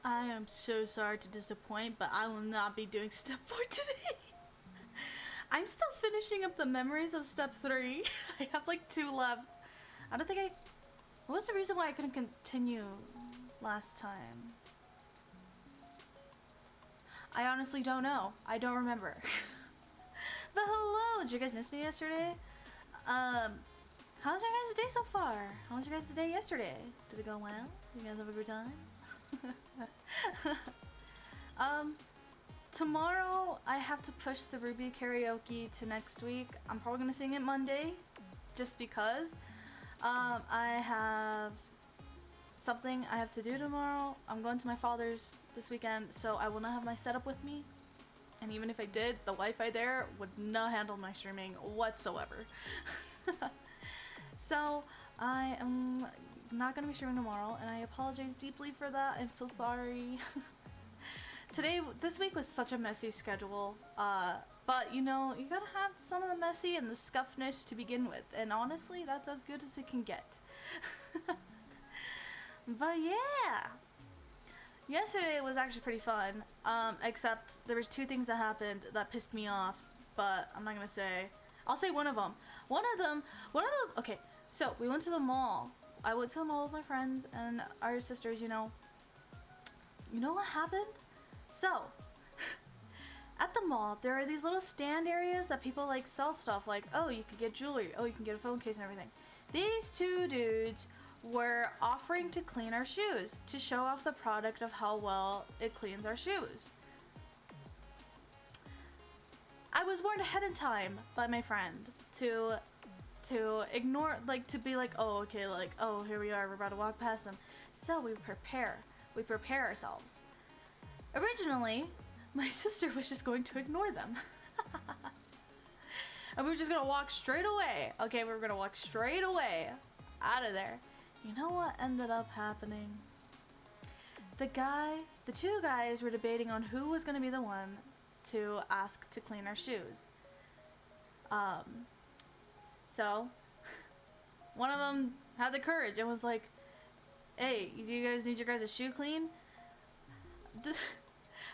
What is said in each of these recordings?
I am so sorry to disappoint, but I will not be doing step 4 today. I'm still finishing up the memories of step 3. I have like 2 left. I don't think what was the reason why I couldn't continue last time? I honestly don't know. I don't remember. But hello! Did you guys miss me yesterday? How's your guys' day so far? How was your guys' day yesterday? Did it go well? You guys have a good time? Tomorrow I have to push the Ruby karaoke to next week. I'm probably gonna sing it Monday, just because. I have something I have to do tomorrow. I'm going to my father's this weekend, so I will not have my setup with me. And even if I did, the Wi-Fi there would not handle my streaming whatsoever. So I am not gonna be streaming tomorrow, and I apologize deeply for that. I'm so sorry. This week was such a messy schedule, but you know, you gotta have some of the messy and the scuffness to begin with, and honestly, that's as good as it can get. But yeah, yesterday was actually pretty fun, except there was 2 things that happened that pissed me off, but I'm not gonna say. I'll say one of them. One of those, okay, so we went to the mall. I went to the mall with my friends and our sisters, you know. You know what happened? So, at the mall, there are these little stand areas that people like sell stuff like, oh, you could get jewelry, oh, you can get a phone case and everything. These 2 dudes were offering to clean our shoes to show off the product of how well it cleans our shoes. I was warned ahead of time by my friend to ignore, like, to be like, oh, okay, like, oh, here we are, we're about to walk past them. So we prepare ourselves. Originally, my sister was just going to ignore them. And we were just gonna walk straight away. Okay, we were gonna walk straight away out of there. You know what ended up happening? The 2 guys were debating on who was gonna be the one to ask to clean our shoes. So one of them had the courage and was like, hey, do you guys need your guys' shoe clean?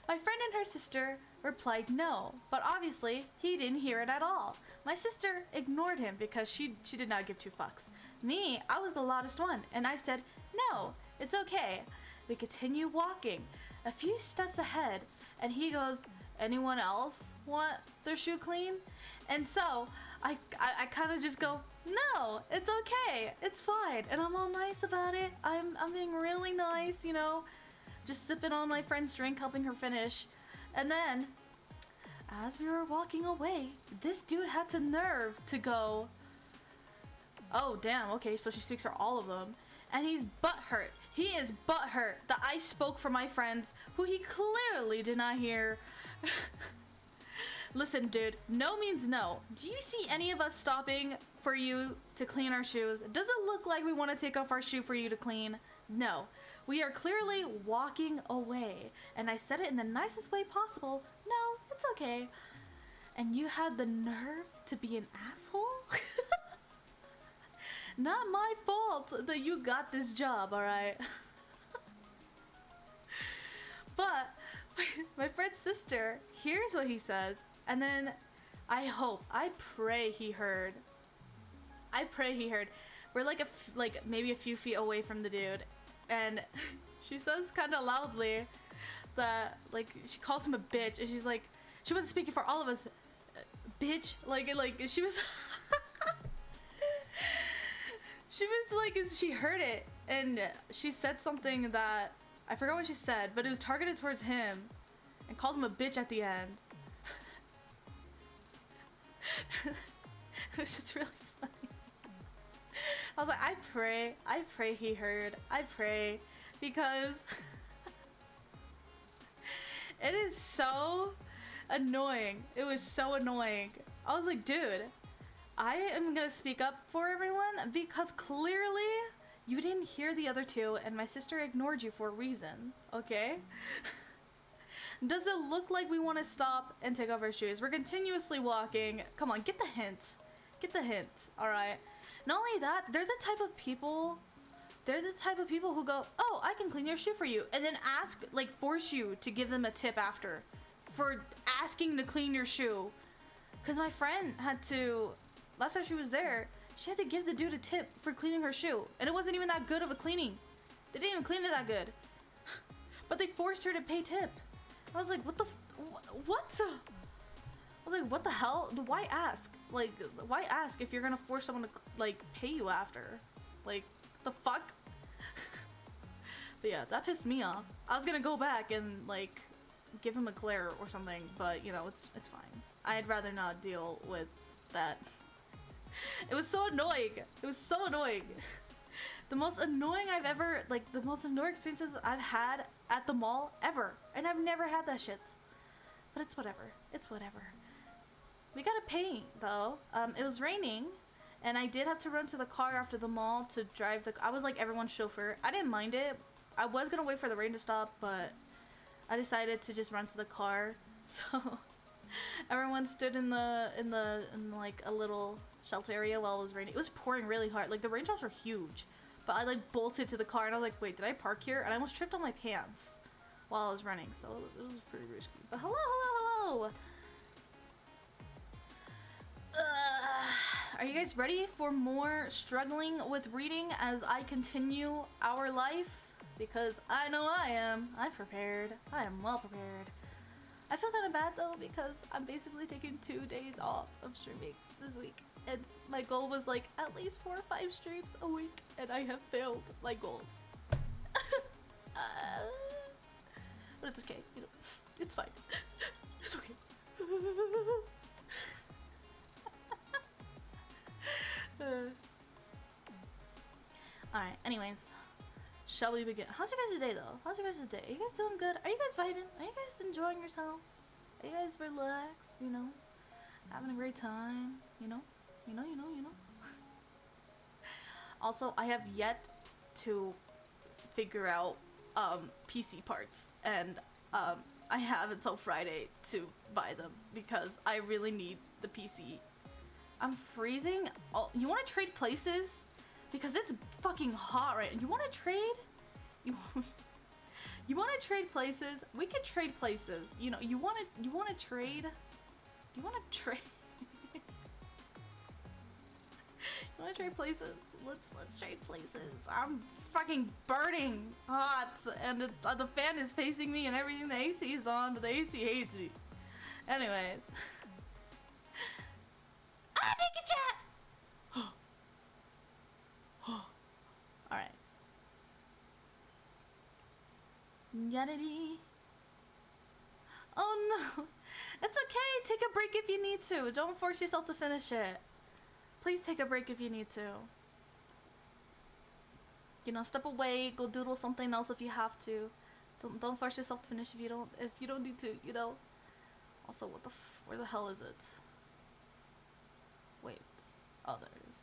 My friend and her sister replied no, but obviously he didn't hear it at all. My sister ignored him because she did not give 2 fucks. Me, I was the loudest one, and I said, no, it's okay. We continue walking a few steps ahead, and he goes, anyone else want their shoe clean? And so I kind of just go, no, it's okay, it's fine, and I'm all nice about it. I'm being really nice, you know, just sipping on my friend's drink, helping her finish. And then as we were walking away, this dude had the nerve to go, oh damn, okay, so she speaks for all of them, and he's butthurt. He is butthurt that I spoke for my friends who he clearly did not hear. Listen, dude, no means no. Do you see any of us stopping for you to clean our shoes? Does it look like we want to take off our shoe for you to clean? No. We are clearly walking away. And I said it in the nicest way possible. No, it's okay. And you had the nerve to be an asshole? Not my fault that you got this job, alright? But my friend's sister hears what he says, and then I pray he heard. We're like maybe a few feet away from the dude, and she says kind of loudly that, like, she calls him a bitch, and she's like, she wasn't speaking for all of us, bitch, like she was she was like, she heard it, and she said something that I forgot what she said, but it was targeted towards him, and called him a bitch at the end. It was just really funny. I was like, I pray he heard. I pray, because it is so annoying. It was so annoying. I was like, dude, I am gonna speak up for everyone because clearly you didn't hear the other 2 and my sister ignored you for a reason, okay? Does it look like we want to stop and take off our shoes? We're continuously walking. Come on, get the hint. Get the hint, alright? Not only that, they're the type of people they're the type of people who go, oh, I can clean your shoe for you, and then ask, like, force you to give them a tip after for asking to clean your shoe. Because my friend had to, last time she was there, she had to give the dude a tip for cleaning her shoe, and it wasn't even that good of a cleaning. They didn't even clean it that good. But they forced her to pay tip. I was like, what the what? I was like, what the hell? Why ask? Like, why ask if you're gonna force someone to, like, pay you after? Like, the fuck? But yeah, that pissed me off. I was gonna go back and, like, give him a glare or something, but, you know, it's fine. I'd rather not deal with that. It was so annoying. It was so annoying. The most annoying I've ever, like, the most annoying experiences I've had at the mall ever. And I've never had that shit. But it's whatever. It's whatever. We gotta pay, though. It was raining, and I did have to run to the car after the mall to drive the, I was like everyone's chauffeur. I didn't mind it. I was gonna wait for the rain to stop, but I decided to just run to the car. So everyone stood in like a little shelter area while it was raining. It was pouring really hard. Like, the raindrops were huge. But I, like, bolted to the car, and I was like, wait, did I park here? And I almost tripped on my pants while I was running, so it was pretty risky. But hello, hello, hello! Are you guys ready for more struggling with reading as I continue our life? Because I know I am. I'm prepared. I am well prepared. I feel kind of bad, though, because I'm basically taking 2 days off of streaming this week. And my goal was, like, at least 4 or 5 streams a week, and I have failed my goals. But it's okay, you know, it's fine. It's okay. Alright, anyways. Shall we begin? How's your guys' day, though? How's your guys' day? Are you guys doing good? Are you guys vibing? Are you guys enjoying yourselves? Are you guys relaxed, you know? Having a great time, you know? You know. Also, I have yet to figure out PC parts, and I have until Friday to buy them because I really need the PC. I'm freezing. Oh, you want to trade places? Because it's fucking hot right now. You want to trade? You want to trade places? We could trade places. You know, you want to trade? Do you want to trade? You want to trade places? Let's trade places. I'm fucking burning hot, and the fan is facing me, and everything. The AC is on, but the AC hates me. Anyways, make a chat. All right. Yanity. Oh no, it's okay. Take a break if you need to. Don't force yourself to finish it. Please take a break if you need to. You know, step away, go doodle something else if you have to. Don't force yourself to finish if you don't need to, you know. Also, where the hell is it? Wait. Oh, there it is.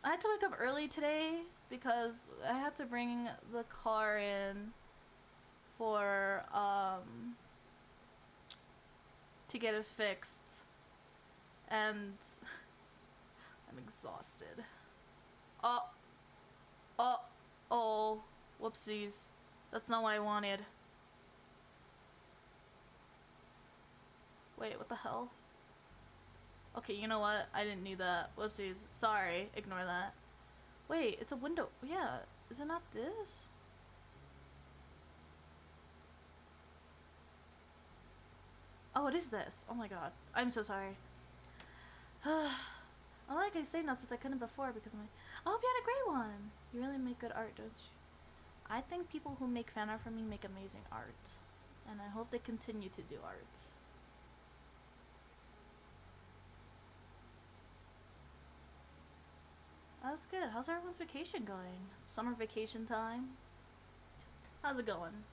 I had to wake up early today because I had to bring the car in for to get it fixed, and I'm exhausted. Oh, whoopsies. That's not what I wanted. Wait, what the hell? Okay, you know what? I didn't need that. Whoopsies. Sorry. Ignore that. Wait, it's a window. Yeah. Is it not this? Oh, it is this. Oh my god. I'm so sorry. I like I say now since I couldn't before because I'm like, I hope you had a great one. You really make good art, don't you? I think people who make fan art for me make amazing art. And I hope they continue to do art. That's good. How's everyone's vacation going? It's summer vacation time. How's it going?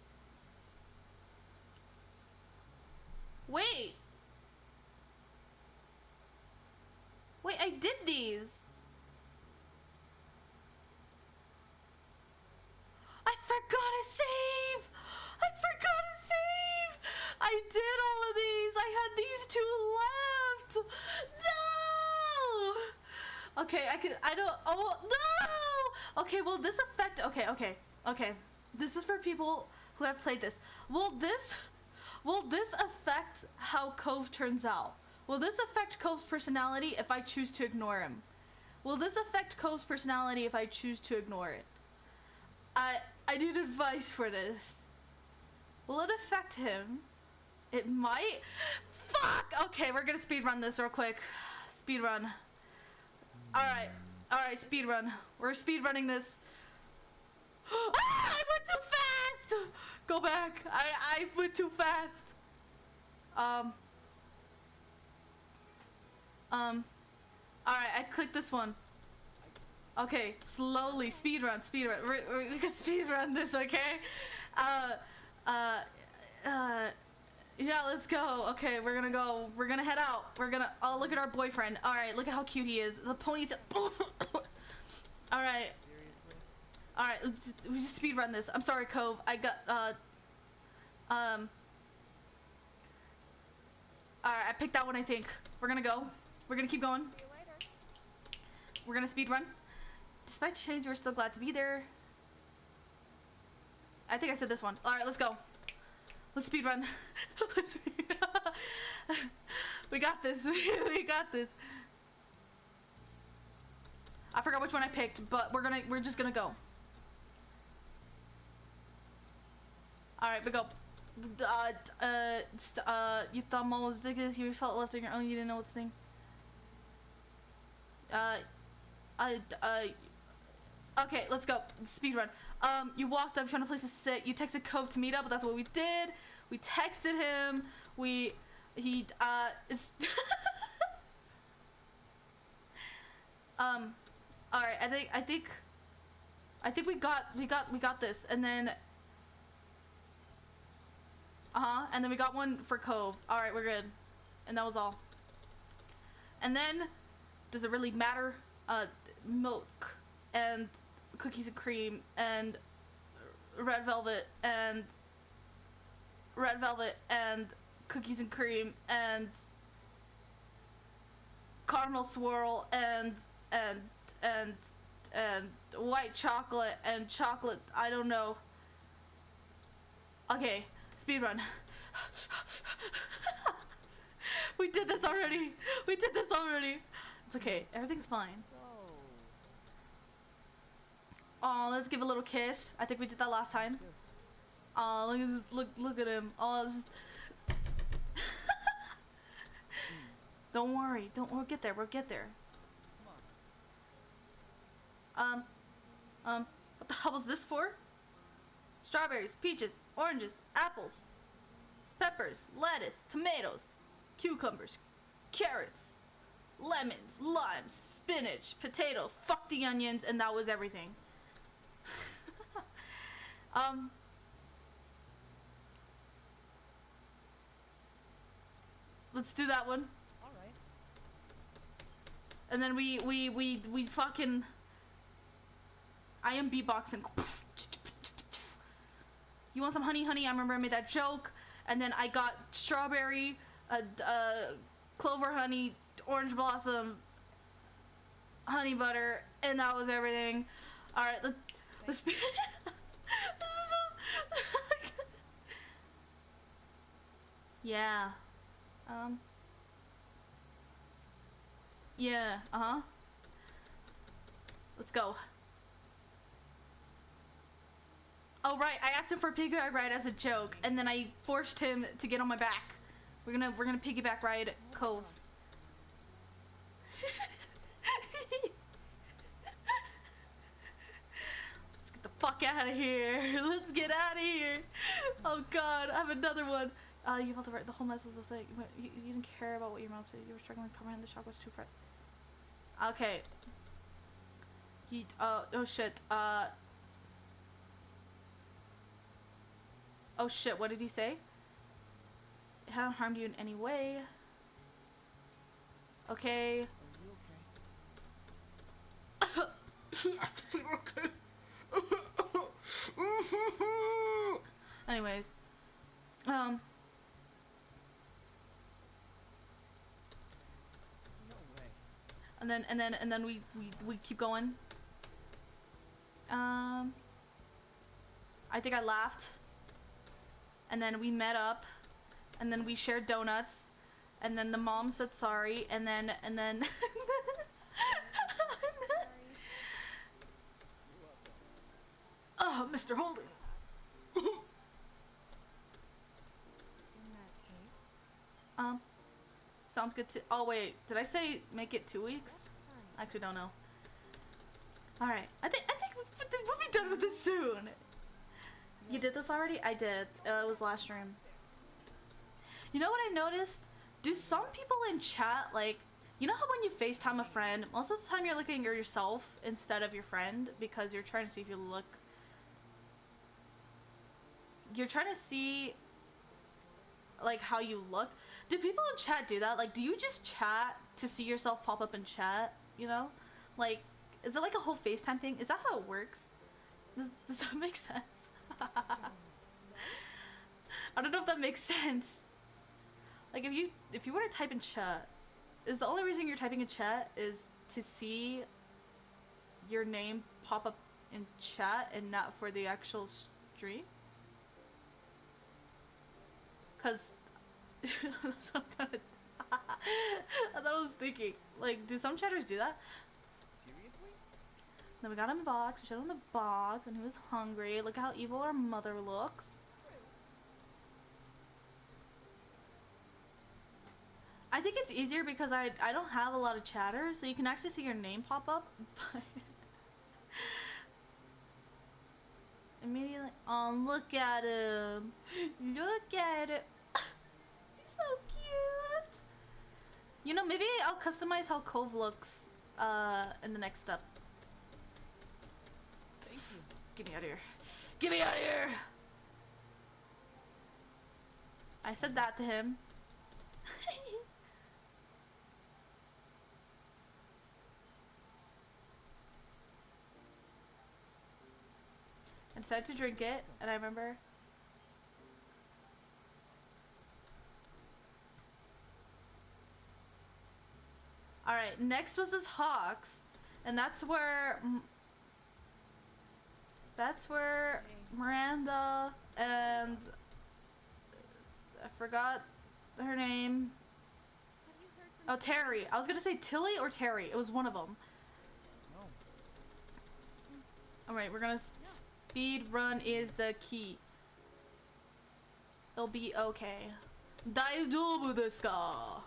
Wait! Wait, I did these! I forgot to save! I forgot to save! I did all of these! I had these 2 left! No! Okay, I don't, oh, no! Okay, will this affect, okay. This is for people who have played this. Will this affect how Cove turns out? Will this affect Cove's personality if I choose to ignore him? Will this affect Cove's personality if I choose to ignore it? I need advice for this. Will it affect him? It might. Fuck! Okay, we're gonna speedrun this real quick. Speedrun. Alright, speedrun. We're speedrunning this. Ah, I went too fast! Go back. I went too fast. Alright, I clicked this one. Okay, slowly, speedrun. We can speedrun this, okay? Yeah, let's go. Okay, we're gonna go. We're gonna head out. Oh, look at our boyfriend. Alright, look at how cute he is. The ponytail. Alright. Alright, we just speedrun this. I'm sorry, Cove. I got, alright, I picked that one, I think. We're gonna go. We're gonna keep going. See you later. We're gonna speedrun. Despite change, we're still glad to be there. I think I said this one. Alright, let's go. Let's speedrun. We got this. We got this. I forgot which one I picked, but we're just gonna go. Alright, we go. You thought Mom was ridiculous, you felt left on your own, you didn't know what to think. Okay, let's go. Speedrun. You walked up, found a place to sit. You texted Cove to meet up, but that's what we did. We texted him. Alright, I think we got this, and then and then we got one for Cove. Alright, we're good. And that was all. And then, does it really matter? Milk and cookies and cream and red velvet and cookies and cream and caramel swirl and white chocolate and chocolate, I don't know. Okay, speedrun. We did this already. It's okay, everything's fine. Oh, let's give a little kiss. I think we did that last time. Oh, look at this. Look at him. Oh, it's just... Don't worry. We'll get there. What the hell was this for? Strawberries, peaches, oranges, apples, peppers, lettuce, tomatoes, cucumbers, carrots, lemons, limes, spinach, potato, fuck the onions, and that was everything. Let's do that one. All right. And then we fucking... I am beatboxing. You want some honey? I remember I made that joke. And then I got strawberry, clover honey, orange blossom, honey butter, and that was everything. All right, let's be. This is so... Yeah. Yeah. Let's go. Oh right, I asked him for a piggyback ride as a joke, and then I forced him to get on my back. We're gonna piggyback ride Cove. Let's get the fuck out of here. Let's get out of here. Oh god, I have another one. You felt the whole mess was like you didn't care about what your mouth said. You were struggling to comprehend the shock was too fresh. Okay. Oh shit. Oh shit, what did he say? It hadn't harmed you in any way. Okay. Are you okay? He asked if we were okay. Anyways. No way. And then we keep going. I think I laughed. And then we met up. And then we shared donuts. And then the mom said sorry. And then oh, Mr. Holden. In that case, Sounds good to. Oh wait, did I say make it 2 weeks? I actually don't know. All right, I think we'll be done with this soon. You did this already? I did. It was last stream. You know what I noticed? Do some people in chat, like, you know how when you FaceTime a friend, most of the time you're looking at yourself instead of your friend because you're trying to see if you look. You're trying to see, like, how you look. Do people in chat do that? Like, do you just chat to see yourself pop up in chat? You know? Like, is it like a whole FaceTime thing? Is that how it works? Does that make sense? I don't know if that makes sense. Like, if you were to type in chat, is the only reason you're typing in chat is to see your name pop up in chat and not for the actual stream? Cause that's what I'm kinda that's what I was thinking. Like, do some chatters do that? Seriously? Then we got him a box, we showed him the box, and he was hungry. Look how evil our mother looks. I think it's easier because I don't have a lot of chatters, so you can actually see your name pop up. But immediately, oh, look at him. Look at it. He's so cute. You know, maybe I'll customize how Cove looks in the next step. Thank you. Get me out of here. Get me out of here. I said that to him. I decided to drink it, and I remember. Alright, next was the talks, and that's where Miranda and I forgot her name. Oh, Terry. I was gonna say Tilly or Terry. It was one of them. No. Alright, we're gonna speed run is the key. It'll be okay. Daijoubu desu ka?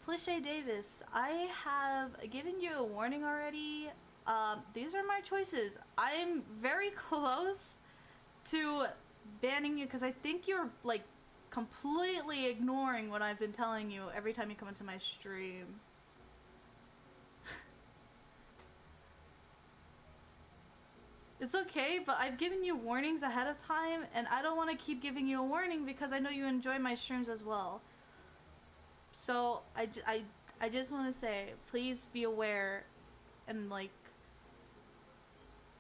Cliche Davis, I have given you a warning already. These are my choices. I'm very close to banning you because I think you're like completely ignoring what I've been telling you every time you come into my stream. It's okay, but I've given you warnings ahead of time, and I don't want to keep giving you a warning because I know you enjoy my streams as well. So I just want to say, please be aware and like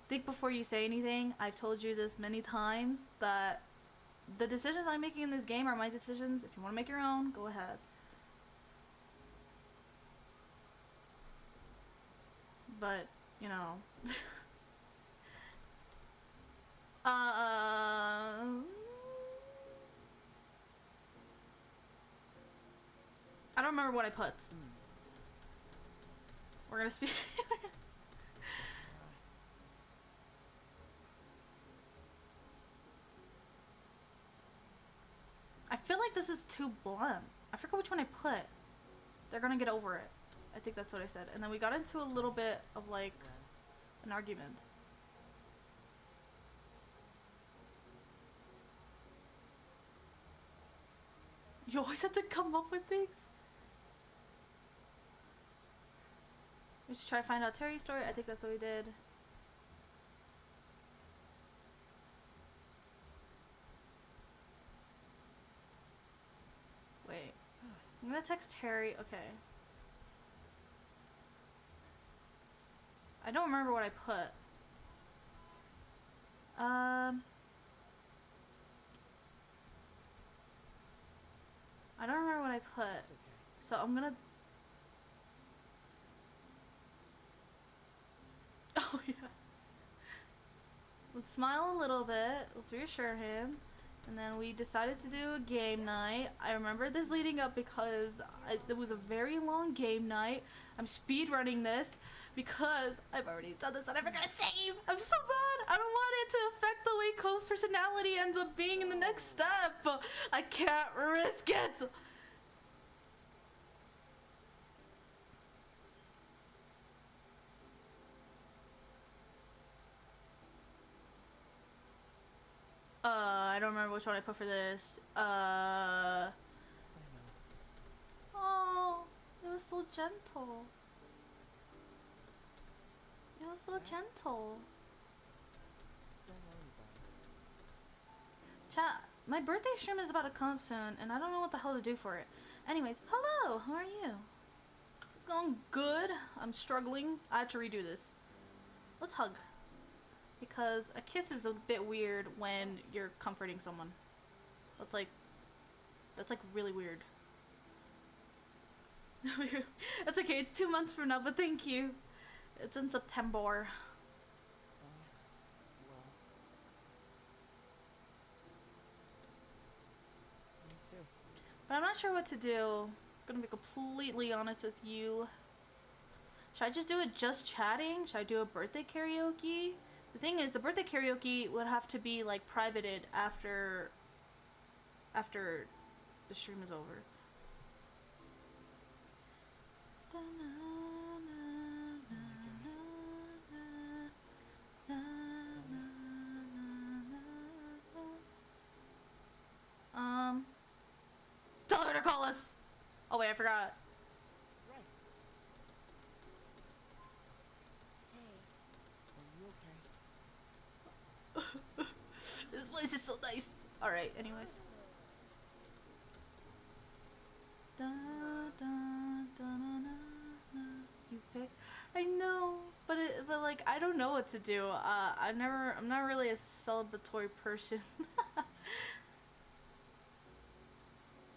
think before you say anything. I've told you this many times that the decisions I'm making in this game are my decisions. If you want to make your own, go ahead. But, you know. I don't remember what I put. We're gonna speak. I feel like this is too blunt. I forgot which one I put. They're gonna get over it. I think that's what I said. And then we got into a little bit of like an argument. You always have to come up with things. We should try to find out Terry's story. I think that's what we did. Wait. I'm gonna text Terry. Okay. I don't remember what I put. I put? It's okay. So I'm gonna. Oh yeah. Let's smile a little bit. Let's reassure him. And then we decided to do a game night. I remember this leading up because it was a very long game night. I'm speed running this because I've already done this and I'm never gonna save. I'm so bad. I don't want it to affect the way Co's personality ends up being in the next step. I can't risk it. I don't remember which one I put for this. I know. Oh, it was so gentle. It was so That's- gentle. Don't worry about it. Chat, my birthday stream is about to come up soon, and I don't know what the hell to do for it. Anyways, hello, how are you? It's going good. I'm struggling. I had to redo this. Let's hug. Because a kiss is a bit weird when you're comforting someone. That's like really weird. That's okay, it's 2 months from now, but thank you. It's in September. Well. Me too. But I'm not sure what to do. I'm gonna be completely honest with you. Should I just do it just chatting? Should I do a birthday karaoke? The thing is, the birthday karaoke would have to be like privated after the stream is over. Tell her to call us. Oh wait, I forgot. Right. Hey. Are you okay? This place is so nice. All right. Anyways. Da, da, da, na, na, na. You pick. I know, but like I don't know what to do. I'm not really a celebratory person.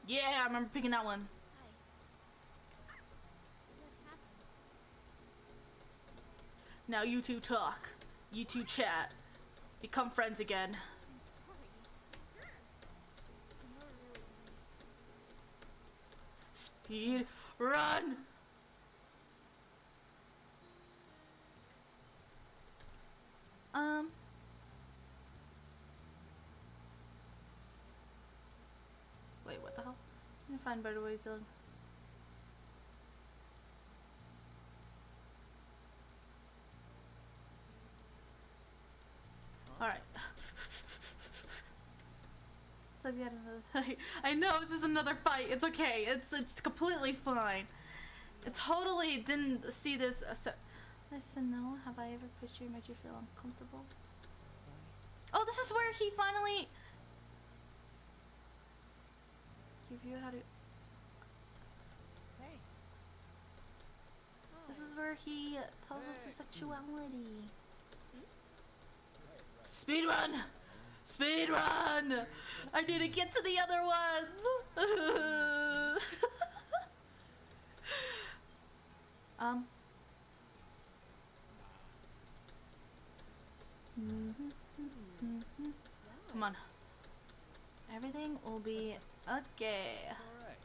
Yeah, I remember picking that one. Hi. What happened? Now you two talk. You two chat. Become friends again. I'm sorry. Sure. You're really nice. Speed run. Wait, what the hell? Let me find better ways to. Alright. It's like we had another fight. I know, it's just another fight. It's okay. It's completely fine. I totally didn't see this. Nice to know. Have I ever pushed you or made you feel uncomfortable? Oh, this is where he finally give you how to. Hey. This is where he tells us his sexuality. Speed run! Speed run! I need to get to the other ones! Come on. Everything will be okay. Alright.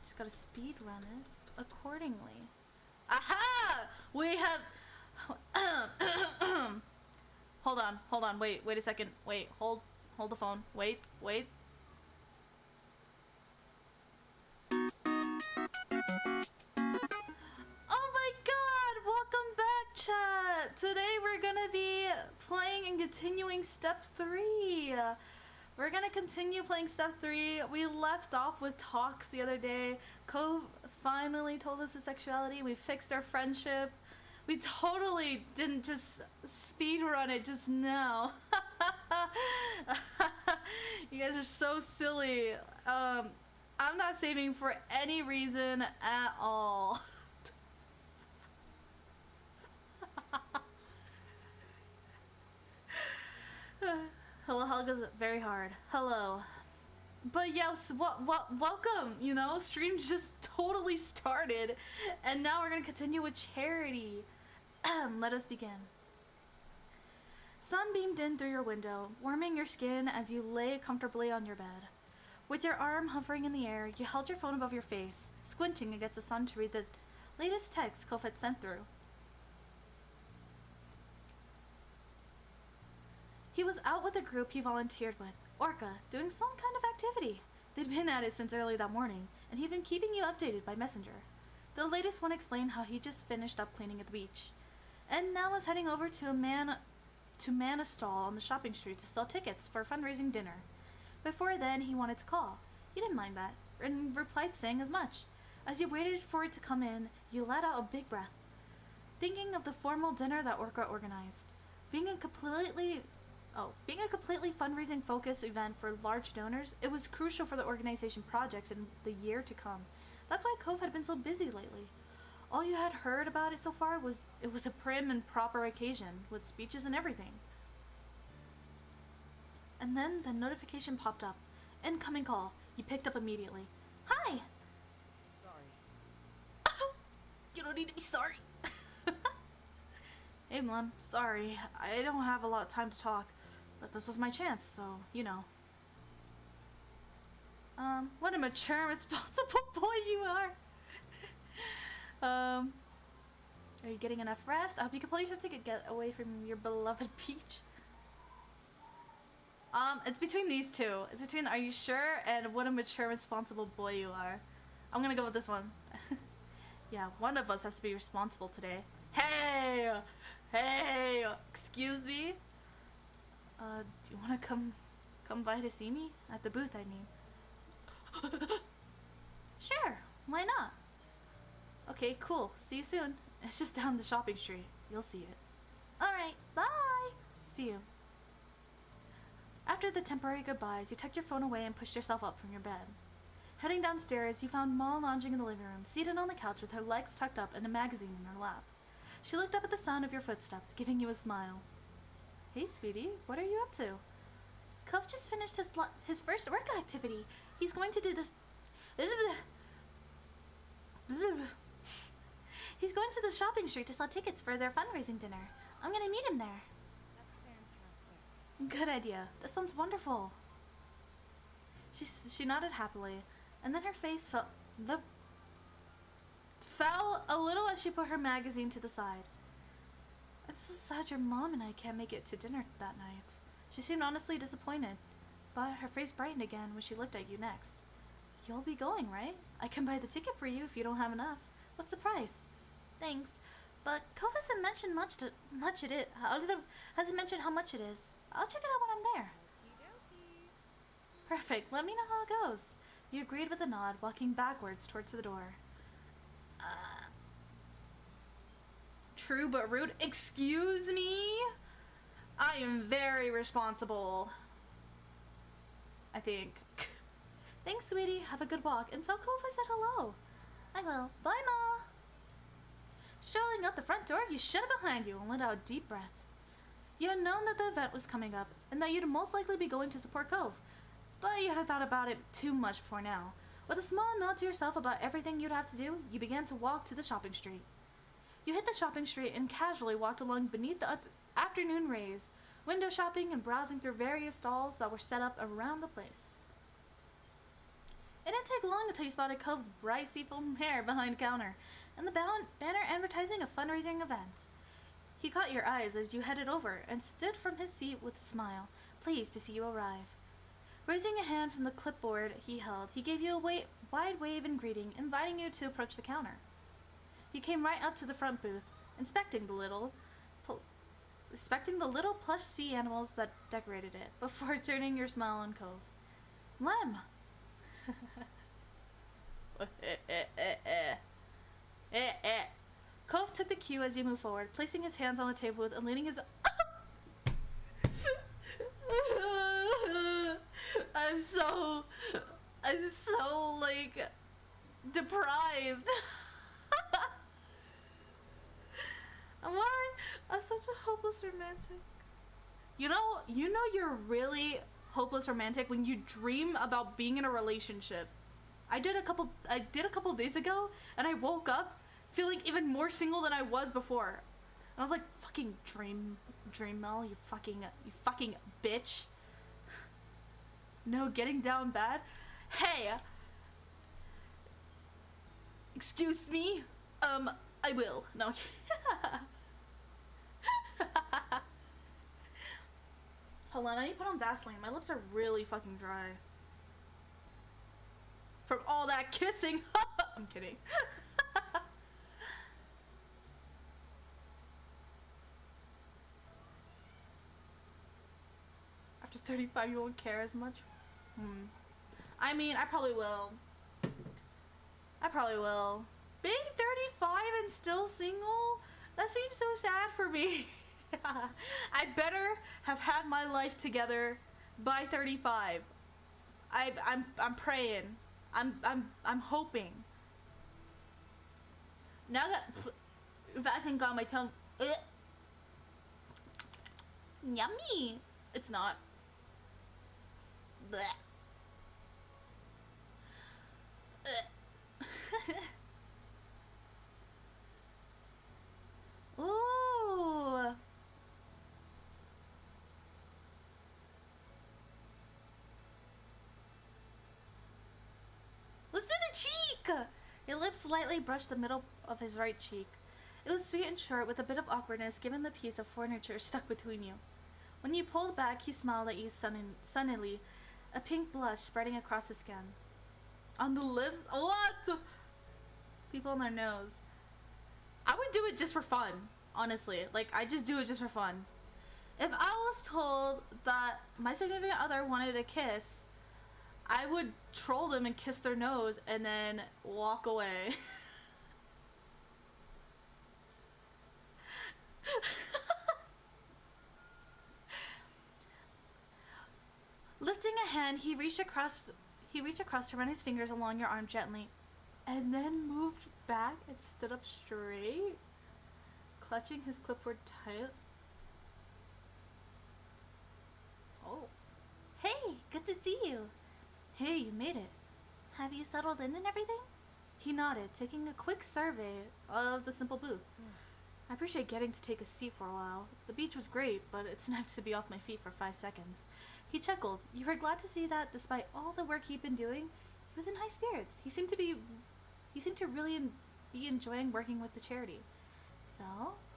Just gotta speed run it accordingly. Aha! We have. Hold on, wait a second. Wait, hold the phone. Wait. Oh my god! Welcome back, chat! Today we're gonna be playing and continuing step 3. We're gonna continue playing step 3. We left off with talks the other day. Cove finally told us his sexuality. We fixed our friendship. We totally didn't just speed run it just now. You guys are so silly. I'm not saving for any reason at all. Hello, Helga's very hard. Hello. But yes, welcome, you know, stream just totally started, and now we're gonna continue with charity. Let us begin. Sun beamed in through your window, warming your skin as you lay comfortably on your bed. With your arm hovering in the air, you held your phone above your face, squinting against the sun to read the latest text Kof had sent through. He was out with a group he volunteered with, Orca, doing some kind of activity. They'd been at it since early that morning, and he'd been keeping you updated by messenger. The latest one explained how he just finished up cleaning at the beach, and now was heading over to man a stall on the shopping street to sell tickets for a fundraising dinner. Before then, he wanted to call. You didn't mind that, and replied saying as much. As you waited for it to come in, you let out a big breath, thinking of the formal dinner that Orca organized. Being a completely fundraising focused event for large donors, it was crucial for the organization projects in the year to come. That's why Cove had been so busy lately. All you had heard about it so far was it was a prim and proper occasion, with speeches and everything. And then the notification popped up. Incoming call. You picked up immediately. Hi! Sorry. You don't need to be sorry. Hey, Mom. Sorry. I don't have a lot of time to talk, but this was my chance, so, you know. What a mature and responsible boy you are. Are you getting enough rest? I hope you can pull yourself to get away from your beloved beach. It's between these two. It's between are you sure and what a mature, responsible boy you are. I'm gonna go with this one. Yeah, one of us has to be responsible today. Hey! Hey! Excuse me? Do you wanna come by to see me? At the booth, I mean. Sure, why not? Okay, cool. See you soon. It's just down the shopping street. You'll see it. Alright, bye! See you. After the temporary goodbyes, you tucked your phone away and pushed yourself up from your bed. Heading downstairs, you found Ma lounging in the living room, seated on the couch with her legs tucked up and a magazine in her lap. She looked up at the sound of your footsteps, giving you a smile. Hey, sweetie, what are you up to? Cove just finished his first work activity. He's going to do this... He's going to the shopping street to sell tickets for their fundraising dinner. I'm gonna meet him there. That's fantastic. Good idea. That sounds wonderful. She nodded happily, and then her face fell a little as she put her magazine to the side. I'm so sad your mom and I can't make it to dinner that night. She seemed honestly disappointed, but her face brightened again when she looked at you next. You'll be going, right? I can buy the ticket for you if you don't have enough. What's the price? Thanks, but Cove hasn't mentioned hasn't mentioned how much it is. I'll check it out when I'm there. Okey-dokey. Perfect. Let me know how it goes. You agreed with a nod, walking backwards towards the door. True but rude. Excuse me? I am very responsible. I think. Thanks, sweetie. Have a good walk. And tell Cove I said hello. I will. Bye, Ma. Strolling out the front door, you shut it behind you and let out a deep breath. You had known that the event was coming up and that you'd most likely be going to support Cove, but you hadn't thought about it too much before now. With a small nod to yourself about everything you'd have to do, you began to walk to the shopping street. You hit the shopping street and casually walked along beneath the afternoon rays, window shopping and browsing through various stalls that were set up around the place. It didn't take long until you spotted Cove's bright seafoam hair behind the counter and the banner advertising a fundraising event. He caught your eyes as you headed over and stood from his seat with a smile, pleased to see you arrive. Raising a hand from the clipboard he held, he gave you a wide wave in greeting, inviting you to approach the counter. You came right up to the front booth, inspecting the little plush sea animals that decorated it, before turning your smile on Cove. Lem! Cove took the cue as you moved forward, placing his hands on the table and leaning his... I'm so, like, deprived. Why? I'm such a hopeless romantic. You know you're really hopeless romantic when you dream about being in a relationship. I did a couple days ago, and I woke up feeling even more single than I was before. And I was like, fucking dream Mel, you fucking bitch. No, getting down bad. Hey, excuse me. I will. No. Hold on, I need to put on Vaseline. My lips are really fucking dry. From all that kissing. I'm kidding. After 35, you won't care as much? I mean, I probably will. Being 35 and still single? That seems so sad for me. I better have had my life together by 35. I'm praying. I'm hoping. Now that thing got on my tongue. Yummy. It's not. Blech. Ooh. Let's do the cheek! Your lips lightly brushed the middle of his right cheek. It was sweet and short, with a bit of awkwardness given the piece of furniture stuck between you. When you pulled back, he smiled at you sunnily, a pink blush spreading across his skin. On the lips? What? People on their nose. I would do it just for fun, honestly. Like, I just do it just for fun. If I was told that my significant other wanted a kiss, I would troll them and kiss their nose and then walk away. Lifting a hand, he reached across to run his fingers along your arm gently, and then moved back and stood up straight, clutching his clipboard tight. Oh. Hey, good to see you. Hey, you made it. Have you settled in and everything? He nodded, taking a quick survey of the simple booth. I appreciate getting to take a seat for a while. The beach was great, but it's nice to be off my feet for 5 seconds. He chuckled. You were glad to see that despite all the work he'd been doing, he was in high spirits. He seemed to really be enjoying working with the charity. So,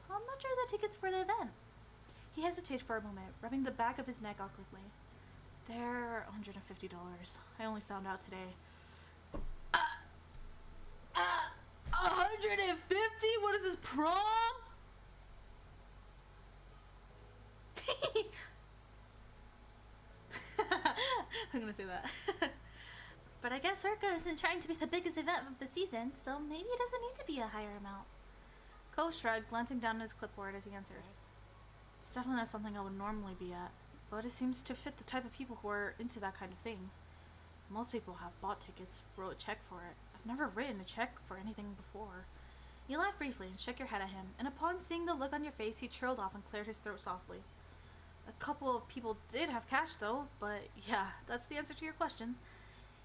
how much are the tickets for the event? He hesitated for a moment, rubbing the back of his neck awkwardly. They're $150. I only found out today. 150? What is this, prom? I'm gonna say that. But I guess Circa isn't trying to be the biggest event of the season, so maybe it doesn't need to be a higher amount. Cole shrugged, glancing down at his clipboard as he answered. It's definitely not something I would normally be at, but it seems to fit the type of people who are into that kind of thing. Most people have bought tickets, wrote a check for it. I've never written a check for anything before. You laughed briefly and shook your head at him, and upon seeing the look on your face, he trailed off and cleared his throat softly. A couple of people did have cash though, but yeah, that's the answer to your question.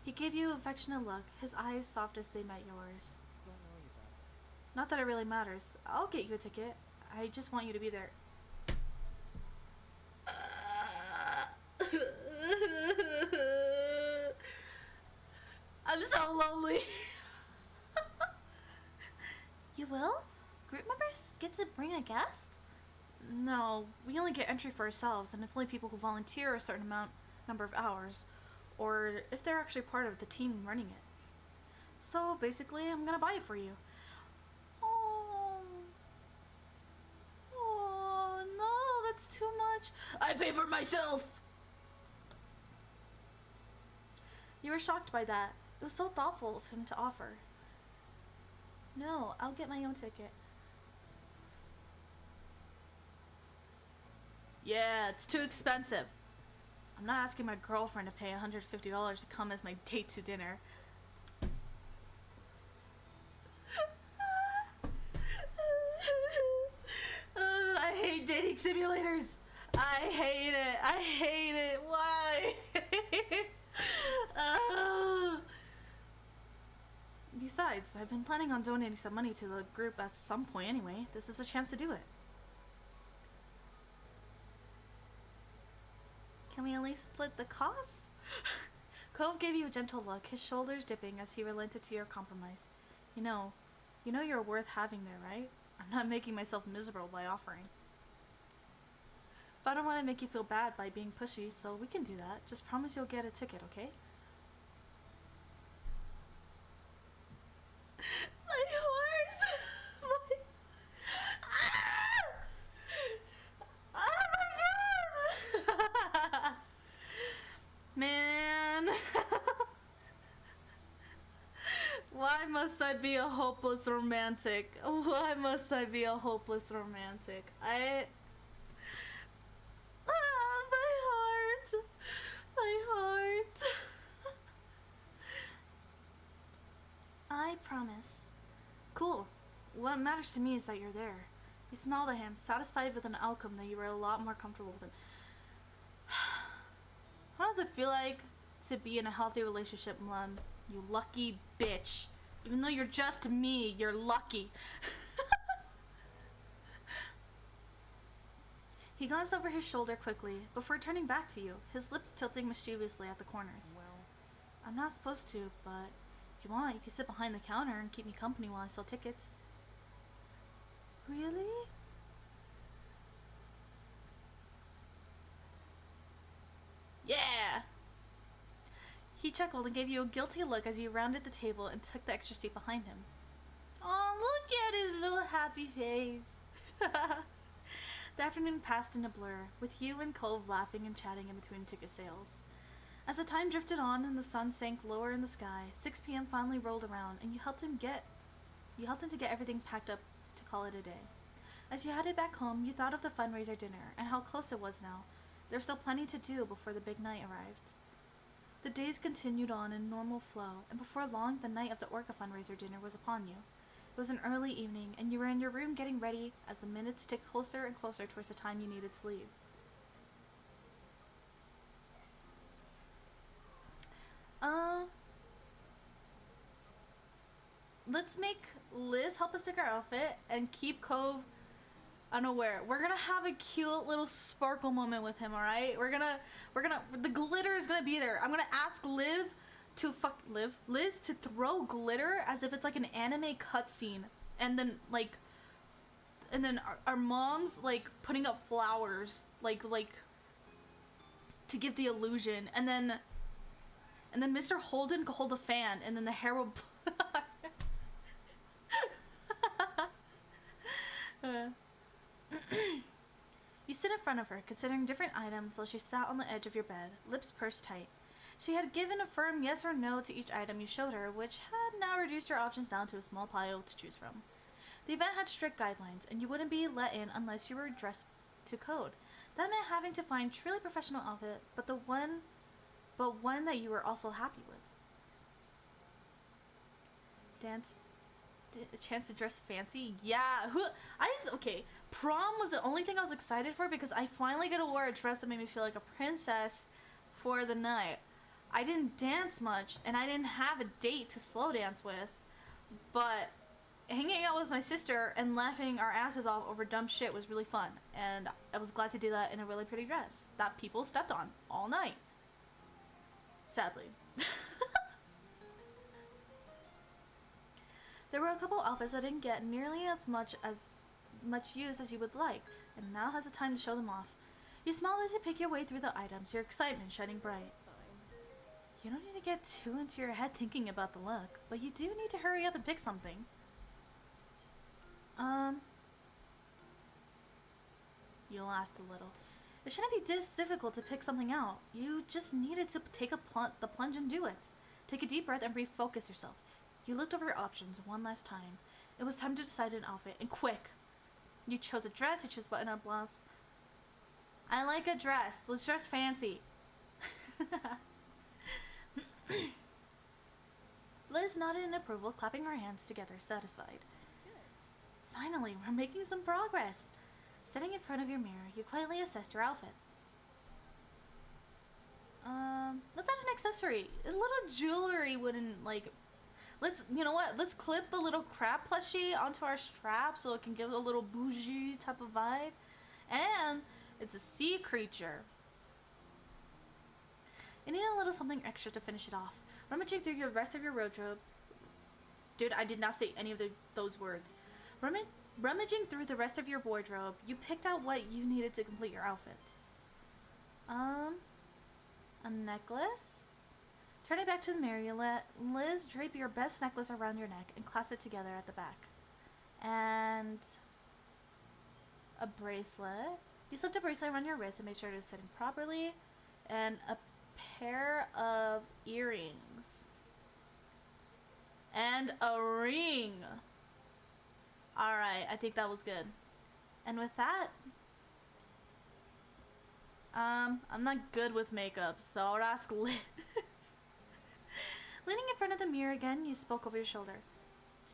He gave you an affectionate look, his eyes soft as they met yours. Don't worry about it. Not that it really matters. I'll get you a ticket. I just want you to be there. I'm so lonely. You will? Group members get to bring a guest? No, we only get entry for ourselves, and it's only people who volunteer a certain number of hours, or if they're actually part of the team running it. So basically, I'm gonna buy it for you. Oh, no, that's too much. I pay for myself. You were shocked by that. It was so thoughtful of him to offer. No, I'll get my own ticket. Yeah, it's too expensive. I'm not asking my girlfriend to pay $150 to come as my date to dinner. I hate dating simulators. I hate it. I hate it. Why? Besides, I've been planning on donating some money to the group at some point anyway. This is a chance to do it. Can we at least split the costs? Cove gave you a gentle look, his shoulders dipping as he relented to your compromise. You know you're worth having there, right? I'm not making myself miserable by offering. But I don't want to make you feel bad by being pushy, so we can do that. Just promise you'll get a ticket, okay? My horse! Oh my god! Man! Why must I be a hopeless romantic? Why must I be a hopeless romantic? My heart! My heart! I promise. Cool. What matters to me is that you're there. You smiled at him, satisfied with an outcome that you were a lot more comfortable with. How does it feel like to be in a healthy relationship, Mlem? You lucky bitch. Even though you're just me, you're lucky. He glanced over his shoulder quickly, before turning back to you, his lips tilting mischievously at the corners. Well, I'm not supposed to, but if you want, you can sit behind the counter and keep me company while I sell tickets. Really? Yeah! He chuckled and gave you a guilty look as you rounded the table and took the extra seat behind him. Oh, look at his little happy face. The afternoon passed in a blur, with you and Cove laughing and chatting in between ticket sales. As the time drifted on and the sun sank lower in the sky, 6 p.m. finally rolled around, and you helped him to get everything packed up to call it a day. As you headed back home, you thought of the fundraiser dinner and how close it was now. There was still plenty to do before the big night arrived. The days continued on in normal flow, and before long, the night of the Orca fundraiser dinner was upon you. It was an early evening, and you were in your room getting ready as the minutes ticked closer and closer towards the time you needed to leave. Let's make Liz help us pick our outfit and keep Cove unaware. We're gonna have a cute little sparkle moment with him, alright? The glitter is gonna be there. I'm gonna ask Liz to throw glitter as if it's like an anime cutscene. And then, our mom's, like, putting up flowers, like, to give the illusion. And then Mr. Holden could hold a fan, and then the hair will... You stood in front of her, considering different items while she sat on the edge of your bed, lips pursed tight. She had given a firm yes or no to each item you showed her, which had now reduced your options down to a small pile to choose from. The event had strict guidelines, and you wouldn't be let in unless you were dressed to code. That meant having to find truly professional outfit, but one that you were also happy with. A chance to dress fancy? Yeah. Okay. Prom was the only thing I was excited for because I finally get to wear a dress that made me feel like a princess for the night. I didn't dance much, and I didn't have a date to slow dance with, but hanging out with my sister and laughing our asses off over dumb shit was really fun, and I was glad to do that in a really pretty dress that people stepped on all night. Sadly. There were a couple outfits that didn't get nearly as much use as you would like, and now has the time to show them off. You smiled as you pick your way through the items, your excitement shining bright. It's fine. You don't need to get too into your head thinking about the look, but you do need to hurry up and pick something. You laughed a little. It shouldn't be this difficult to pick something out. You just needed to take the plunge and do it. Take a deep breath and refocus yourself. You looked over your options one last time. It was time to decide an outfit, and quick. You chose a dress, you chose button-up blouse. I like a dress. Let's dress fancy. Liz nodded in approval, clapping her hands together, satisfied. Good. Finally, we're making some progress. Sitting in front of your mirror, you quietly assessed your outfit. Let's add an accessory. A little jewelry wouldn't, like... you know what? Let's clip the little crab plushie onto our strap so it can give a little bougie type of vibe. And it's a sea creature. You need a little something extra to finish it off. Rummaging through the rest of your wardrobe. Dude, I did not say any of those words. Rummaging through the rest of your wardrobe, you picked out what you needed to complete your outfit. A necklace? Turning back to the mirror, you let Liz drape your best necklace around your neck and clasp it together at the back. And a bracelet. You slipped a bracelet around your wrist and made sure it was fitting properly. And a pair of earrings. And a ring. Alright, I think that was good. And with that, I'm not good with makeup, so I'll ask Liz. Leaning in front of the mirror again, you spoke over your shoulder.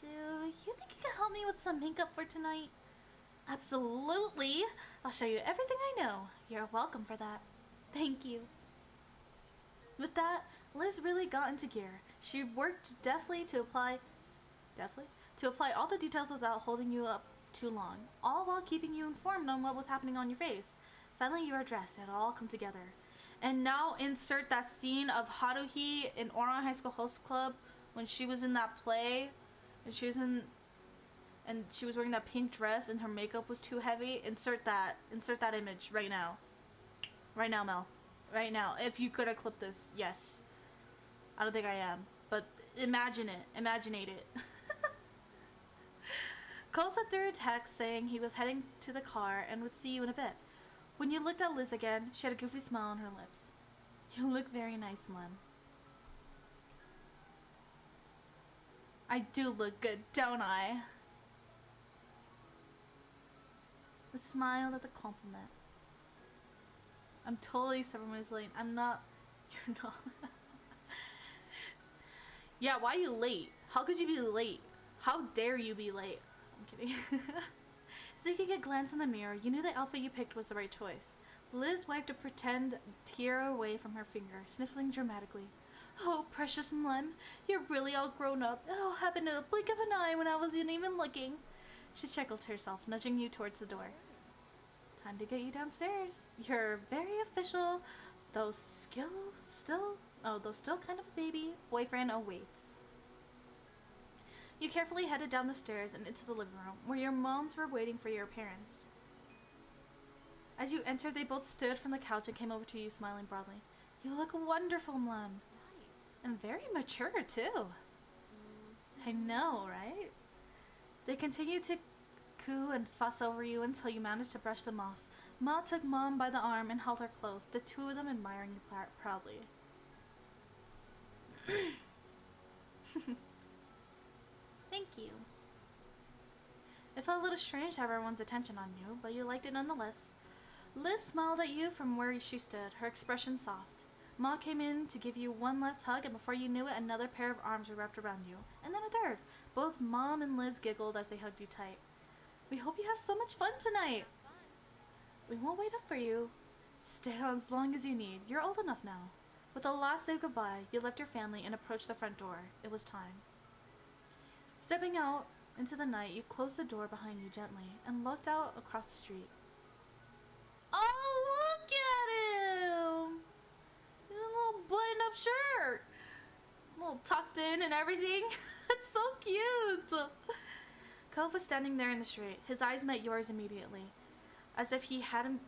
Do you think you can help me with some makeup for tonight? Absolutely! I'll show you everything I know. You're welcome for that. Thank you. With that, Liz really got into gear. She worked deftly to apply all the details without holding you up too long, all while keeping you informed on what was happening on your face. Finally, you are dressed. It all come together. And now insert that scene of Haruhi in Ouran High School Host Club when she was in that play and she was wearing that pink dress and her makeup was too heavy. Insert that image right now. Right now, Mel. Right now. If you could have clipped this, yes. I don't think I am, but imagine it. Imaginate it. Cole sent through a text saying he was heading to the car and would see you in a bit. When you looked at Liz again, she had a goofy smile on her lips. You look very nice, Mom. I do look good, don't I? I smiled at the compliment. I'm totally 7 minutes late. I'm not. You're not. Yeah, why are you late? How could you be late? How dare you be late? I'm kidding. Taking a glance in the mirror, you knew the outfit you picked was the right choice. Liz wiped a pretend tear away from her finger, sniffling dramatically. Oh, precious Mlem, you're really all grown up. It all happened in a blink of an eye when I wasn't even looking. She chuckled to herself, nudging you towards the door. Time to get you downstairs. Your very official, though still kind of a baby, boyfriend awaits. You carefully headed down the stairs and into the living room, where your moms were waiting for your parents. As you entered, they both stood from the couch and came over to you, smiling broadly. You look wonderful, Mom. Nice. And very mature, too. I know, right? They continued to coo and fuss over you until you managed to brush them off. Ma took Mom by the arm and held her close, the two of them admiring you proudly. Thank you. It felt a little strange to have everyone's attention on you, but you liked it nonetheless. Liz smiled at you from where she stood, her expression soft. Ma came in to give you one last hug, and before you knew it, another pair of arms were wrapped around you, and then a third. Both Mom and Liz giggled as they hugged you tight. We hope you have so much fun tonight. We won't wait up for you. Stay on as long as you need. You're old enough now. With a last say goodbye, you left your family and approached the front door. It was time. Stepping out into the night, you closed the door behind you gently and looked out across the street. Oh, look at him! He's in a little button-up shirt. A little tucked in and everything. It's so cute! Cove was standing there in the street. His eyes met yours immediately. As if he had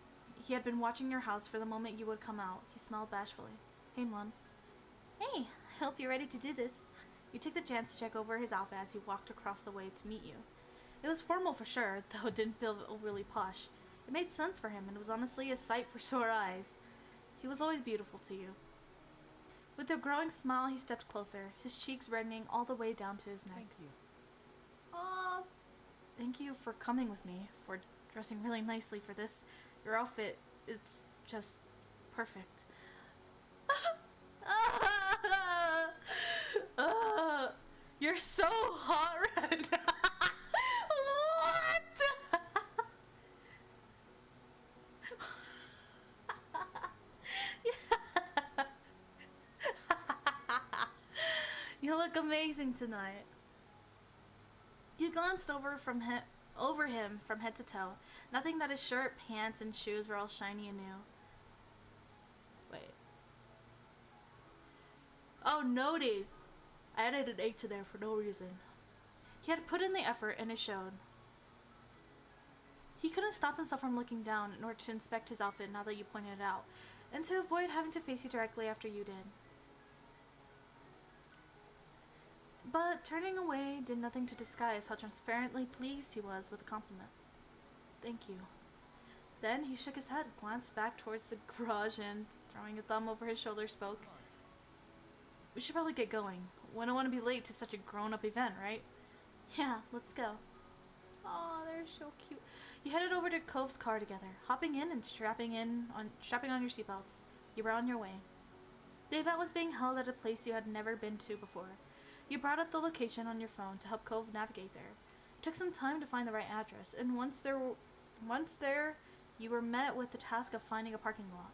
been watching your house for the moment you would come out. He smiled bashfully. Hey, Mom. Hey, I hope you're ready to do this. You took the chance to check over his outfit as he walked across the way to meet you. It was formal for sure, though it didn't feel overly posh. It made sense for him, and it was honestly a sight for sore eyes. He was always beautiful to you. With a growing smile, he stepped closer, his cheeks reddening all the way down to his neck. Thank you. Aw, thank you for coming with me, for dressing really nicely for this. Your outfit, it's just perfect. You're so hot right now. What? amazing tonight. You glanced over him from head to toe. Nothing that his shirt, pants, and shoes were all shiny and new. Wait. Oh, noted. I added an H there for no reason. He had put in the effort, and it showed. He couldn't stop himself from looking down in order to inspect his outfit now that you pointed it out, and to avoid having to face you directly after you did. But turning away did nothing to disguise how transparently pleased he was with the compliment. Thank you. Then he shook his head, glanced back towards the garage, and, throwing a thumb over his shoulder, spoke. We should probably get going. We don't want to be late to such a grown-up event, right? Yeah, let's go. Aw, they're so cute. You headed over to Cove's car together, hopping in and strapping on your seatbelts. You were on your way. The event was being held at a place you had never been to before. You brought up the location on your phone to help Cove navigate there. It took some time to find the right address, and once there, you were met with the task of finding a parking lot.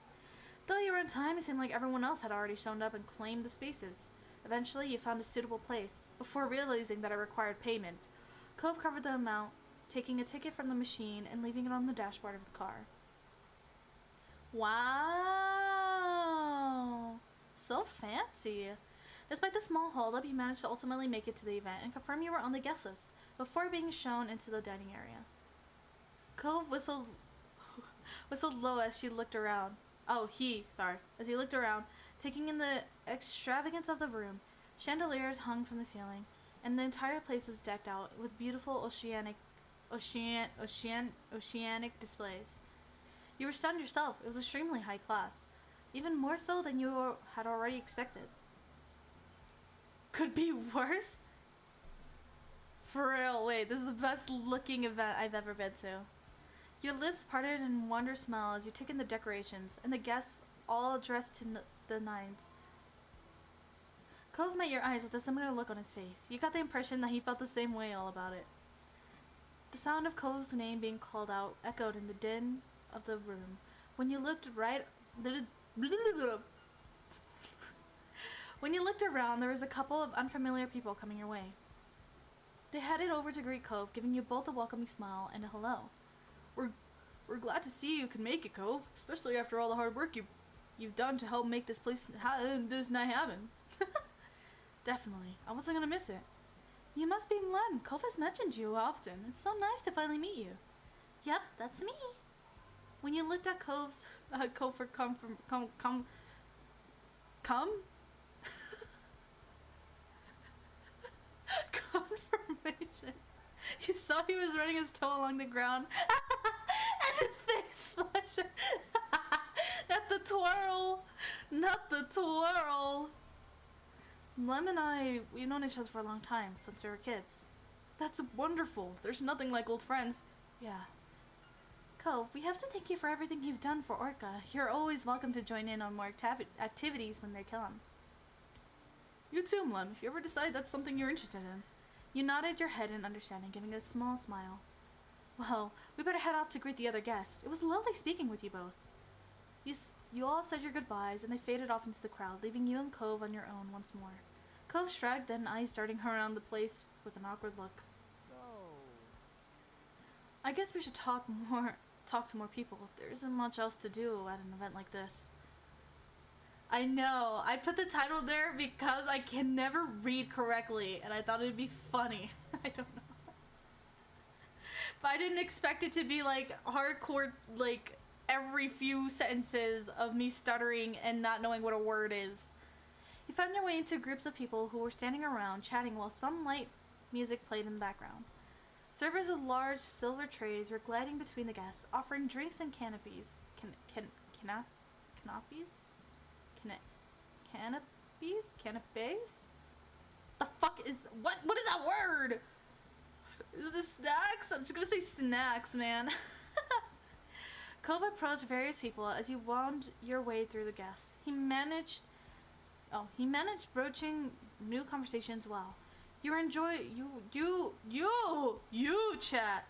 Though you were on time, it seemed like everyone else had already shown up and claimed the spaces. Eventually, you found a suitable place, before realizing that it required payment. Cove covered the amount, taking a ticket from the machine and leaving it on the dashboard of the car. Wow! So fancy! Despite the small holdup, you managed to ultimately make it to the event and confirm you were on the guest list, before being shown into the dining area. Cove whistled low as she looked around. As he looked around, taking in the extravagance of the room. Chandeliers hung from the ceiling, and the entire place was decked out with beautiful oceanic displays. You were stunned yourself. It was extremely high class, even more so than you had already expected. Could be worse? For real, wait, this is the best looking event I've ever been to. Your lips parted in wonder smile as you took in the decorations, and the guests all dressed in the nines. Cove met your eyes with a similar look on his face. You got the impression that he felt the same way all about it. The sound of Cove's name being called out echoed in the din of the room. When you looked around, there was a couple of unfamiliar people coming your way. They headed over to greet Cove, giving you both a welcoming smile and a hello. We're glad to see you can make it, Cove, especially after all the hard work you've done to help make this night happen. Definitely. I wasn't gonna miss it. You must be mannn. Cove has mentioned you often. It's so nice to finally meet you. Yep, that's me. When you looked at Cove for confirmation, you saw he was running his toe along the ground, and his face flashed. Not the twirl. Lem and I, we've known each other for a long time, since we were kids. That's wonderful. There's nothing like old friends. Yeah. Cove, we have to thank you for everything you've done for Orca. You're always welcome to join in on more activities when they come. You too, Lem, if you ever decide that's something you're interested in. You nodded your head in understanding, giving a small smile. Well, we better head off to greet the other guests. It was lovely speaking with you both. You all said your goodbyes, and they faded off into the crowd, leaving you and Cove on your own once more. Cove shrugged, then eyes darting around the place with an awkward look. So... I guess we should talk to more people. There isn't much else to do at an event like this. I know. I put the title there because I can never read correctly, and I thought it'd be funny. I don't know. But I didn't expect it to be like hardcore, like every few sentences of me stuttering and not knowing what a word is. You found your way into groups of people who were standing around chatting while some light music played in the background. Servers with large silver trays were gliding between the guests, offering drinks and canopies. Canapes? The fuck is what is that word? Is this snacks? I'm just gonna say snacks, man. Cove approached various people as you wound your way through the guests. He managed broaching new conversations well. You chat.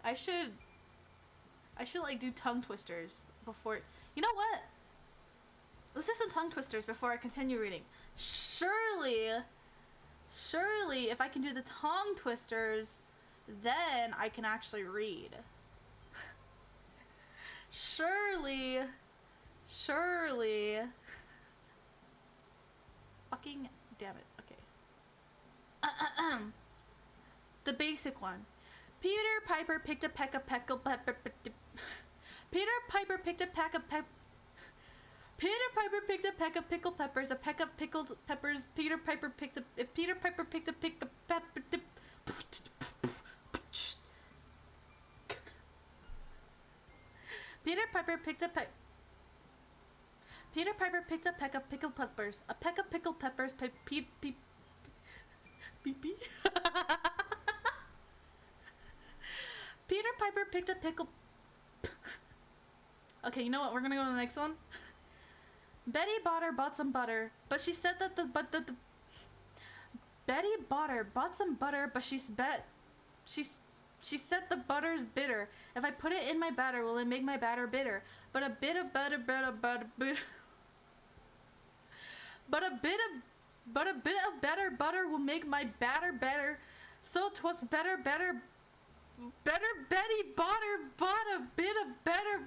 I should like do tongue twisters before. You know what? Let's do some tongue twisters before I continue reading. Surely, if I can do the tongue twisters, then I can actually read. Surely. Fucking damn it. Okay. The basic one. Peter Piper picked a peck of pickle pepper. Peter Piper picked a peck of Peter Piper picked a peck of pickled peppers. A peck of pickled peppers. Peter Piper picked a pick of pepper. Peter Piper picked a peck. Peter Piper picked a peck of pickled peppers. A peck of pickled peppers. Beep. Peter Piper picked a pickle. Okay, you know what? We're gonna go to the next one. Betty bought some butter, but she said that Betty bought some butter, but she said the butter's bitter. If I put it in my batter, will it make my batter bitter? But a bit of butter. But a bit of better butter will make my batter better. So 'twas better Betty bought a bit of better.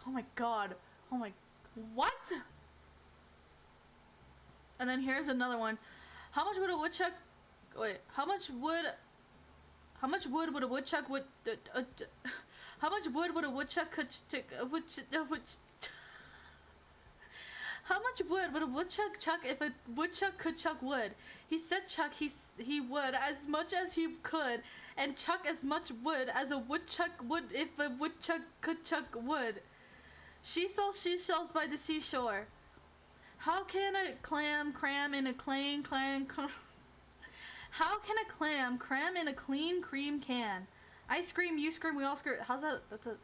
Oh my god. Oh my, what? And then here's another one. How much would a woodchuck, wait, how much wood would a woodchuck how much wood would a woodchuck how much wood would a woodchuck chuck if a woodchuck could chuck wood? He said chuck he would as much as he could, and chuck as much wood as a woodchuck would if a woodchuck could chuck wood. She sells seashells by the seashore. How can a clam cram in a clean How can a clam cram in a clean cream can? I scream, you scream, we all scream. How's that? That's a.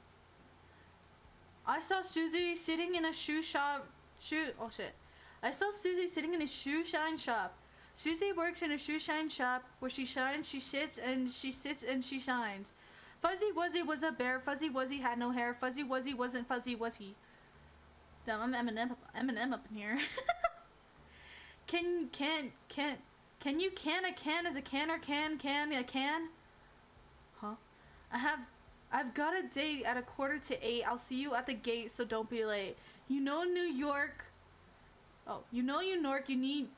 I saw Susie sitting in a oh shit. I saw Susie sitting in a shoe shine shop. Susie works in a shoe shine shop where she shines, she sits, and she shines. Fuzzy Wuzzy was a bear. Fuzzy Wuzzy had no hair. Fuzzy Wuzzy wasn't fuzzy, was he? Damn, I'm Eminem up in here. Can you can a can as a can or can a can? Huh? I've got a date at 7:45. I'll see you at the gate, so don't be late. You know New York. Oh, you know New York. You need.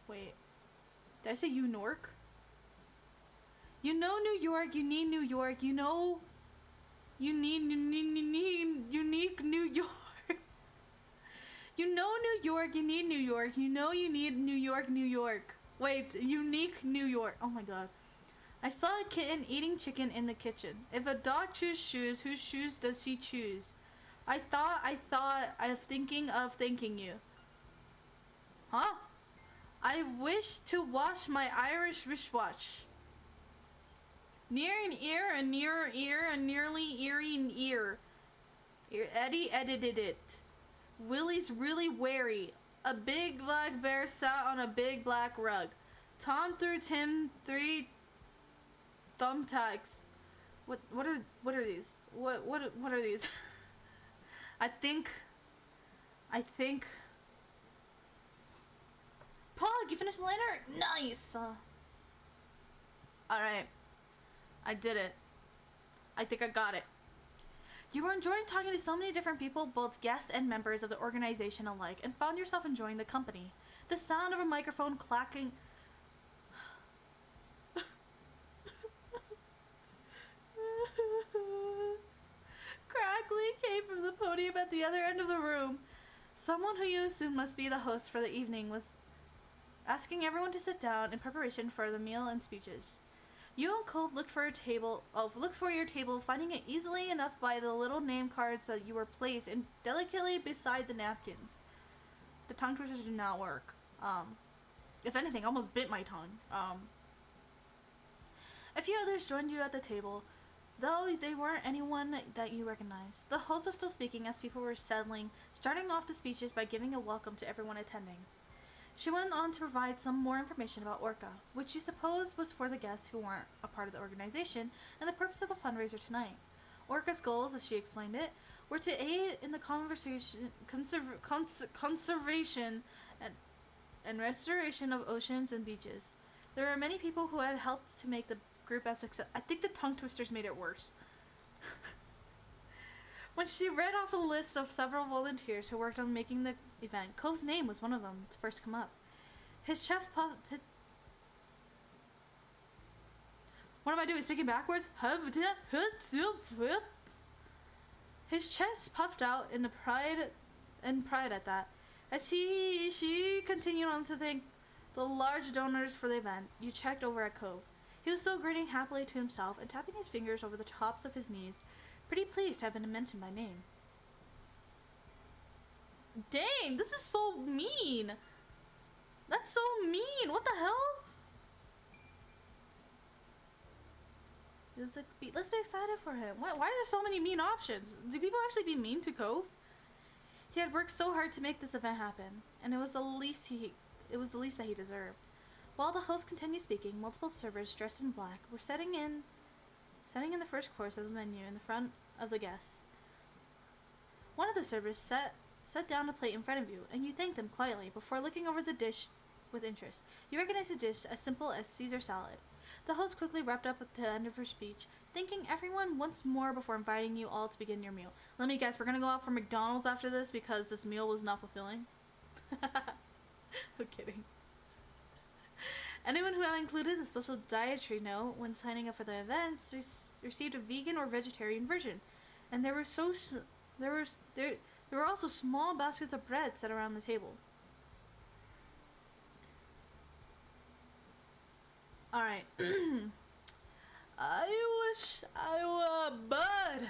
Wait, did I say you Nork? You know New York. You need New York. You know. You need unique New York. You know New York. You need New York. You know you need New York, New York. Wait, unique New York. Oh my god. I saw a kitten eating chicken in the kitchen. If a dog chews shoes, whose shoes does he choose? I thought of thinking you. Huh? I wish to wash my Irish wristwatch. Near an ear, a nearer ear, a nearly eerie an ear. Eddie edited it. Willie's really wary. A big black bear sat on a big black rug. Tom threw Tim 3 thumbtacks. What are these? What are these? I think Pog, you finished the liner? Nice. Alright. I did it. I think I got it. You were enjoying talking to so many different people, both guests and members of the organization alike, and found yourself enjoying the company. The sound of a microphone clacking. Crackly came from the podium at the other end of the room. Someone who you assume must be the host for the evening was asking everyone to sit down in preparation for the meal and speeches. You and Cove looked for your table, finding it easily enough by the little name cards that you were placed in delicately beside the napkins. The tongue twisters do not work. If anything, I almost bit my tongue. A few others joined you at the table, though they weren't anyone that you recognized. The host was still speaking as people were settling, starting off the speeches by giving a welcome to everyone attending. She went on to provide some more information about Orca, which she supposed was for the guests who weren't a part of the organization and the purpose of the fundraiser tonight. Orca's goals, as she explained it, were to aid in the conservation and restoration of oceans and beaches. There were many people who had helped to make the group as success. I think the tongue twisters made it worse. When she read off a list of several volunteers who worked on making the event, Cove's name was one of them to first come up. His chest puffed. What am I doing? Speaking backwards? His chest puffed out in pride at that. As she continued on to thank the large donors for the event, you checked over at Cove. He was still grinning happily to himself and tapping his fingers over the tops of his knees, pretty pleased to have been mentioned by name. Dang, this is so mean. That's so mean. What the hell? Let's be excited for him. Why are there so many mean options? Do people actually be mean to Cove? He had worked so hard to make this event happen, and it was the least that he deserved. While the host continued speaking, multiple servers dressed in black were setting in the first course of the menu in the front of the guests. One of the servers set down a plate in front of you, and you thanked them quietly before looking over the dish with interest. You recognized the dish as simple as Caesar salad. The host quickly wrapped up at the end of her speech, thanking everyone once more before inviting you all to begin your meal. Let me guess, we're gonna go out for McDonald's after this because this meal was not fulfilling? I'm kidding. Anyone who had included the special dietary note when signing up for the events received a vegan or vegetarian version, and there were also small baskets of bread set around the table. All right. I wish I were a bird.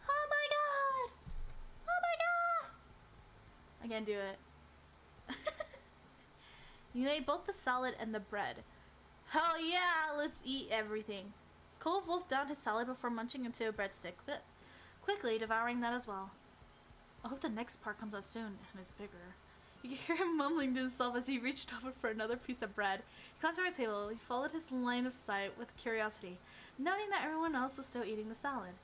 Oh my god! Oh my god! I can't do it. You ate both the salad and the bread. Hell yeah, let's eat everything. Cole wolfed down his salad before munching into a breadstick, quickly devouring that as well. I hope the next part comes out soon and is bigger. You could hear him mumbling to himself as he reached over for another piece of bread. He glanced over the table. He followed his line of sight with curiosity, noting that everyone else was still eating the salad.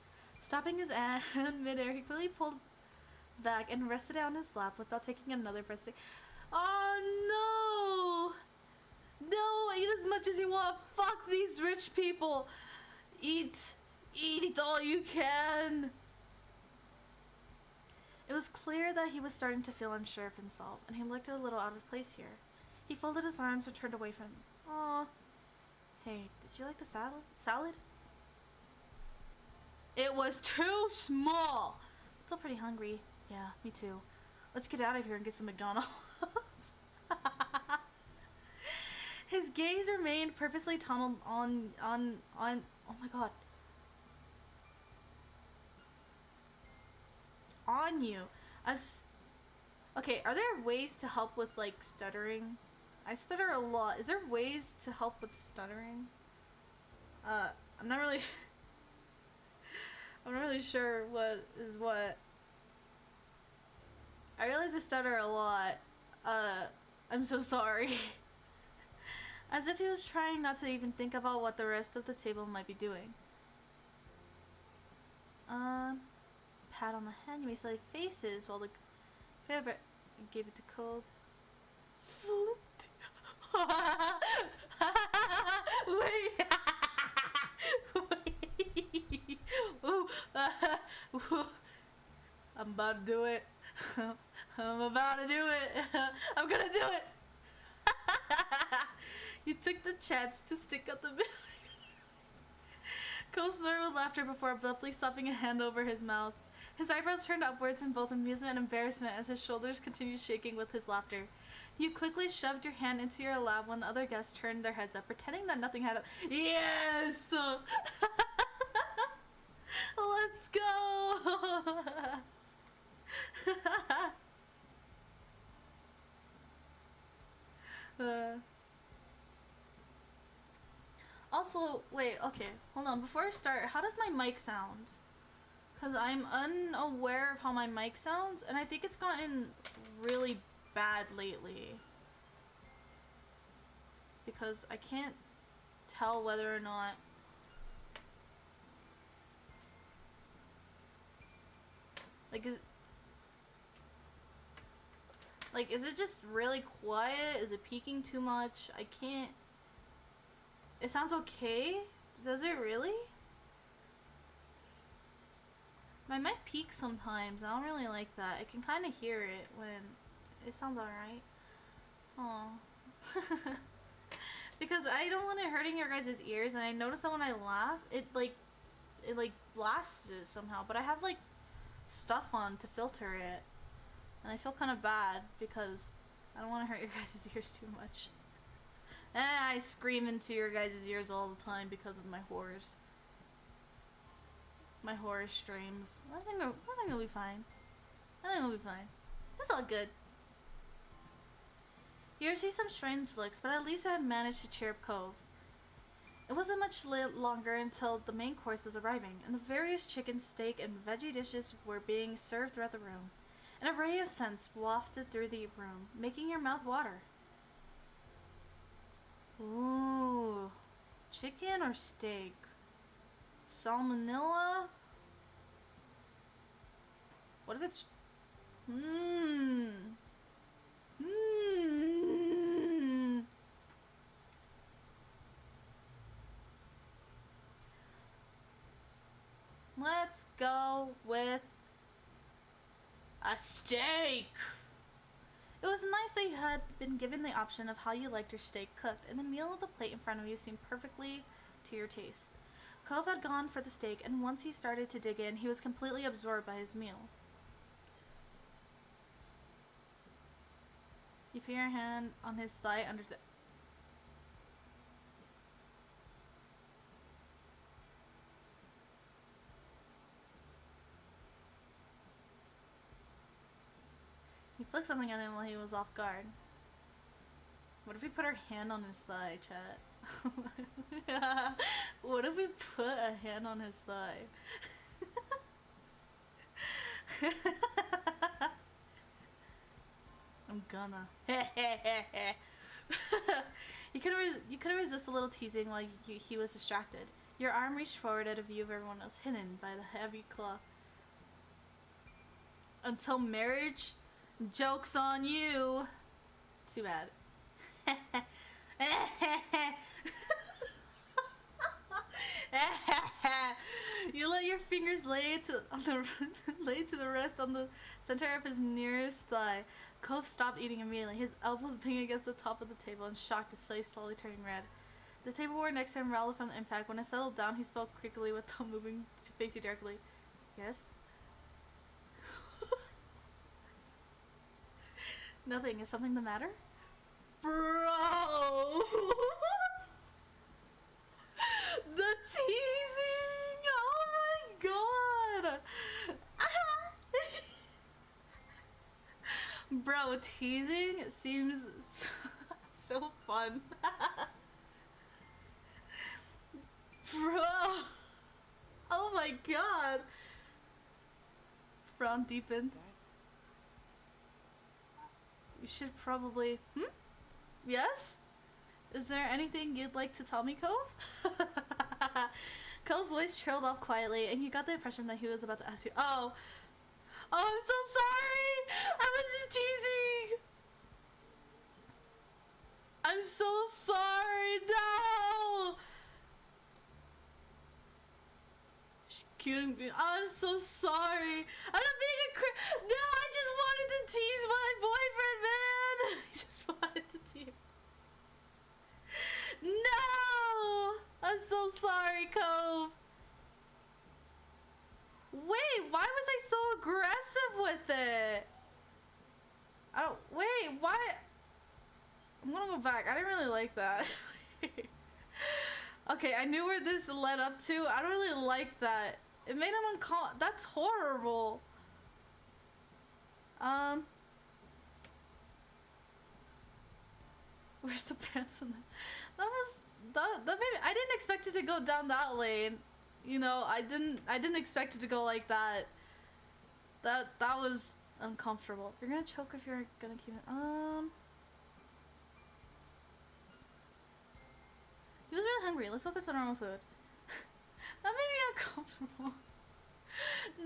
Stopping his hand midair, he quickly pulled back and rested it on his lap without taking another breadstick. Oh no! No, eat as much as you want. Fuck these rich people. Eat all you can. It was clear that he was starting to feel unsure of himself, and he looked a little out of place here. He folded his arms and turned away from him. Aw. Hey, did you like the salad? It was too small. Still pretty hungry. Yeah, me too. Let's get out of here and get some McDonald's. His gaze remained purposely tunneled on oh my god. On you. Okay, are there ways to help with like stuttering? I stutter a lot. Is there ways to help with stuttering? I'm not really I'm not really sure what is what. I realize I stutter a lot. I'm so sorry. As if he was trying not to even think about what the rest of the table might be doing. Pat on the hand. You may say faces while the favorite gave it to Cold. Wait. Wait. Ooh. I'm about to do it. I'm about to do it. I'm gonna do it. You took the chance to stick out the middle. Cole snorted with laughter before abruptly slapping a hand over his mouth. His eyebrows turned upwards in both amusement and embarrassment as his shoulders continued shaking with his laughter. You quickly shoved your hand into your lap when the other guests turned their heads up, pretending that nothing had Yes! Let's go! Also, wait, okay, hold on. Before I start, how does my mic sound? Because I'm unaware of how my mic sounds, and I think it's gotten really bad lately. Because I can't tell whether or not like is it just really quiet? Is it peaking too much? I can't. It sounds okay. Does it really? My mic peaks sometimes. I don't really like that. I can kind of hear it when it sounds alright. Oh. Because I don't want it hurting your guys' ears, and I notice that when I laugh, it blasts it somehow. But I have like stuff on to filter it, and I feel kind of bad because I don't want to hurt your guys' ears too much. And I scream into your guys' ears all the time because of my horrors. My horror streams. I think it'll be fine. I think it'll be fine. It's all good. You received some strange looks, but at least I had managed to cheer up Cove. It wasn't much longer until the main course was arriving, and the various chicken, steak, and veggie dishes were being served throughout the room. An array of scents wafted through the room, making your mouth water. Ooh. Chicken or steak? Salmonella? What if it's... Let's go with a steak. It was nice that you had been given the option of how you liked your steak cooked, and the meal on the plate in front of you seemed perfectly to your taste. Cove had gone for the steak, and once he started to dig in, he was completely absorbed by his meal. You put your hand on his thigh under the... He flicked something at him while he was off guard. What if we put our hand on his thigh, chat? What if we put a hand on his thigh? I'm gonna. You couldn't resist a little teasing while he was distracted. Your arm reached forward at a view of everyone else, hidden by the heavy claw. Until marriage? Joke's on you. Too bad. You let your fingers lay to the rest on the center of his nearest thigh. Cove stopped eating immediately, his elbows banging against the top of the table, and shocked, his face slowly turning red. The tableware next to him rattled from the impact. When it settled down, he spoke quickly without moving to face you directly. Yes? Nothing. Is something the matter? Bro! The teasing! Oh my god! Bro, teasing seems so fun. Bro! Oh my god! Frown deepened. You should probably... Yes? Is there anything you'd like to tell me, Cove? Cove's voice trailed off quietly, and you got the impression that he was about to ask you... Oh, I'm so sorry! I was just teasing! I'm so sorry! No! Cute. I'm so sorry. I'm not being a No, I just wanted to tease my boyfriend, man. I just wanted to tease. No! I'm so sorry, Cove. Wait, why was I so aggressive with it? I don't. Wait, why? I'm gonna go back. I didn't really like that. Okay, I knew where this led up to. I don't really like that. It made him uncomfortable. That's horrible. Where's the pants in this? That maybe I didn't expect it to go down that lane. You know, I didn't expect it to go like that. That was uncomfortable. You're gonna choke if you're gonna keep it. He was really hungry. Let's focus on normal food. That made me uncomfortable.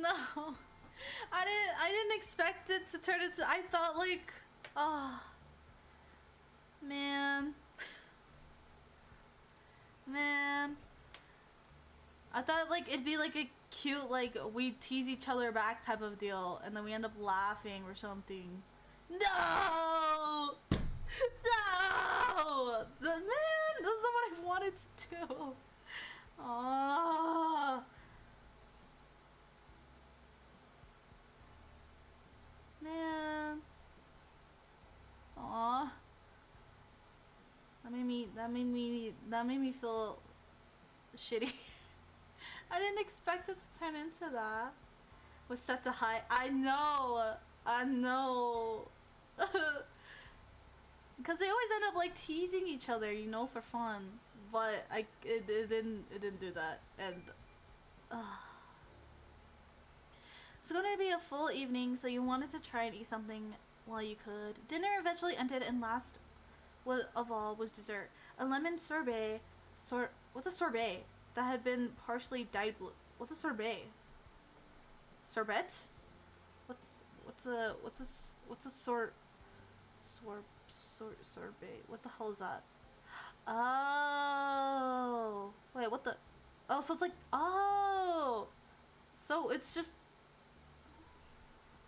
No. I didn't expect it to turn into, I thought like, oh, man. Man. I thought like it'd be like a cute, like we tease each other back type of deal, and then we end up laughing or something. No! No! Man, that's not what I wanted to do. Oh. Man. Aw. That made me feel shitty. I didn't expect it to turn into that. Was set to high. I know. Because they always end up like teasing each other, you know, for fun. But it didn't do that, and it's going to be a full evening, so you wanted to try and eat something while you could. Dinner eventually ended, and last of all was dessert. A lemon sorbet. What's a sorbet? That had been partially dyed blue. What's a sorbet? Sorbet? What's a sorbet? What the hell is that? Oh, wait, what the? Oh, so it's like, oh, so it's just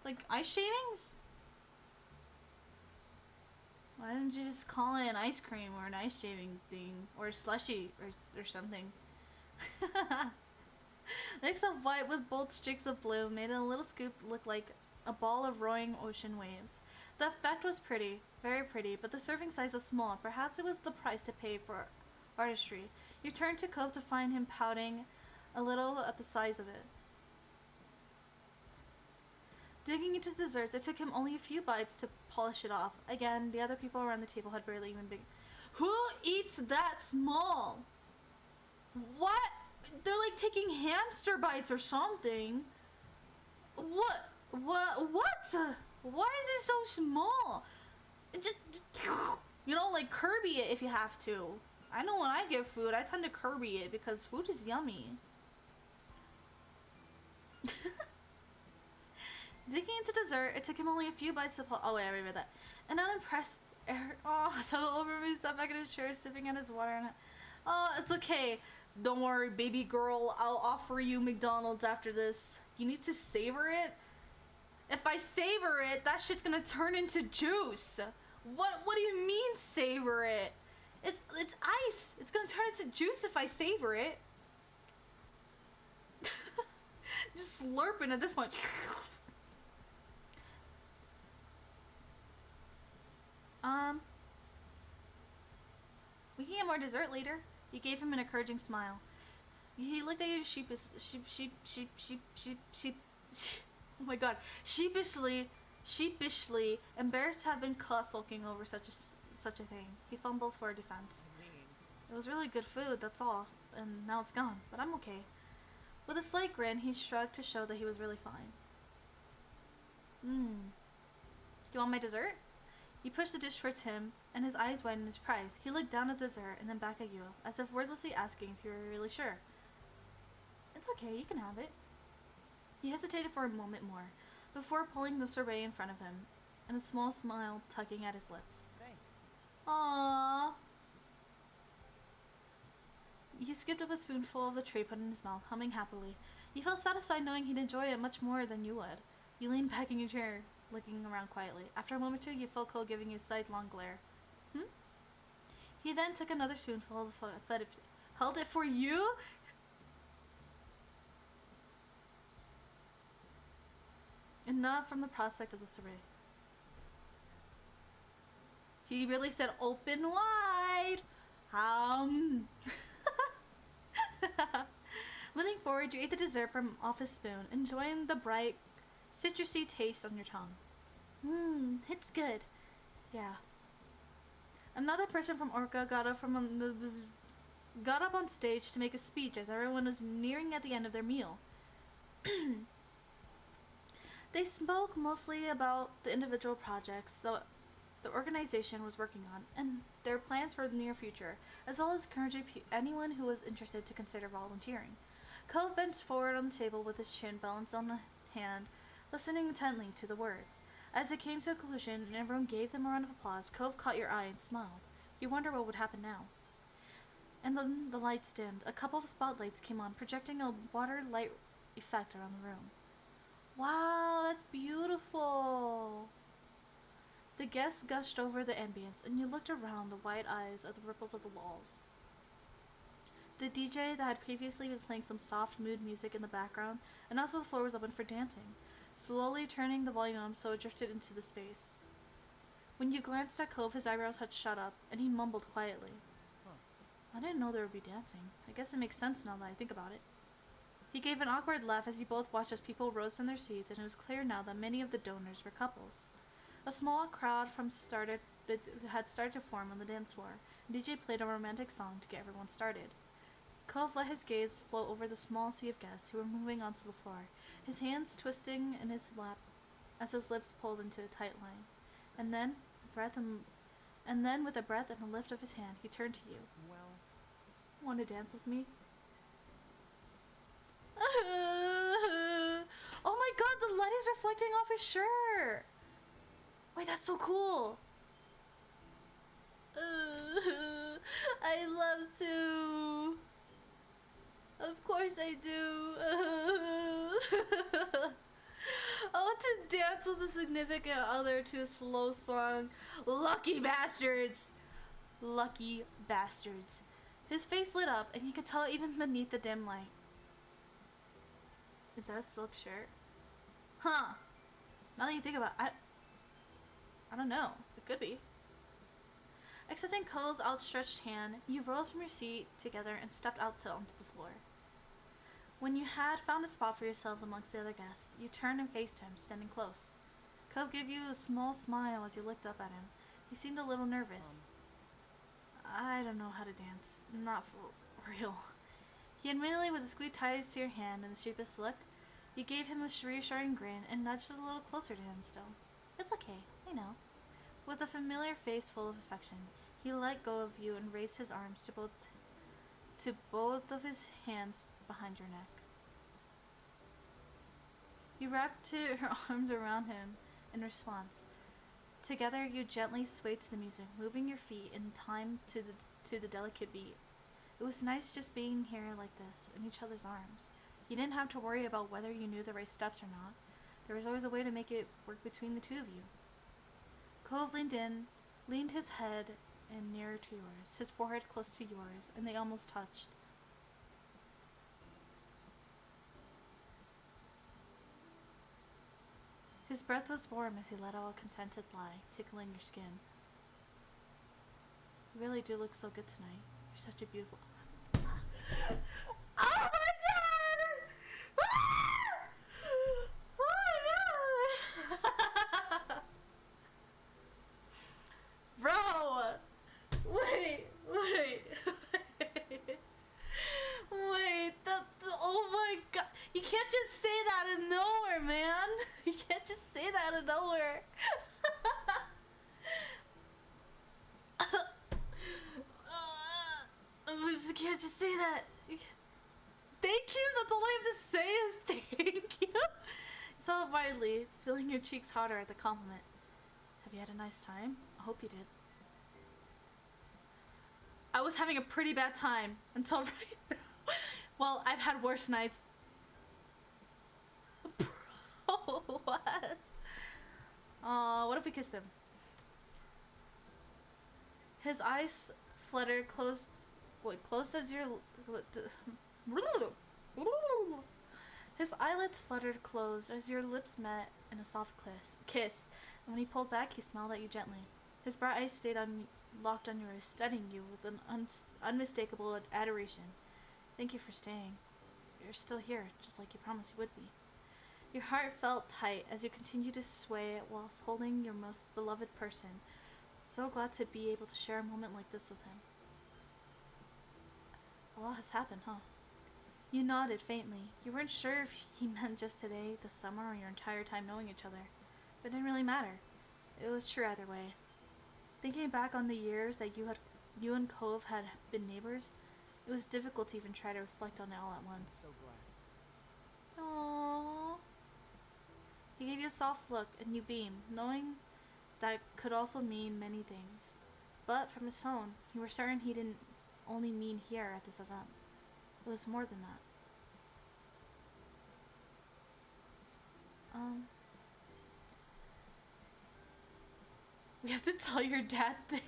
like ice shavings? Why didn't you just call it an ice cream or an ice shaving thing or a slushy or something? Mix of white with bold streaks of blue made a little scoop look like a ball of roaring ocean waves. The effect was pretty, very pretty, but the serving size was small. Perhaps it was the price to pay for artistry. You turned to Cope to find him pouting a little at the size of it. Digging into desserts, it took him only a few bites to polish it off. Again, the other people around the table had barely even been. Who eats that small? What? They're like taking hamster bites or something. What? Why is it so small? Just, you know, like Kirby it if you have to. I know when I get food, I tend to Kirby it because food is yummy. Digging into dessert, it took him only a few bites to pull. Oh wait, I already read that. An unimpressed settled over me, sat back in his chair, sipping at his water. And oh, it's okay. Don't worry, baby girl. I'll offer you McDonald's after this. You need to savor it. If I savor it, that shit's gonna turn into juice. What do you mean savor it? It's ice. It's gonna turn into juice if I savor it. Just slurping at this point. We can get more dessert later. You gave him an encouraging smile. He looked at you oh my god, sheepishly, embarrassed to have been caught sulking over such a thing. He fumbled for a defense. It was really good food, that's all, and now it's gone, but I'm okay. With a slight grin, he shrugged to show that he was really fine. Do you want my dessert? You pushed the dish towards him, and his eyes widened in surprise. He looked down at the dessert and then back at you, as if wordlessly asking if you were really sure. It's okay, you can have it. He hesitated for a moment more, before pulling the sorbet in front of him, and a small smile tugging at his lips. Thanks. Aww. He scooped up a spoonful of the tray, put it in his mouth, humming happily. You felt satisfied knowing he'd enjoy it much more than you would. You leaned back in your chair, looking around quietly. After a moment or two, you felt Cole giving you a sidelong glare. He then took another spoonful, held it for you? And not from the prospect of the sorbet. He really said open wide. Leaning forward, you ate the dessert from off his spoon, enjoying the bright, citrusy taste on your tongue. It's good. Yeah. Another person from Orca got up on stage to make a speech as everyone was nearing at the end of their meal. They spoke mostly about the individual projects the organization was working on and their plans for the near future, as well as encouraging anyone who was interested to consider volunteering. Cove bent forward on the table with his chin balanced on a hand, listening intently to the words. As it came to a conclusion and everyone gave them a round of applause, Cove caught your eye and smiled. You wonder what would happen now. And then the lights dimmed. A couple of spotlights came on, projecting a water light effect around the room. Wow, that's beautiful! The guests gushed over the ambience, and you looked around the wide eyes of the ripples of the walls. The DJ that had previously been playing some soft mood music in the background, and also the floor was open for dancing, slowly turning the volume on so it drifted into the space. When you glanced at Cove, his eyebrows had shot up, and he mumbled quietly. I didn't know there would be dancing. I guess it makes sense now that I think about it. He gave an awkward laugh as you both watched as people rose from their seats, and it was clear now that many of the donors were couples. A small crowd had started to form on the dance floor, and DJ played a romantic song to get everyone started. Cove let his gaze float over the small sea of guests who were moving onto the floor, his hands twisting in his lap as his lips pulled into a tight line. And then, with a breath and a lift of his hand, he turned to you. Well, Want to dance with me? Oh my god, the light is reflecting off his shirt! Wait, that's so cool! I love to. Of course I do. I want to dance with a significant other to a slow song. Lucky bastards! Lucky bastards. His face lit up, and you could tell it even beneath the dim light. Is that a silk shirt? Huh. Now that you think about it, I don't know. It could be. Accepting Cole's outstretched hand, you rose from your seat together and stepped out onto the floor. When you had found a spot for yourselves amongst the other guests, you turned and faced him, standing close. Cove gave you a small smile as you looked up at him. He seemed a little nervous. I don't know how to dance. Not for real. He admittedly with a squeeze ties to your hand and the sheepish look. You gave him a reassuring grin and nudged it a little closer to him still. It's okay, I know. With a familiar face full of affection, he let go of you and raised his arms to both of his hands behind your neck. You wrapped your arms around him in response. Together, you gently swayed to the music, moving your feet in time to the delicate beat. It was nice just being here like this, in each other's arms. You didn't have to worry about whether you knew the right steps or not. There was always a way to make it work between the two of you. Cove leaned his head in nearer to yours, his forehead close to yours, and they almost touched. His breath was warm as he let out a contented lie, tickling your skin. You really do look so good tonight. You're such a beautiful... Oh my god! Oh my god! Bro! Wait! Oh my god! You can't just say that out of nowhere, man! You can't just say that out of nowhere! You can't just say that! Thank you! That's all I have to say is thank you! You saw widely, feeling your cheeks hotter at the compliment. Have you had a nice time? I hope you did. I was having a pretty bad time until right now. Well, I've had worse nights. Bro, what? What if we kissed him? His eyes fluttered, closed as your... His eyelids fluttered closed as your lips met in a soft kiss, and when he pulled back, he smiled at you gently. His bright eyes stayed locked on yours, studying you with an unmistakable adoration. Thank you for staying. You're still here, just like you promised you would be. Your heart felt tight as you continued to sway whilst holding your most beloved person. So glad to be able to share a moment like this with him. A lot has happened, huh? You nodded faintly. You weren't sure if he meant just today, the summer, or your entire time knowing each other. But it didn't really matter. It was true either way. Thinking back on the years that you and Cove had been neighbors, it was difficult to even try to reflect on it all at once. So glad. Aww. He gave you a soft look, and you beamed, knowing that could also mean many things. But from his tone, you were certain he didn't only mean here at this event. It was more than that. We have to tell your dad things.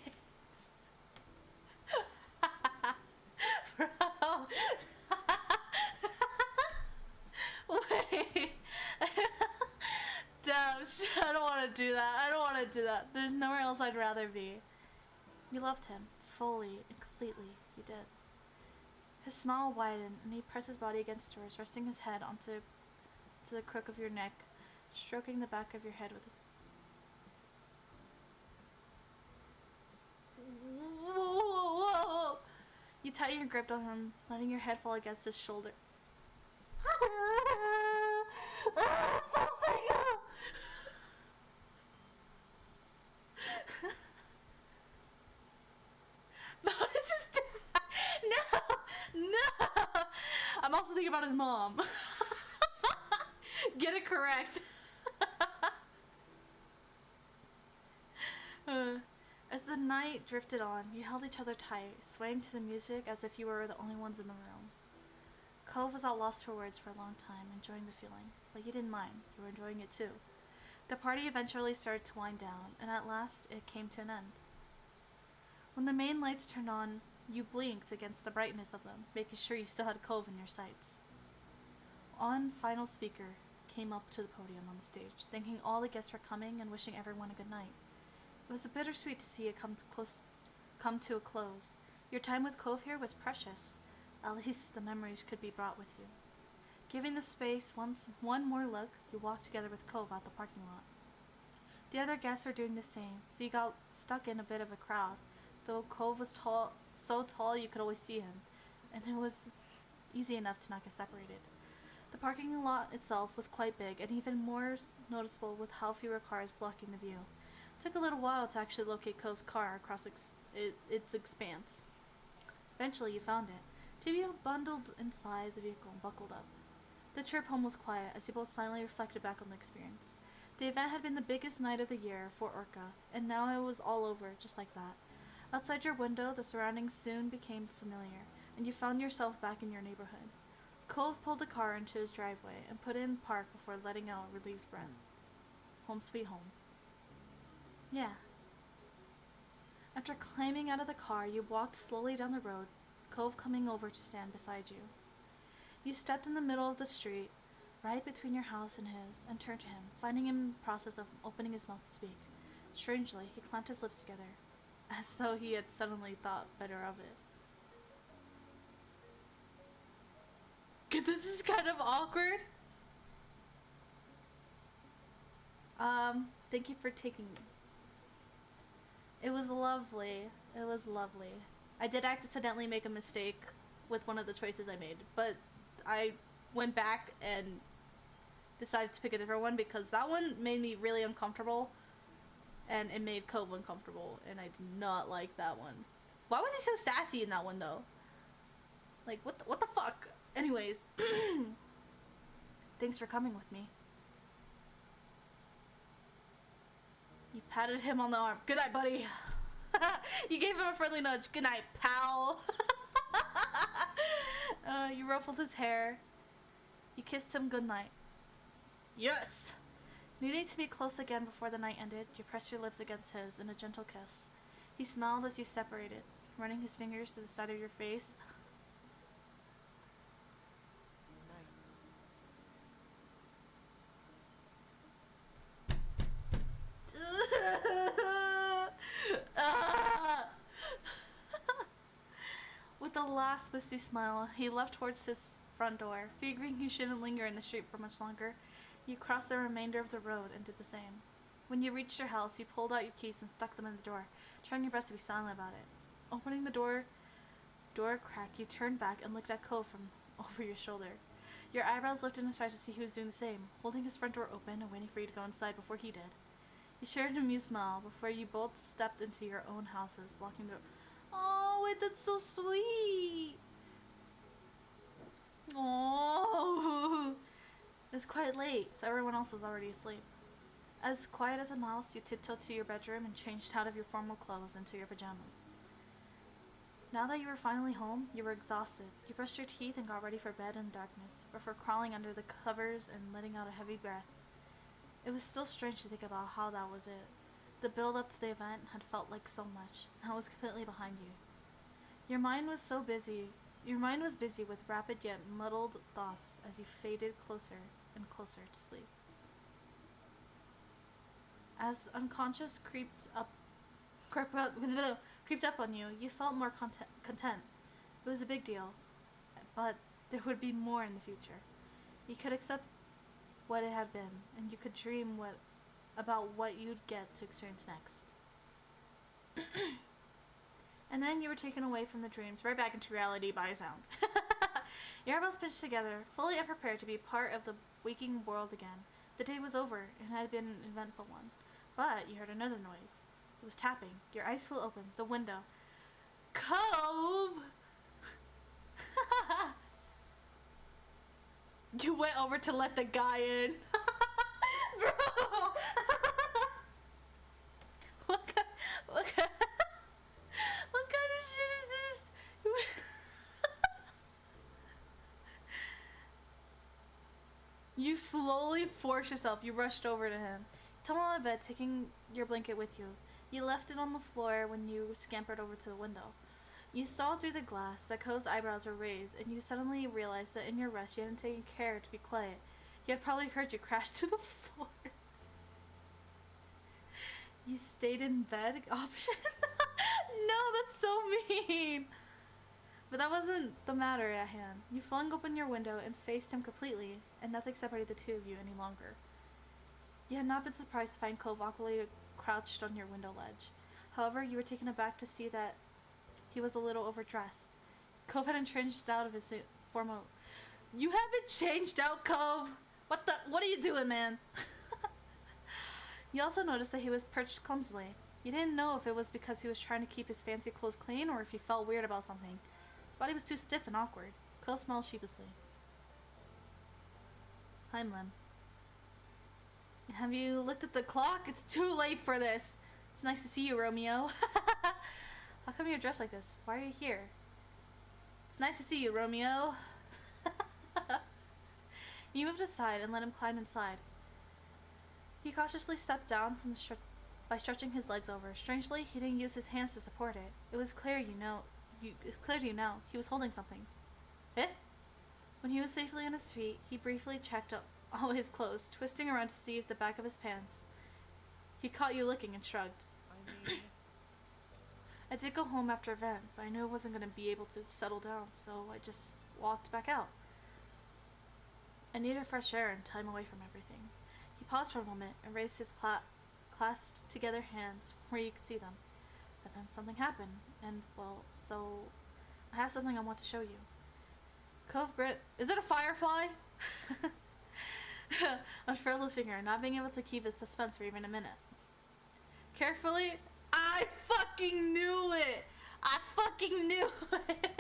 Bro. Wait. Damn, I don't want to do that. I don't want to do that. There's nowhere else I'd rather be. You loved him, fully and completely. You did. His smile widened, and he pressed his body against yours, resting his head onto the crook of your neck, stroking the back of your head with his... Whoa. You tightened your grip on him, letting your head fall against his shoulder. I'm so single! No, this is no! I'm also thinking about his mom. Get it correct. As the night drifted on, you held each other tight, swaying to the music as if you were the only ones in the room. Cove was at lost for words for a long time, enjoying the feeling, but you didn't mind. You were enjoying it too. The party eventually started to wind down, and at last it came to an end. When the main lights turned on, you blinked against the brightness of them, making sure you still had Cove in your sights. One final speaker came up to the podium on the stage, thanking all the guests for coming and wishing everyone a good night. It was bittersweet to see it come to a close. Your time with Cove here was precious. At least the memories could be brought with you. Giving the space one more look, you walked together with Cove out the parking lot. The other guests were doing the same, so you got stuck in a bit of a crowd, though Cove was so tall you could always see him, and it was easy enough to not get separated. The parking lot itself was quite big, and even more noticeable with how fewer cars blocking the view. It took a little while to actually locate Cove's car across its expanse. Eventually you found it. Two of you bundled inside the vehicle and buckled up. The trip home was quiet as you both silently reflected back on the experience. The event had been the biggest night of the year for Orca, and now it was all over, just like that. Outside your window, the surroundings soon became familiar, and you found yourself back in your neighborhood. Cove pulled the car into his driveway and put it in park before letting out a relieved breath. Home sweet home. Yeah. After climbing out of the car, you walked slowly down the road, Cove coming over to stand beside you. You stepped in the middle of the street, right between your house and his, and turned to him, finding him in the process of opening his mouth to speak. Strangely, he clamped his lips together, as though he had suddenly thought better of it. This is kind of awkward. Thank you for taking me. It was lovely. It was lovely. I did accidentally make a mistake with one of the choices I made, but I went back and decided to pick a different one because that one made me really uncomfortable, and it made Cove uncomfortable, and I did not like that one. Why was he so sassy in that one, though? Like, what the fuck? Anyways, thanks for coming with me. You patted him on the arm. Good night, buddy. You gave him a friendly nudge. Good night, pal. You ruffled his hair. You kissed him goodnight. Yes! Needing to be close again before the night ended, you pressed your lips against his in a gentle kiss. He smiled as you separated, running his fingers to the side of your face. With a last wispy smile, he left towards his front door. Figuring you shouldn't linger in the street for much longer, you crossed the remainder of the road and did the same. When you reached your house, you pulled out your keys and stuck them in the door, trying your best to be silent about it. Opening the door crack, you turned back and looked at Cove from over your shoulder. Your eyebrows lifted in his eyes to see he was doing the same, holding his front door open and waiting for you to go inside before he did. You shared an amused smile before you both stepped into your own houses, locking the door. Oh, wait, that's so sweet. Oh, it was quite late, so everyone else was already asleep. As quiet as a mouse, you tiptoed to your bedroom and changed out of your formal clothes into your pajamas. Now that you were finally home, you were exhausted. You brushed your teeth and got ready for bed in darkness, before crawling under the covers and letting out a heavy breath. It was still strange to think about how that was it. The build-up to the event had felt like so much. Now it was completely behind you. Your mind was busy with rapid yet muddled thoughts as you faded closer and closer to sleep. As unconscious creeped up on you, you felt more content. It was a big deal, but there would be more in the future. You could accept what it had been, and you could dream about what you'd get to experience next. And then you were taken away from the dreams, right back into reality by a sound. Your eyebrows pinched together, fully unprepared to be part of the waking world again. The day was over, and had been an eventful one. But you heard another noise. It was tapping. Your eyes flew open. The window. Cove! You went over to let the guy in. Bro! What kind of shit is this? You slowly forced yourself. You rushed over to him. Tumbled on the bed, taking your blanket with you. You left it on the floor when you scampered over to the window. You saw through the glass that Cove's eyebrows were raised, and you suddenly realized that in your rush you hadn't taken care to be quiet. He had probably heard you crash to the floor. You stayed in bed option? No, that's so mean. But that wasn't the matter at hand. You flung open your window and faced him completely, and nothing separated the two of you any longer. You had not been surprised to find Cove awkwardly crouched on your window ledge. However, you were taken aback to see that he was a little overdressed. Cove hadn't changed out of his formal... You haven't changed out, Cove? What are you doing, man? You also noticed that he was perched clumsily. You didn't know if it was because he was trying to keep his fancy clothes clean or if he felt weird about something. His body was too stiff and awkward. Cove smiled sheepishly. Hi, Mannn. Have you looked at the clock? It's too late for this. It's nice to see you, Romeo. How come you're dressed like this? Why are you here? It's nice to see you, Romeo. You moved aside and let him climb inside. He cautiously stepped down from by stretching his legs over. Strangely, he didn't use his hands to support it. It was clear it's clear to you now. He was holding something. Eh? When he was safely on his feet, he briefly checked all his clothes, twisting around to see if the back of his pants. He caught you looking and shrugged. I did go home after event, but I knew I wasn't going to be able to settle down, so I just walked back out. I needed fresh air and time away from everything. He paused for a moment and raised his clasped together hands where you could see them. But then something happened, and, well, so I have something I want to show you. Cove grit. Is it a firefly? Unfurled his finger, not being able to keep his suspense for even a minute. Carefully, I fucking knew it! I fucking knew it!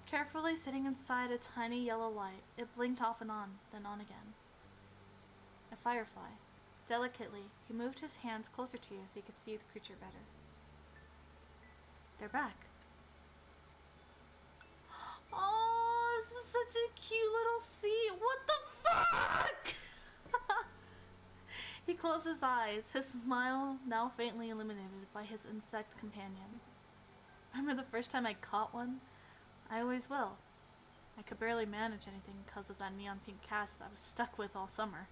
Carefully sitting inside a tiny yellow light, it blinked off and on, then on again. A firefly. Delicately, he moved his hands closer to you so he could see the creature better. They're back. Oh, this is such a cute little scene. What the fuck? He closed his eyes, his smile now faintly illuminated by his insect companion. Remember the first time I caught one? I always will. I could barely manage anything because of that neon pink cast I was stuck with all summer.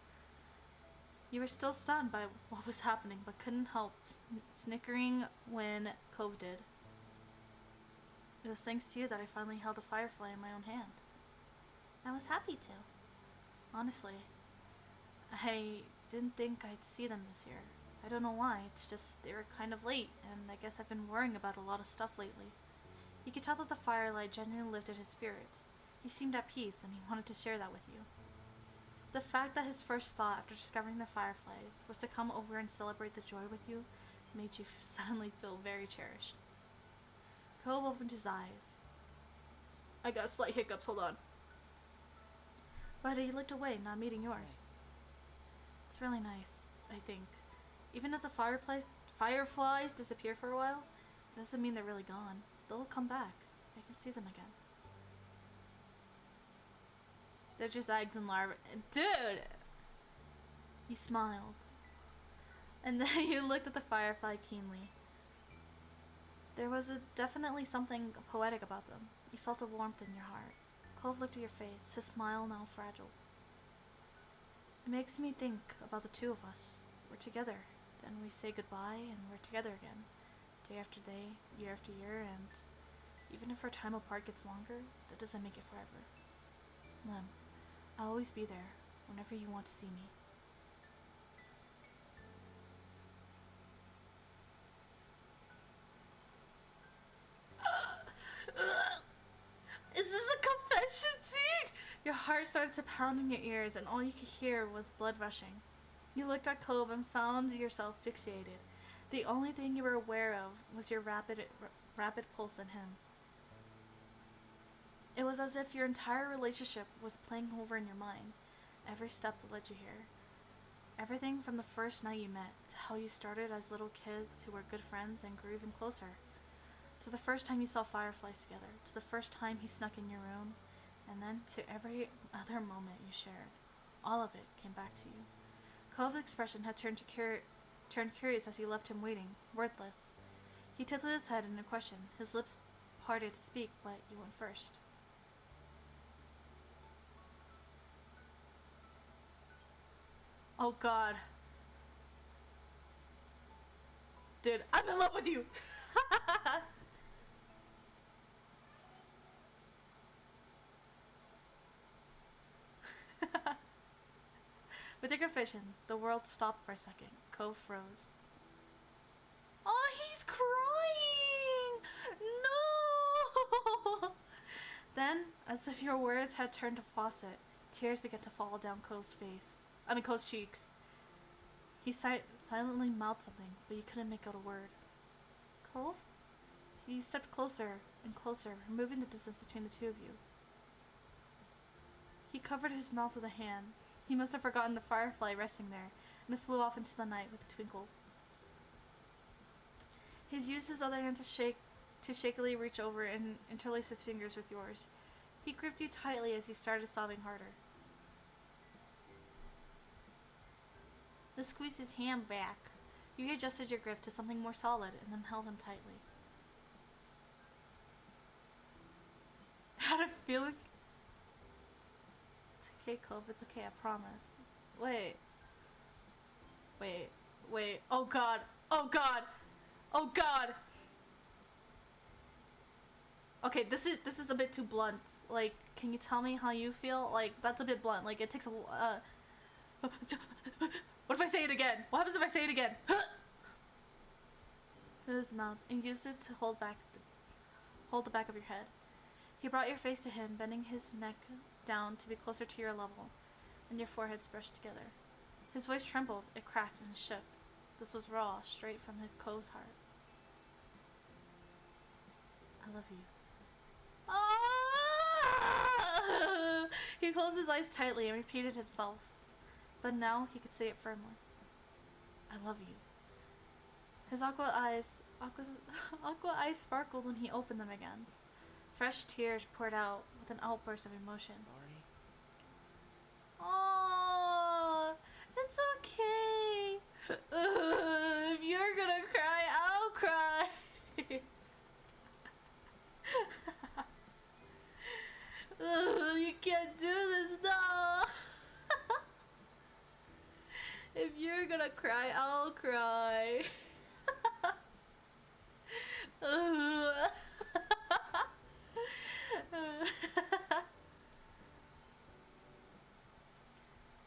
You were still stunned by what was happening, but couldn't help snickering when Cove did. It was thanks to you that I finally held a firefly in my own hand. I was happy to. Honestly, I didn't think I'd see them this year. I don't know why, it's just they were kind of late, and I guess I've been worrying about a lot of stuff lately. You could tell that the firelight genuinely lifted his spirits. He seemed at peace, and he wanted to share that with you. The fact that his first thought after discovering the fireflies was to come over and celebrate the joy with you made you suddenly feel very cherished. Cove opened his eyes. I got slight hiccups, hold on. But he looked away, not meeting yours. It's really nice, I think. Even if the fireflies disappear for a while, it doesn't mean they're really gone. They'll come back. I can see them again. They're just eggs and larvae. Dude! He smiled. And then he looked at the firefly keenly. There was definitely something poetic about them. You felt a warmth in your heart. Cove looked at your face, his smile now fragile. It makes me think about the two of us. We're together. Then we say goodbye and we're together again. Day after day, year after year, and even if our time apart gets longer, that doesn't make it forever. Lem, I'll always be there whenever you want to see me. Is this a confession scene? Your heart started to pound in your ears, and all you could hear was blood rushing. You looked at Cove and found yourself fixated. The only thing you were aware of was your rapid pulse in him. It was as if your entire relationship was playing over in your mind, every step that led you here. Everything from the first night you met, to how you started as little kids who were good friends and grew even closer, to the first time you saw fireflies together, to the first time he snuck in your room, and then to every other moment you shared. All of it came back to you. Cove's expression had turned curious as you left him waiting, wordless. He tilted his head in a question, his lips parted to speak, but you went first. Oh god. Dude, I'm in love with you! With your confession, the world stopped for a second. Cove froze. Oh, he's crying! No! Then, as if your words had turned a faucet, tears began to fall down Cove's cheeks. He silently mouthed something, but you couldn't make out a word. Cove? You stepped closer and closer, removing the distance between the two of you. He covered his mouth with a hand. He must have forgotten the firefly resting there, and it flew off into the night with a twinkle. He used his other hand to shakily reach over and interlace his fingers with yours. He gripped you tightly as you started sobbing harder. Then squeezed his hand back. You readjusted your grip to something more solid and then held him tightly. Had a feeling. It's okay, Cove. It's okay. I promise. Wait. Oh god. Oh god. Oh god. Okay, this is a bit too blunt. Like, can you tell me how you feel? Like, that's a bit blunt. Like, it takes a. What if I say it again? What happens if I say it again? To his mouth and used it to hold the back of your head. He brought your face to him, bending his neck down to be closer to your level, and your foreheads brushed together. His voice trembled, it cracked and shook. This was raw, straight from his Cove's heart. I love you. Ah! He closed his eyes tightly and repeated himself, but now he could say it firmly. I love you. His aqua eyes sparkled when he opened them again. Fresh tears poured out with an outburst of emotion. Sorry. Oh, it's okay. If you're gonna cry, I'll cry. You can't do this, no. If you're gonna cry, I'll cry.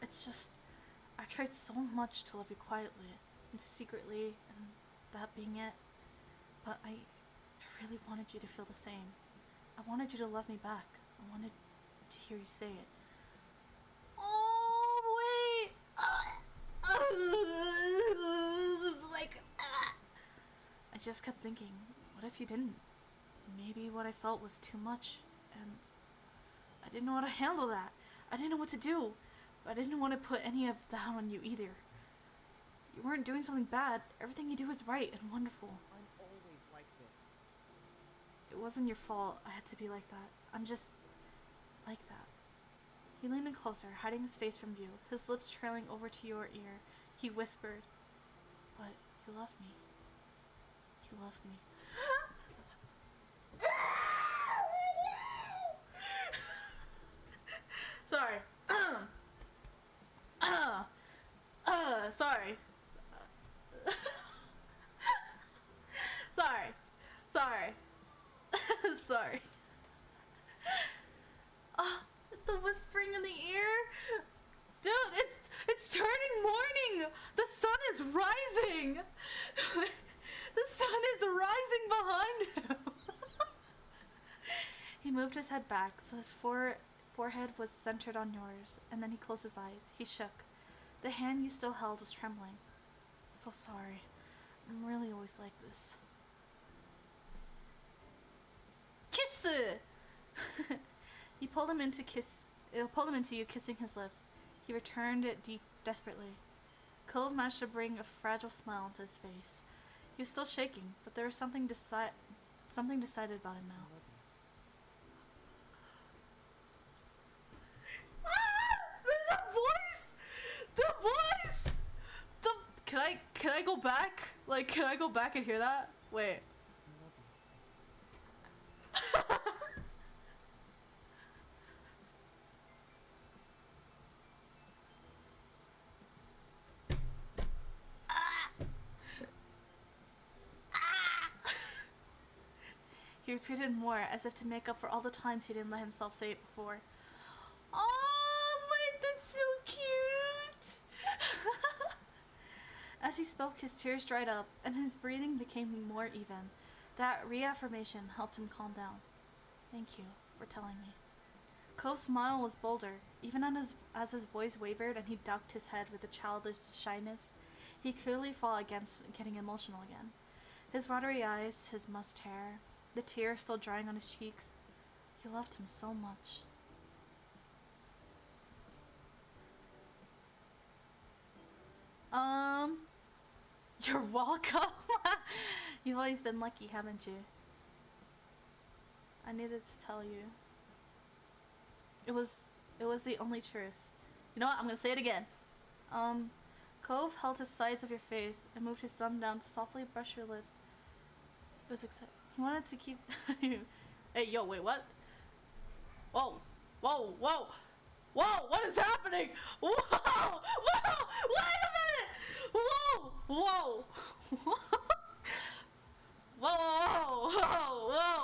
It's just, I tried so much to love you quietly. and secretly, and that being it. But I really wanted you to feel the same. I wanted you to love me back. I wanted to hear you say it. Oh, wait! This is like... I just kept thinking, what if you didn't? Maybe what I felt was too much, and I didn't know how to handle that. I didn't know what to do, but I didn't want to put any of that on you either. You weren't doing something bad. Everything you do is right and wonderful. I'm always like this. It wasn't your fault I had to be like that. I'm just like that. He leaned in closer, hiding his face from view, his lips trailing over to your ear. He whispered, "But you love me. You love me." Sorry. Sorry. Sorry. Sorry. Sorry. The whispering in the ear? Dude, it's turning morning! The sun is rising! The sun is rising behind him! He moved his head back so his forehead was centered on yours, and then he closed his eyes. He shook. The hand you still held was trembling. So sorry. I'm really always like this. Kiss it! He pulled him into you, kissing his lips. He returned it deep, desperately. Cove managed to bring a fragile smile onto his face. He was still shaking, but there was something decided about him now. There's a voice! The voice! Can I go back? Like, can I go back and hear that? Wait. He repeated more, as if to make up for all the times he didn't let himself say it before. Oh, wait, that's so cute! As he spoke, his tears dried up, and his breathing became more even. That reaffirmation helped him calm down. Thank you for telling me. Cove's smile was bolder, even as his voice wavered and he ducked his head with a childish shyness. He clearly fought against getting emotional again. His watery eyes, his mussed hair, the tears still drying on his cheeks. He loved him so much. You're welcome. You've always been lucky, haven't you? I needed to tell you. It was the only truth. You know what? I'm gonna say it again. Cove held his sides of your face and moved his thumb down to softly brush your lips. It was exciting. He wanted to keep you. Hey, yo, wait, what? Whoa, whoa, whoa, whoa! What is happening? Whoa, whoa! Wait a minute! Whoa, whoa, whoa, whoa, whoa,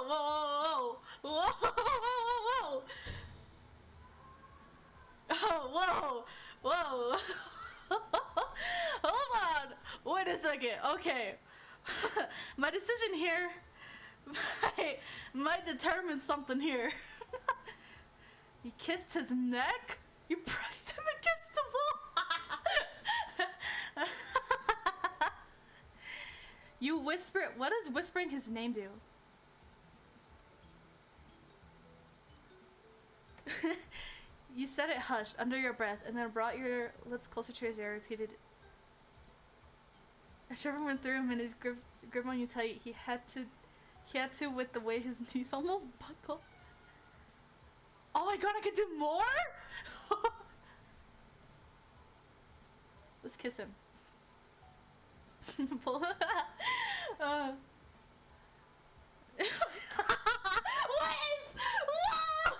whoa, whoa, whoa, oh, whoa, whoa. Hold on. Wait a second. Okay. My decision here might determine something here. You kissed his neck? You pressed him against the wall? You whisper. What does whispering his name do? You said it hushed under your breath and then brought your lips closer to his ear, repeated. A shiver went through him and his grip on you tight. He had to with the way his knees almost buckled. Oh my god, I could do more? Let's kiss him. Pull. Wait! Whoa!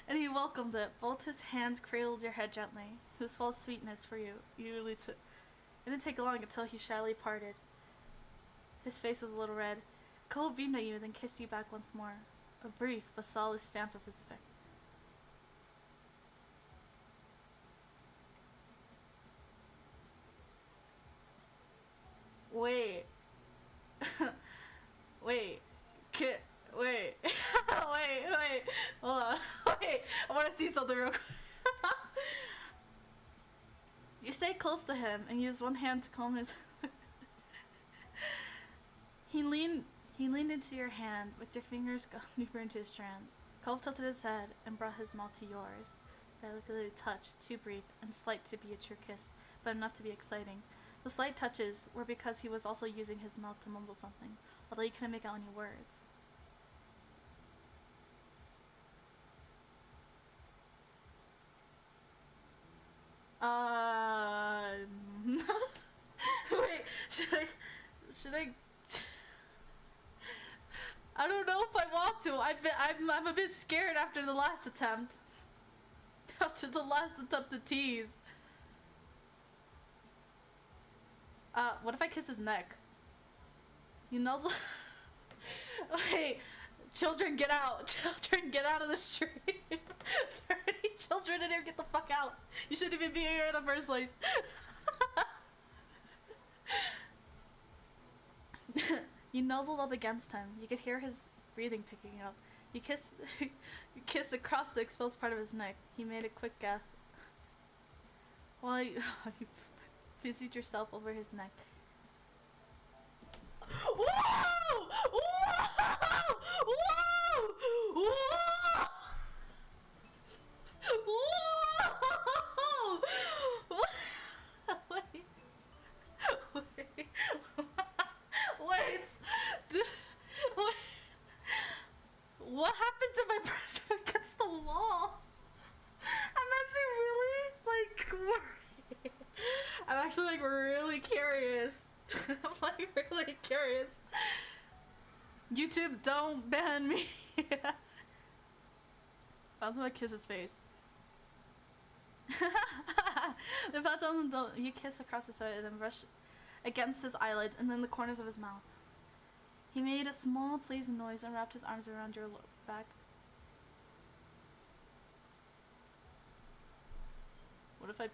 And he welcomed it. Both his hands cradled your head gently. He was full of sweetness for you. It didn't take long until he shyly parted. His face was a little red. Cole beamed at you, then kissed you back once more. A brief but solid stamp of his effect. Wait. Wait. Wait. Wait. Wait. Hold on. Wait. I want to see something real quick. You stay close to him and use one hand to calm his... He leaned into your hand with your fingers going deeper into his strands. Cove tilted his head and brought his mouth to yours. Delicately touched, too brief and slight to be a true kiss, but enough to be exciting. The slight touches were because he was also using his mouth to mumble something, although you couldn't make out any words. Wait, should I I don't know if I want to. I'm a bit scared after the last attempt. After the last attempt to tease. What if I kiss his neck? You know? Wait, children get out. Children get out of the street. If there are any children in here, get the fuck out. You shouldn't even be here in the first place. You nuzzled up against him. You could hear his breathing picking up. You kissed across the exposed part of his neck. He made a quick gasp. While you busied yourself over his neck. Whoa! Whoa! Whoa! Whoa! Wait. Wait. What happened to my breast against the wall? I'm actually really, worried. I'm actually, really curious. I'm, really curious. YouTube, don't ban me. That's why I kiss his face. The fact that you kiss across his head and then brush against his eyelids and then the corners of his mouth. He made a small pleasing noise and wrapped his arms around your back. What if I...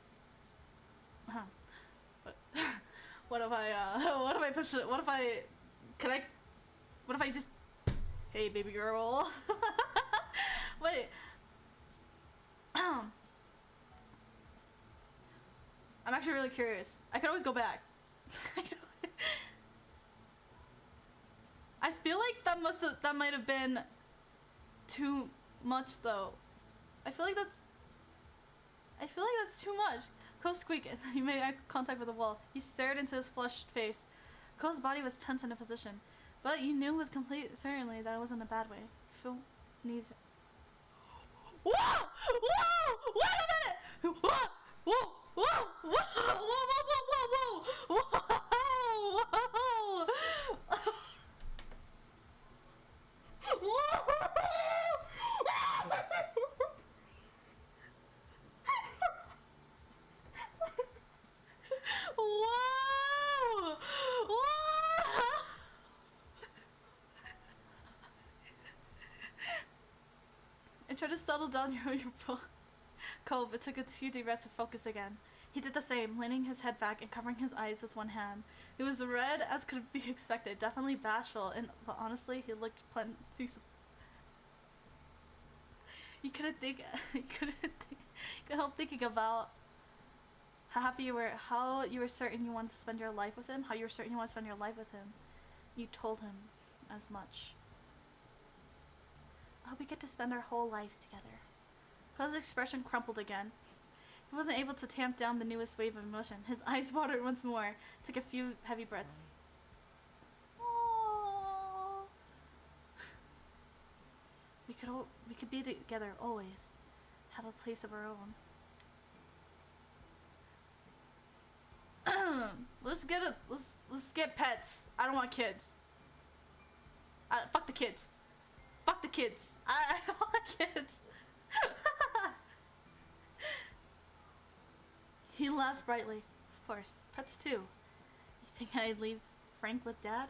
What if I push it? What if I... What if I just... Hey, baby girl. Wait. I'm actually really curious. I could always go back. I feel like that might have been too much though. I feel like that's too much. Cove squeaked and he made eye contact with the wall. He stared into his flushed face. Cove's body was tense in a position, but you knew with complete certainty that it wasn't a bad way. You feel knees. Whoa! Whoa! Wait a minute! Whoa! Whoa! Whoa! Whoa! Whoa! Whoa! Whoa! Whoa! Whoa! Whoa! And try to settle down your Cove. It took a few deep breaths to focus again. He did the same, leaning his head back and covering his eyes with one hand. He was red as could be expected, definitely bashful, but honestly, he looked plenty. You couldn't help thinking about how happy you were, how you were certain you wanted to spend your life with him, how you were certain you wanted to spend your life with him. You told him as much. I hope we get to spend our whole lives together. Cole's expression crumpled again. He wasn't able to tamp down the newest wave of emotion. His eyes watered once more. Took a few heavy breaths. Aww. We could be together always. Have a place of our own. Let's get pets. I don't want kids. Fuck the kids. Fuck the kids. I don't want kids. He laughed brightly. Of course, pets too. You think I'd leave Frank with Dad?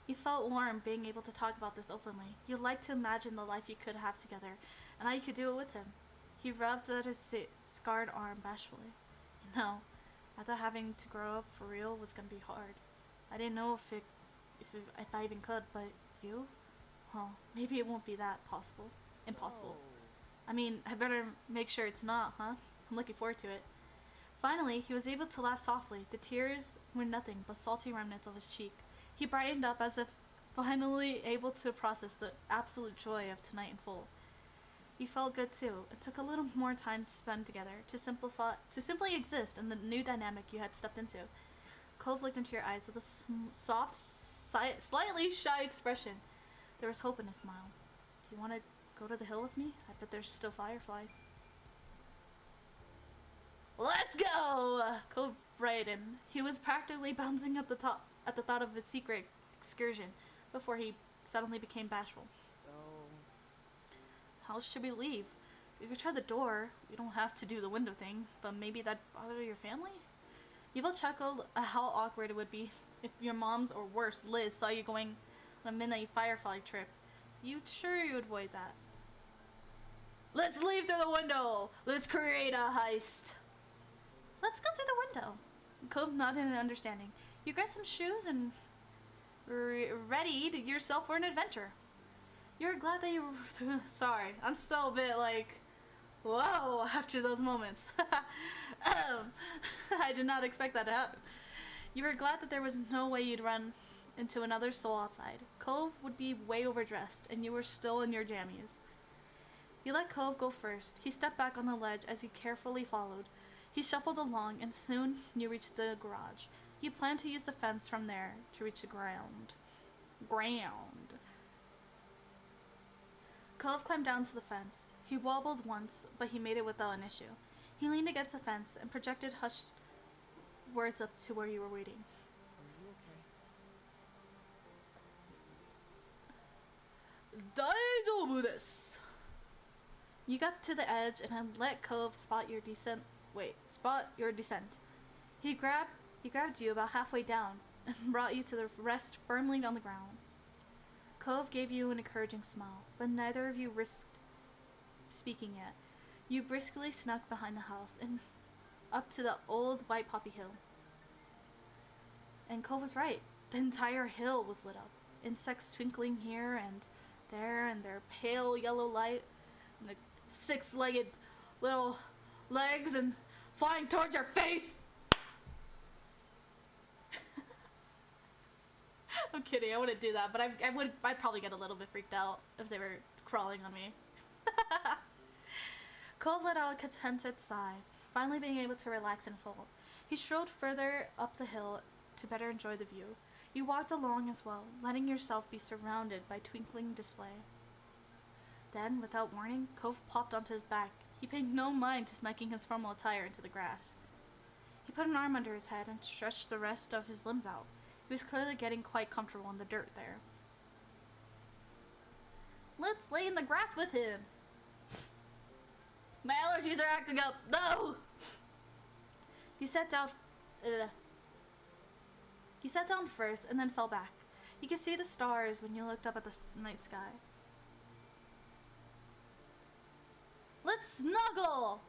You felt warm being able to talk about this openly. You liked to imagine the life you could have together, and how you could do it with him. He rubbed at his scarred arm bashfully. You know, I thought having to grow up for real was gonna be hard. I didn't know if I even could, but you? Well, maybe it won't be that possible. Impossible. I mean, I better make sure it's not, huh? I'm looking forward to it. Finally, he was able to laugh softly. The tears were nothing but salty remnants of his cheek. He brightened up as if finally able to process the absolute joy of tonight in full. He felt good too. It took a little more time to spend together, to simply exist in the new dynamic you had stepped into. Cove looked into your eyes with a soft, slightly shy expression. There was hope in his smile. Do you want to go to the hill with me? I bet there's still fireflies. Let's go! Cove brightened. He was practically bouncing at the thought of his secret excursion before he suddenly became bashful. So... How should we leave? We could try the door. We don't have to do the window thing, but maybe that'd bother your family? You both chuckled at how awkward it would be if your mom's, or worse, Liz, saw you going on a midnight firefly trip. You'd sure you would avoid that. Let's leave through the window! Let's create a heist! Let's go through the window. Cove nodded in understanding. You grabbed some shoes and readied yourself for an adventure. You're glad that you were... Sorry, I'm still a bit like... Whoa, after those moments. I did not expect that to happen. You were glad that there was no way you'd run into another soul outside. Cove would be way overdressed, and you were still in your jammies. You let Cove go first. He stepped back on the ledge as you carefully followed. He shuffled along, and soon you reached the garage. You planned to use the fence from there to reach the ground. Cove climbed down to the fence. He wobbled once, but he made it without an issue. He leaned against the fence and projected hushed words up to where you were waiting. Are you okay? 大丈夫です. You got to the edge and had let Cove spot your descent. He grabbed you about halfway down and brought you to the rest firmly on the ground. Cove gave you an encouraging smile, but neither of you risked speaking yet. You briskly snuck behind the house and up to the old white poppy hill. And Cove was right. The entire hill was lit up. Insects twinkling here and there in their pale yellow light, and the six-legged little legs and flying towards your face. I'm kidding, I wouldn't do that, but I'd probably get a little bit freaked out if they were crawling on me. Cole let out a contented sigh, finally being able to relax and fold. He strolled further up the hill to better enjoy the view. You walked along as well, letting yourself be surrounded by twinkling display. Then, without warning, Cove plopped onto his back. He paid no mind to smacking his formal attire into the grass. He put an arm under his head and stretched the rest of his limbs out. He was clearly getting quite comfortable in the dirt there. Let's lay in the grass with him. My allergies are acting up. No! You sat down first and then fell back. You could see the stars when you looked up at the night sky. Let's snuggle!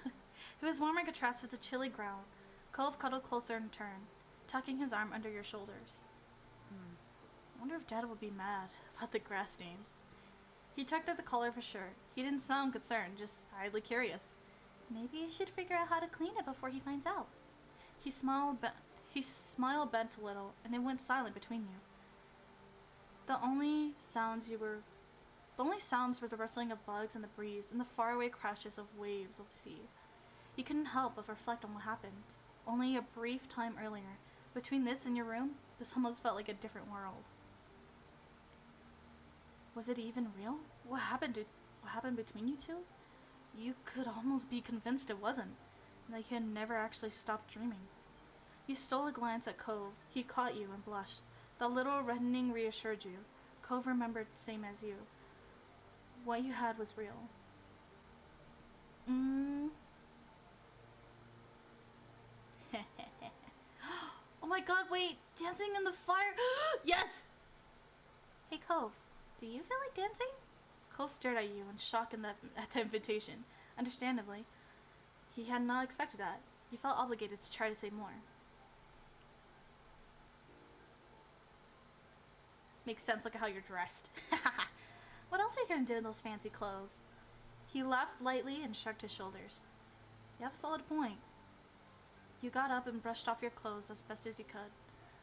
It was warm in contrast to the chilly ground. Cove cuddled closer in turn, tucking his arm under your shoulders. I wonder if Dad will be mad about the grass stains. He tugged at the collar for sure. He didn't sound concerned, just idly curious. Maybe you should figure out how to clean it before he finds out. His smile bent a little, and it went silent between you. The only sounds were the rustling of bugs in the breeze and the faraway crashes of waves of the sea. You couldn't help but reflect on what happened. Only a brief time earlier. Between this and your room, this almost felt like a different world. Was it even real? What happened between you two? You could almost be convinced it wasn't, and that you had never actually stopped dreaming. You stole a glance at Cove. He caught you and blushed. The little reddening reassured you. Cove remembered same as you. What you had was real. Oh my god, wait! Dancing in the fire! Yes! Hey Cove, do you feel like dancing? Cove stared at you in shock at the invitation. Understandably, he had not expected that. He felt obligated to try to say more. Makes sense, look at how you're dressed. What else are you gonna do in those fancy clothes? He laughed lightly and shrugged his shoulders. You have a solid point. You got up and brushed off your clothes as best as you could.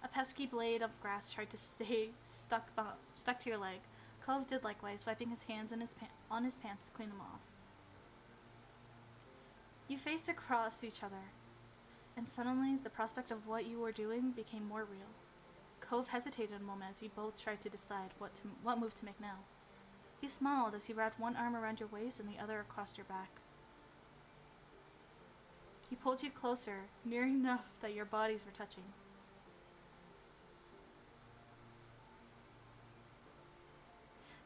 A pesky blade of grass tried to stay stuck to your leg. Cove did likewise, wiping his hands on his pants to clean them off. You faced across each other, and suddenly the prospect of what you were doing became more real. Cove hesitated a moment as you both tried to decide what move to make now. He smiled as he wrapped one arm around your waist and the other across your back. He pulled you closer, near enough that your bodies were touching.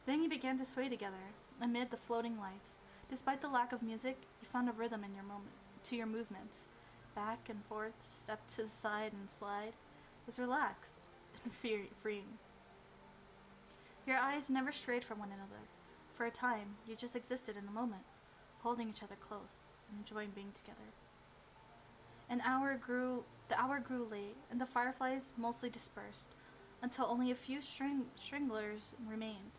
Then you began to sway together, amid the floating lights. Despite the lack of music, you found a rhythm in your movements. Back and forth, step to the side and slide. It was relaxed and freeing. Your eyes never strayed from one another. For a time, you just existed in the moment, holding each other close and enjoying being together. The hour grew late, and the fireflies mostly dispersed, until only a few stragglers remained.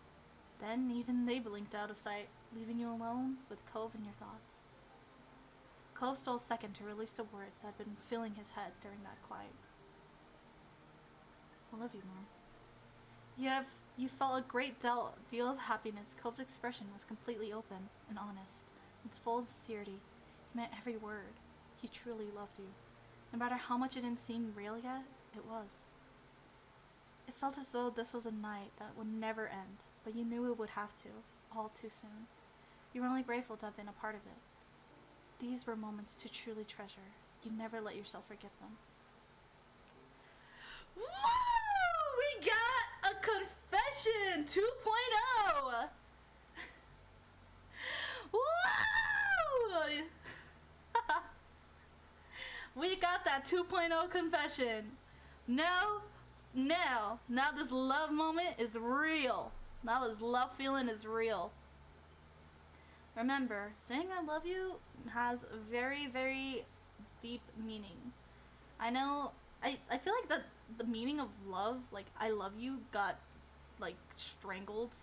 Then even they blinked out of sight, leaving you alone with Cove and your thoughts. Cove stole a second to release the words that had been filling his head during that quiet. I love you, Mom. You felt a great deal of happiness. Cove's expression was completely open and honest. Its full sincerity. He meant every word. He truly loved you. No matter how much it didn't seem real yet, it was. It felt as though this was a night that would never end, but you knew it would have to, all too soon. You were only grateful to have been a part of it. These were moments to truly treasure. You never let yourself forget them. Woo! We got a confession 2.0! Woo! We got that 2.0 confession. Now this love moment is real. Now this love feeling is real. Remember, saying I love you has a very, very deep meaning. I know, I feel like the meaning of love, like I love you, got like strangled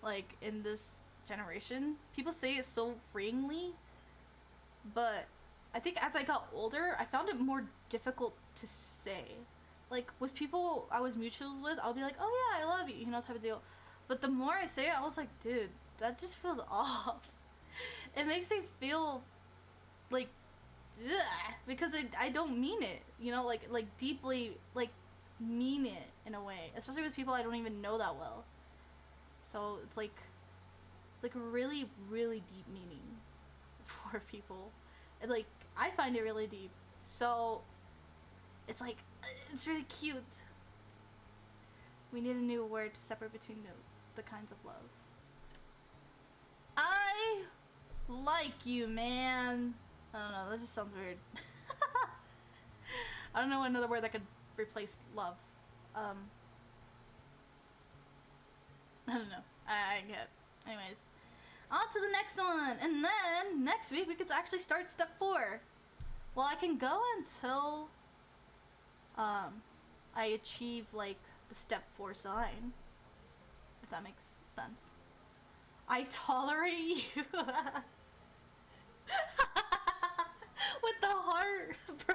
like in this generation. People say it so freeingly, but I think as I got older, I found it more difficult to say. Like, with people I was mutuals with, I'll be like, oh yeah, I love you, you know, type of deal. But the more I say it, I was like, dude, that just feels off. It makes me feel like, ugh, because I don't mean it, you know, like deeply, like, mean it in a way. Especially with people I don't even know that well. So it's like really, really deep meaning for people. And, like, I find it really deep. So it's like, it's really cute. We need a new word to separate between the kinds of love. I like you, man. I don't know, that just sounds weird. I don't know another word that could replace love. I don't know. I get. Anyways, on to the next one, and then next week we could actually start step 4. Well, I can go until I achieve like the step 4 sign, if that makes sense. I tolerate you. With the heart, bro.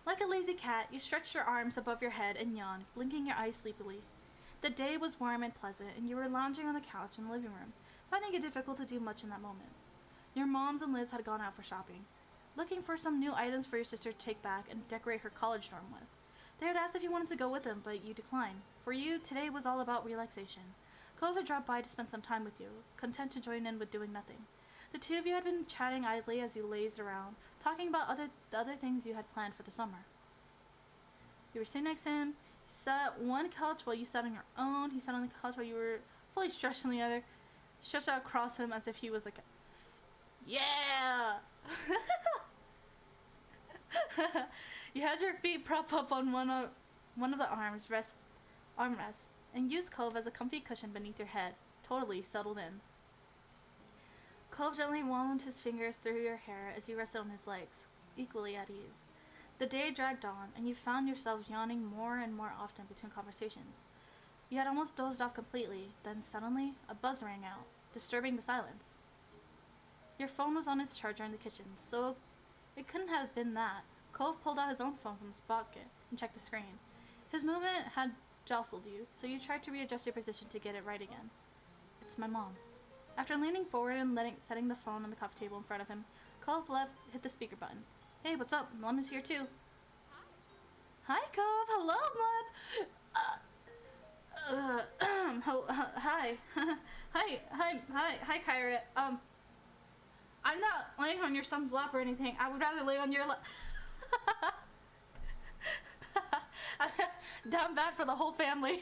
Like a lazy cat, you stretched your arms above your head and yawned, blinking your eyes sleepily. The day was warm and pleasant, and you were lounging on the couch in the living room, finding it difficult to do much in that moment. Your moms and Liz had gone out for shopping, looking for some new items for your sister to take back and decorate her college dorm with. They had asked if you wanted to go with them, but you declined. For you, today was all about relaxation. Cove had dropped by to spend some time with you, content to join in with doing nothing. The two of you had been chatting idly as you lazed around, talking about the other things you had planned for the summer. You were sitting next to him. He sat on one couch while you sat on your own. He sat on the couch while you were fully stretched on the other. Stretched out across him as if he was like, yeah! You had your feet prop up on one of the armrests, and used Cove as a comfy cushion beneath your head, totally settled in. Cove gently wound his fingers through your hair as you rested on his legs, equally at ease. The day dragged on, and you found yourselves yawning more and more often between conversations. You had almost dozed off completely, then suddenly, a buzz rang out, disturbing the silence. Your phone was on its charger in the kitchen, so it couldn't have been that. Cove pulled out his own phone from his pocket and checked the screen. His movement had jostled you, so you tried to readjust your position to get it right again. It's my mom. After leaning forward and setting the phone on the coffee table in front of him, Cove hit the speaker button. Hey, what's up? Mom is here too. Hi, Cove. Hello, Mom. Hi. Hi, Kyra. I'm not laying on your son's lap or anything. I would rather lay on your lap. Down bad for the whole family.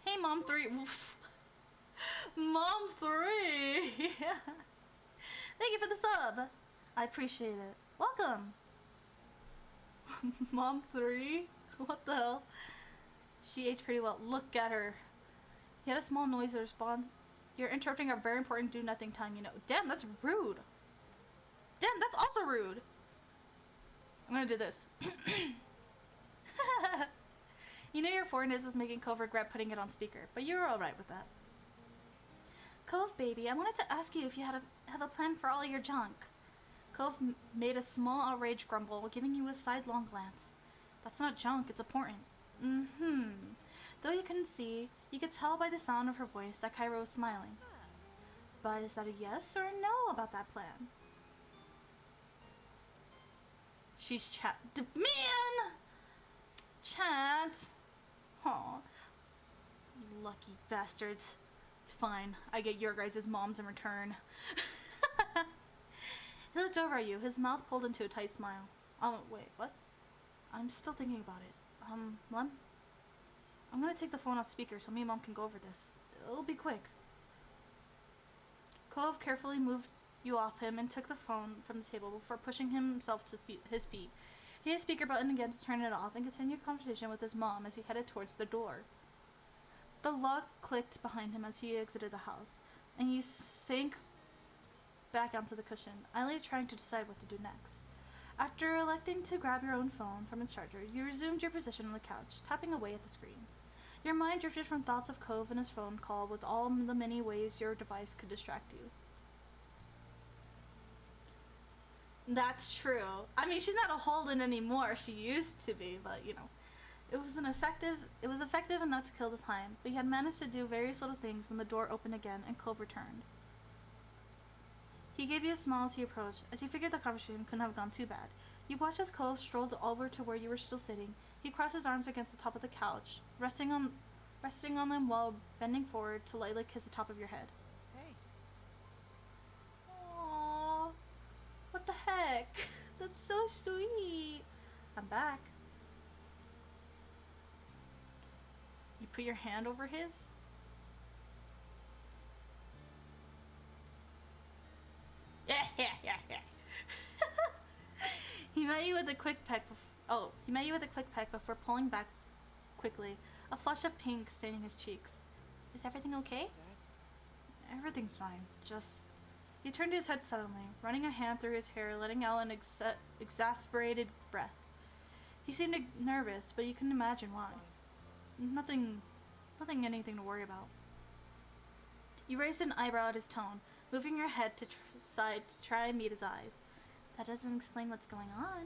Hey, Mom 3. Mom 3. Thank you for the sub. I appreciate it. Welcome. Mom 3? What the hell? She aged pretty well. Look at her. He had a small noise response. You're interrupting our very important do-nothing time, you know. Damn, that's rude. Damn, that's also rude. I'm gonna do this. You know your foreignness was making Cove regret putting it on speaker, but you were alright with that. Cove, baby, I wanted to ask you if you have a plan for all your junk. Cove made a small outraged grumble, giving you a sidelong glance. That's not junk, it's important. Though you couldn't see, you could tell by the sound of her voice that Kyra was smiling. But is that a yes or a no about that plan? She's man! Chat! Aw. You lucky bastards. It's fine. I get your guys' moms in return. He looked over at you, his mouth pulled into a tight smile. Wait, what? I'm still thinking about it. Mom? I'm gonna take the phone off speaker so me and Mom can go over this. It'll be quick. Cove carefully moved you off him and took the phone from the table before pushing himself to his feet. He hit a speaker button again to turn it off and continued conversation with his mom as he headed towards the door. The lock clicked behind him as he exited the house, and he sank back onto the cushion, idly trying to decide what to do next. After electing to grab your own phone from its charger, you resumed your position on the couch, tapping away at the screen. Your mind drifted from thoughts of Cove and his phone call with all the many ways your device could distract you. That's true. I mean, she's not a Holden anymore. She used to be, but you know, it was effective enough to kill the time. But you had managed to do various little things when the door opened again and Cove returned. He gave you a smile as he approached, as he figured the conversation couldn't have gone too bad. You watched as Cove strolled over to where you were still sitting. He crossed his arms against the top of the couch, resting on them while bending forward to lightly kiss the top of your head. Hey. Aww. What the heck? That's so sweet. I'm back. You put your hand over his? Yeah. He met you with a quick peck before pulling back quickly, a flush of pink staining his cheeks. Is everything okay? Everything's fine. Just... He turned his head suddenly, running a hand through his hair, letting out an exasperated breath. He seemed nervous, but you couldn't imagine why. Nothing anything to worry about. You raised an eyebrow at his tone, moving your head to side to try and meet his eyes. That doesn't explain what's going on.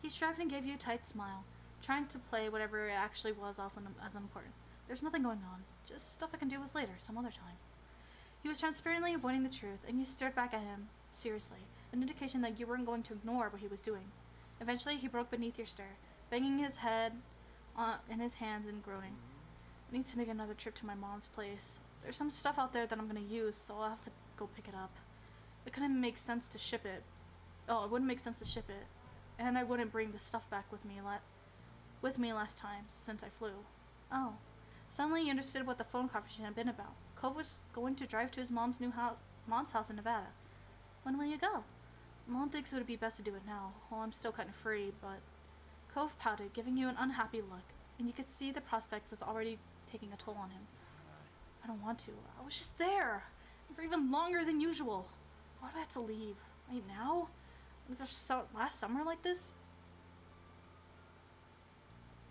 He shrugged and gave you a tight smile, trying to play whatever it actually was off as important. There's nothing going on, just stuff I can deal with later, some other time. He was transparently avoiding the truth, and you stared back at him, seriously, an indication that you weren't going to ignore what he was doing. Eventually, he broke beneath your stare, banging his head in his hands and groaning. I need to make another trip to my mom's place. There's some stuff out there that I'm gonna use, so I'll have to go pick it up. It couldn't make sense to ship it. Oh, it wouldn't make sense to ship it. And I wouldn't bring the stuff back with me last time, since I flew. Oh. Suddenly you understood what the phone conversation had been about. Cove was going to drive to his mom's house in Nevada. When will you go? Mom thinks it would be best to do it now. Well, I'm still kind of free, but... Cove pouted, giving you an unhappy look, and you could see the prospect was already taking a toll on him. I don't want to. I was just there, for even longer than usual. Why do I have to leave? Right now? Was there last summer like this?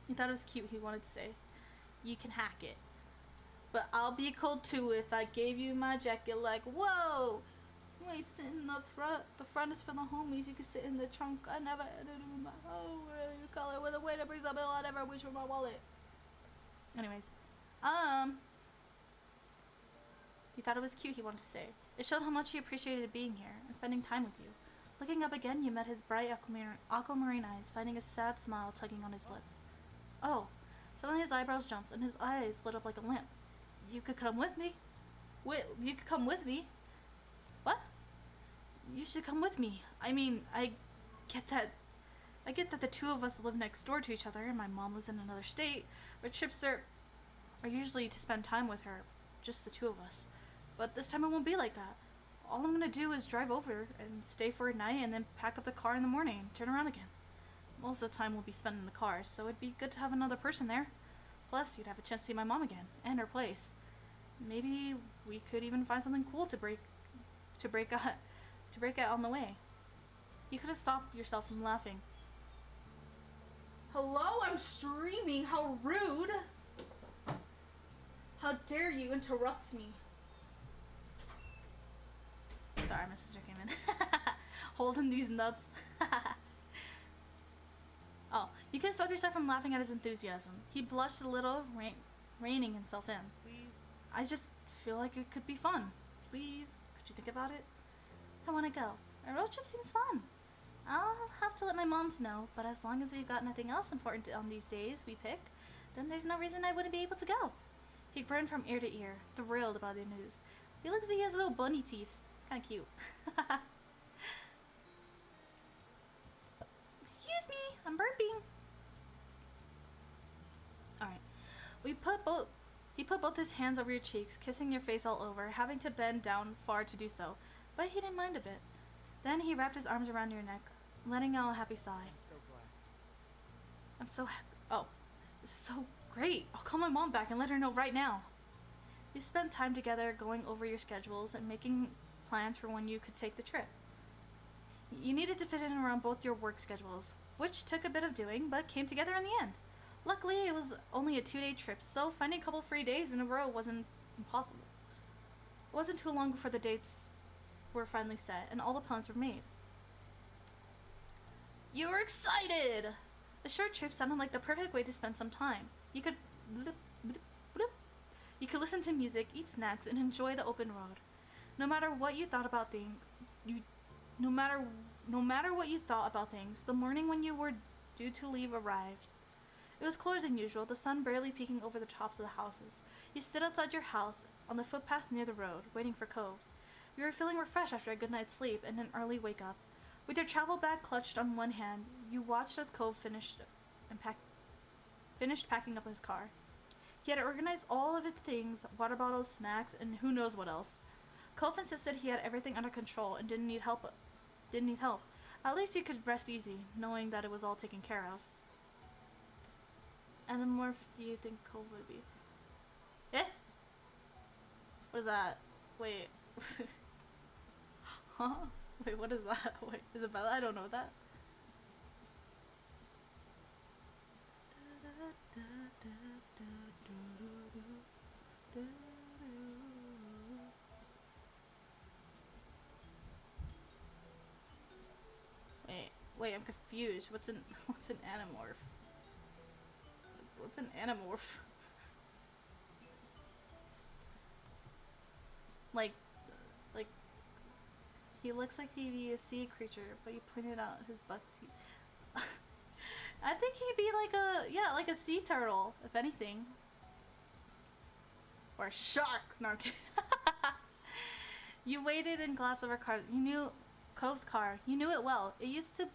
He thought it was cute, he wanted to say. You can hack it. But I'll be cold too if I gave you my jacket like, whoa! Wait, sit in the front. The front is for the homies. You can sit in the trunk. I never edited my whatever you call it. With a waiter brings a bill, I never wish for my wallet. Anyways. He thought it was cute, he wanted to say. It showed how much he appreciated being here and spending time with you. Looking up again, you met his bright aquamarine eyes, finding a sad smile tugging on his lips. Oh. Suddenly his eyebrows jumped and his eyes lit up like a lamp. You could come with me? You could come with me? What? You should come with me. I mean, I get that the two of us live next door to each other and my mom lives in another state. Our trips are usually to spend time with her, just the two of us. But this time it won't be like that. All I'm gonna do is drive over and stay for a night and then pack up the car in the morning and turn around again. Most of the time we'll be spent in the car, so it'd be good to have another person there. Plus, you'd have a chance to see my mom again, and her place. Maybe we could even find something cool to break out on the way. You could have stopped yourself from laughing. Hello, I'm streaming. How rude! How dare you interrupt me? Sorry, my sister came in. Holding these nuts. Oh, you could stop yourself from laughing at his enthusiasm. He blushed a little, reining himself in. Please. I just feel like it could be fun. Please, could you think about it? I want to go. A road trip seems fun. I'll have to let my moms know, but as long as we've got nothing else important on these days we pick, then there's no reason I wouldn't be able to go. He grinned from ear to ear, thrilled about the news. He looks like he has little bunny teeth. It's kind of cute. Excuse me, I'm burping. Alright. He put both his hands over your cheeks, kissing your face all over, having to bend down far to do so, but he didn't mind a bit. Then he wrapped his arms around your neck, letting out a happy sigh. I'm so happy. Oh, this is so great. I'll call my mom back and let her know right now. You spent time together going over your schedules and making plans for when you could take the trip. You needed to fit in around both your work schedules, which took a bit of doing, but came together in the end. Luckily, it was only a 2-day trip, so finding a couple free days in a row wasn't impossible. It wasn't too long before the dates were finally set, and all the plans were made. You were excited! The short trip sounded like the perfect way to spend some time. You could listen to music, eat snacks, and enjoy the open road. No matter what you thought about things, no matter what you thought about things, the morning when you were due to leave arrived. It was cooler than usual, the sun barely peeking over the tops of the houses. You stood outside your house, on the footpath near the road, waiting for Cove. You were feeling refreshed after a good night's sleep and an early wake-up. With your travel bag clutched on one hand, you watched as Cove finished packing up his car. He had organized all of his things, water bottles, snacks, and who knows what else. Cove insisted he had everything under control and didn't need help. At least you could rest easy, knowing that it was all taken care of. And then more do you think Cove would be? Eh? What is that? Wait. Huh? Wait, what is that? Wait, Isabella? I don't know that. Wait, I'm confused. What's an anamorph? What's an anamorph? Like he looks like he'd be a sea creature, but you pointed out his butt teeth. I think he'd be like a sea turtle, if anything. Or a shark. No, I'm kidding. You waited in glass over car. You knew Cove's car. You knew it well. It used to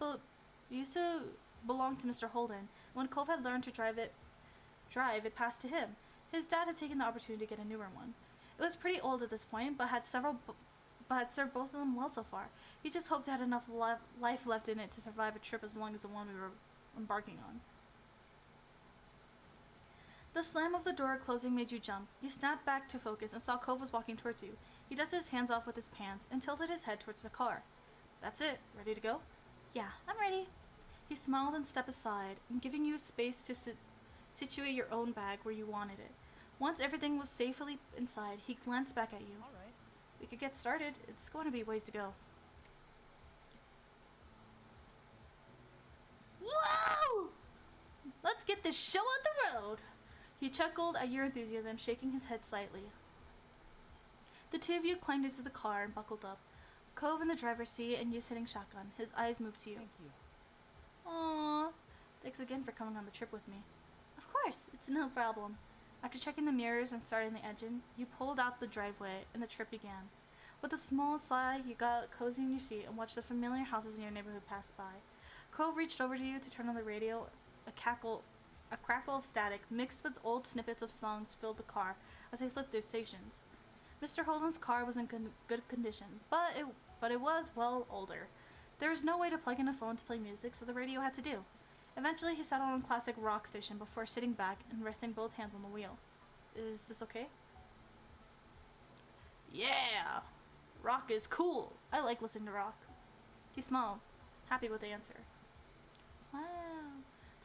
belong to Mr. Holden. When Cove had learned to drive, it passed to him. His dad had taken the opportunity to get a newer one. It was pretty old at this point, but had served both of them well so far. He just hoped it had enough life left in it to survive a trip as long as the one we were embarking on. The slam of the door closing made you jump. You snapped back to focus and saw Cove was walking towards you. He dusted his hands off with his pants and tilted his head towards the car. That's it. Ready to go? Yeah, I'm ready. He smiled and stepped aside, giving you space to situate your own bag where you wanted it. Once everything was safely inside, he glanced back at you. All right. We could get started. It's going to be ways to go. Whoa! Let's get this show on the road! He chuckled at your enthusiasm, shaking his head slightly. The two of you climbed into the car and buckled up. Cove in the driver's seat and you sitting shotgun. His eyes moved to you. Thank you. Aww. Thanks again for coming on the trip with me. Of course, it's no problem. After checking the mirrors and starting the engine, you pulled out the driveway and the trip began. With a small sigh, you got cozy in your seat and watched the familiar houses in your neighborhood pass by. Cove reached over to you to turn on the radio. A crackle of static mixed with old snippets of songs filled the car as they flipped through stations. Mr. Holden's car was in good condition, but it was well older. There was no way to plug in a phone to play music, so the radio had to do. Eventually, he settled on a classic rock station before sitting back and resting both hands on the wheel. Is this okay? Yeah! Rock is cool. I like listening to rock. He smiled, happy with the answer. Wow.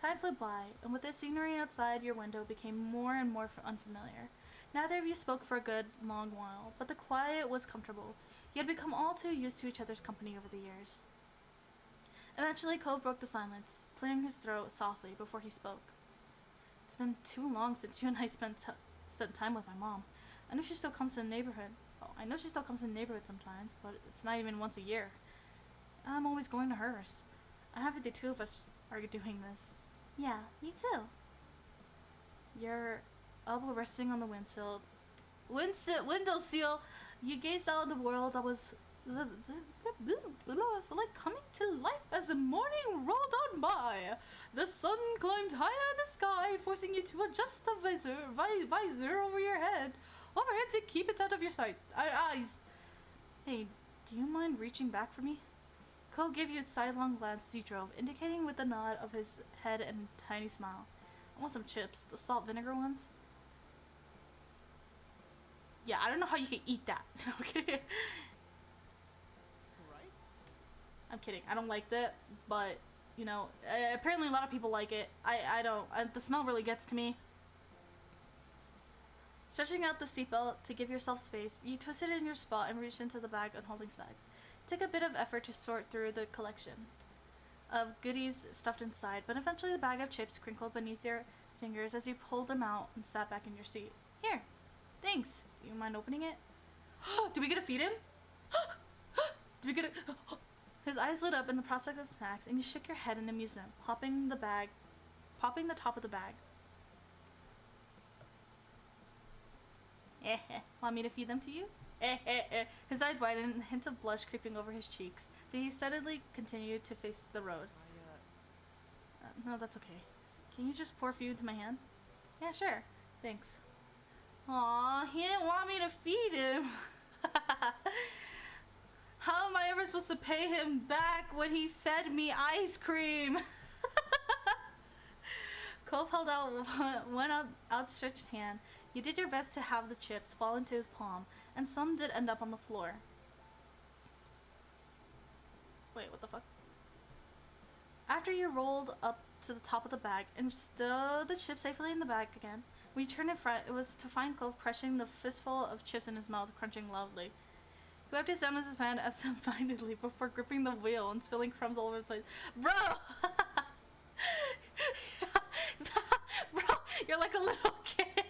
Time flew by, and with the scenery outside your window became more and more unfamiliar. Neither of you spoke for a good, long while, but the quiet was comfortable. You had become all too used to each other's company over the years. Eventually, Cove broke the silence, clearing his throat softly before he spoke. It's been too long since you and I spent time with my mom. I know she still comes to the neighborhood. Oh, I know she still comes to the neighborhood sometimes, but it's not even once a year. I'm always going to hers. I'm happy the two of us are doing this. Yeah, me too. Your elbow resting on the windowsill, you gazed out at the world that was like coming to life as the morning rolled on by. The sun climbed higher in the sky, forcing you to adjust the visor over your head, overhead to keep it out of your eyes. Hey, do you mind reaching back for me? Cole gave you a sidelong glance as he drove, indicating with a nod of his head and a tiny smile. I want some chips, the salt vinegar ones. Yeah, I don't know how you can eat that. Okay. Right? I'm kidding. I don't like that, but you know, apparently a lot of people like it. I don't. The smell really gets to me. Stretching out the seatbelt to give yourself space, you twisted in your spot and reached into the bag on holding sides. It took a bit of effort to sort through the collection of goodies stuffed inside, but eventually the bag of chips crinkled beneath your fingers as you pulled them out and sat back in your seat. Here. Thanks. Do you mind opening it? Do we get to feed him? Do we get to... His eyes lit up in the prospect of snacks, and you shook your head in amusement, popping the top of the bag. Want me to feed them to you? His eyes widened, a hint of blush creeping over his cheeks, but he steadily continued to face the road. No, that's okay. Can you just pour food into my hand? Yeah, sure. Thanks. Aw, he didn't want me to feed him. How am I ever supposed to pay him back when he fed me ice cream? Cove held out one outstretched hand. You did your best to have the chips fall into his palm, and some did end up on the floor. Wait, what the fuck? After you rolled up to the top of the bag and stowed the chips safely in the bag again, when you turned in front, it was to find Cove crushing the fistful of chips in his mouth, crunching loudly. He wiped his down with his hand absent-mindedly before gripping the wheel and spilling crumbs all over the place. Bro! Bro, you're like a little kid.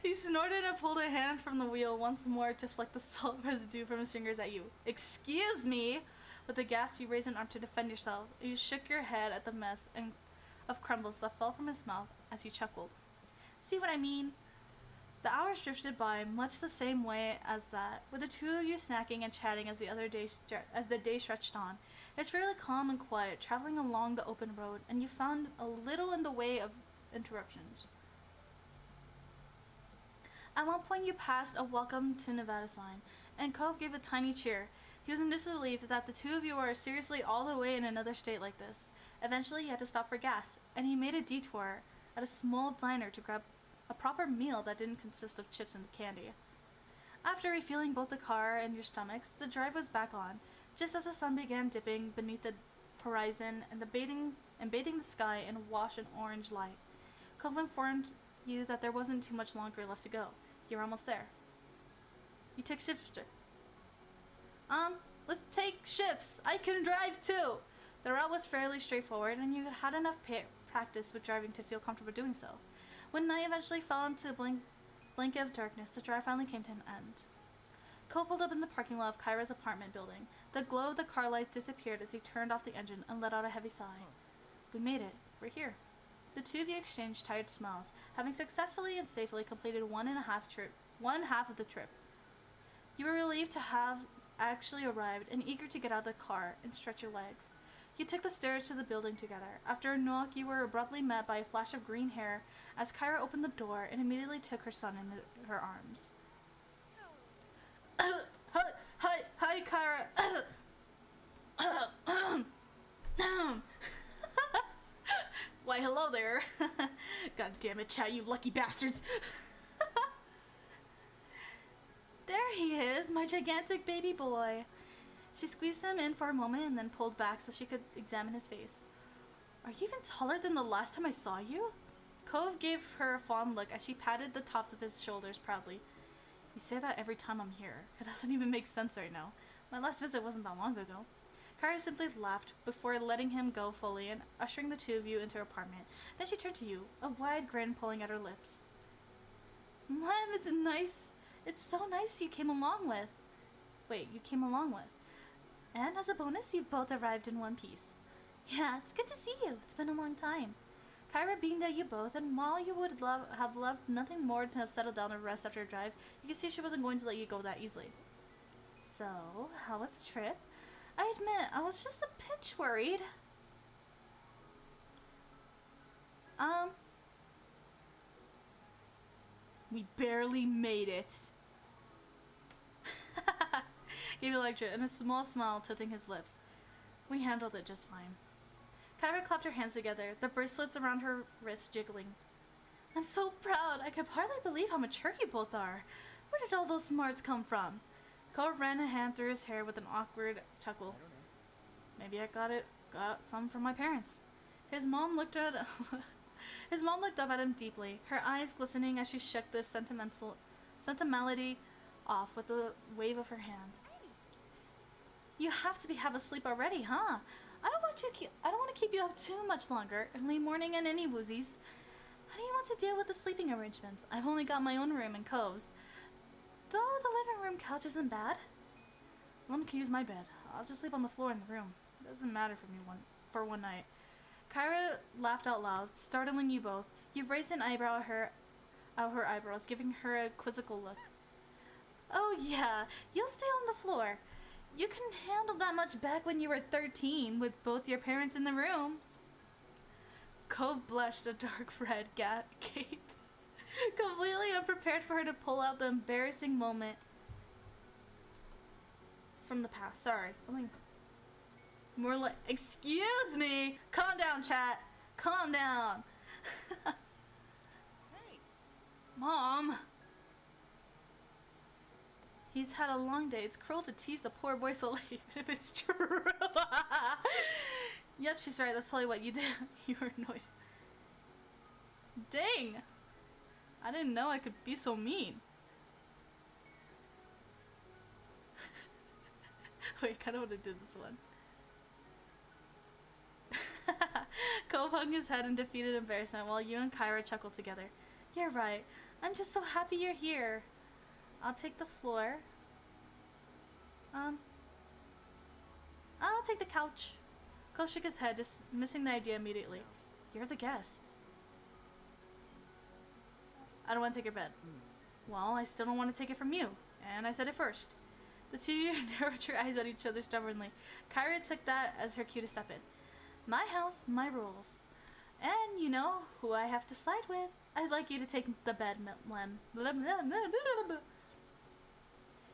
He snorted and pulled a hand from the wheel once more to flick the salt residue from his fingers at you. Excuse me! With a gasp, you raised an arm to defend yourself. You shook your head at the mess of crumbles that fell from his mouth as he chuckled. See what I mean? The hours drifted by much the same way as that, with the two of you snacking and chatting as the day stretched on. It's really calm and quiet, traveling along the open road, and you found a little in the way of interruptions. At one point you passed a welcome to Nevada sign, and Cove gave a tiny cheer. He was in disbelief that the two of you were seriously all the way in another state like this. Eventually he had to stop for gas, and he made a detour at a small diner to grab a proper meal that didn't consist of chips and candy. After refueling both the car and your stomachs, the drive was back on. Just as the sun began dipping beneath the horizon and bathing the sky in a wash of orange light, Cove informed you that there wasn't too much longer left to go. You're almost there. You took shifter. Let's take shifts. I can drive too. The route was fairly straightforward, and you had enough practice with driving to feel comfortable doing so. When night eventually fell into a blanket of darkness, the drive finally came to an end. Cole pulled up in the parking lot of Kyra's apartment building. The glow of the car lights disappeared as he turned off the engine and let out a heavy sigh. We made it. We're here. The two of you exchanged tired smiles, having successfully and safely completed one half of the trip. You were relieved to have actually arrived and eager to get out of the car and stretch your legs. You took the stairs to the building together. After a knock, you were abruptly met by a flash of green hair as Kyra opened the door and immediately took her son in her arms. Hi, Kyra. Why, hello there. God damn it, chat, you lucky bastards. There he is, my gigantic baby boy. She squeezed him in for a moment and then pulled back so she could examine his face. Are you even taller than the last time I saw you? Cove gave her a fond look as she patted the tops of his shoulders proudly. You say that every time I'm here. It doesn't even make sense right now. My last visit wasn't that long ago. Kyra simply laughed before letting him go fully and ushering the two of you into her apartment. Then she turned to you, a wide grin pulling at her lips. Mom, it's nice. It's so nice you came along with. Wait, you came along with? And as a bonus, you've both arrived in one piece. Yeah, it's good to see you. It's been a long time. Kyra beamed at you both, and while you would have loved nothing more than to have settled down and rest after a drive, you could see she wasn't going to let you go that easily. So, how was the trip? I admit, I was just a pinch worried. We barely made it. Gave a lecture and a small smile tilting his lips. We handled it just fine. Kyra clapped her hands together, the bracelets around her wrists jiggling. I'm so proud. I could hardly believe how mature you both are. Where did all those smarts come from? Cole ran a hand through his hair with an awkward chuckle. Maybe I got some from my parents. His mom looked up at him deeply, her eyes glistening as she shook the sentimentality off with a wave of her hand. You have to have a sleep already, huh? I don't want to keep you up too much longer. Early morning and any woozies. How do you want to deal with the sleeping arrangements? I've only got my own room in Cove's. Though the living room couch isn't bad. Lum can use my bed. I'll just sleep on the floor in the room. It doesn't matter for me for one night. Kyra laughed out loud, startling you both. You raised an eyebrow at her eyebrows, giving her a quizzical look. Oh yeah, you'll stay on the floor. You couldn't handle that much back when you were 13 with both your parents in the room. Cove blushed a dark red gaped, completely unprepared for her to pull out the embarrassing moment from the past. Sorry, something more like, excuse me. Calm down, chat. Calm down. Hey. Mom. He's had a long day. It's cruel to tease the poor boy so late, even if it's true. Yep, she's right. That's totally what you did. You were annoyed. Dang. I didn't know I could be so mean. Wait, I kind of want to do this one. Cove hung his head in defeated embarrassment while you and Kyra chuckled together. You're right. I'm just so happy you're here. I'll take the floor. I'll take the couch. Cove shook his head, dismissing the idea immediately. You're the guest. I don't want to take your bed. Well, I still don't want to take it from you. And I said it first. The two of you narrowed your eyes at each other stubbornly. Kyra took that as her cue to step in. My house, my rules. And you know who I have to side with. I'd like you to take the bed, Lem.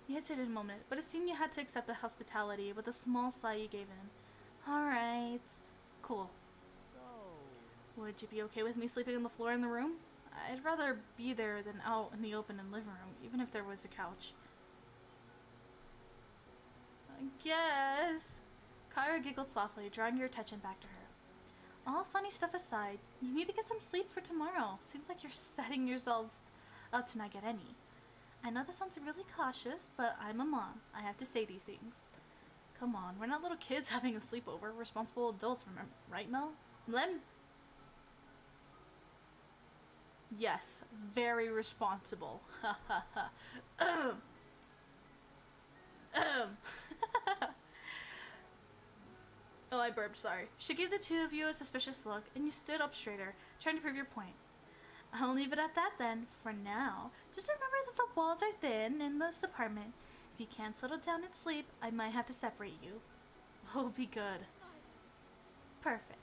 You hesitated a moment, but it seemed you had to accept the hospitality with a small sigh you gave in. Alright. Cool. So. Would you be okay with me sleeping on the floor in the room? I'd rather be there than out in the open and living room, even if there was a couch. Guess. Kyra giggled softly, drawing your attention back to her. All funny stuff aside, you need to get some sleep for tomorrow. Seems like you're setting yourselves up to not get any. I know that sounds really cautious, but I'm a mom. I have to say these things. Come on, we're not little kids having a sleepover. We're responsible adults, remember, right, Mel? Lem? Yes, very responsible. Ha ha ha. Oh, I burped, sorry. She gave the two of you a suspicious look, and you stood up straighter, trying to prove your point. I'll leave it at that then, for now. Just remember that the walls are thin in this apartment. If you can't settle down and sleep, I might have to separate you. We'll be good. Perfect.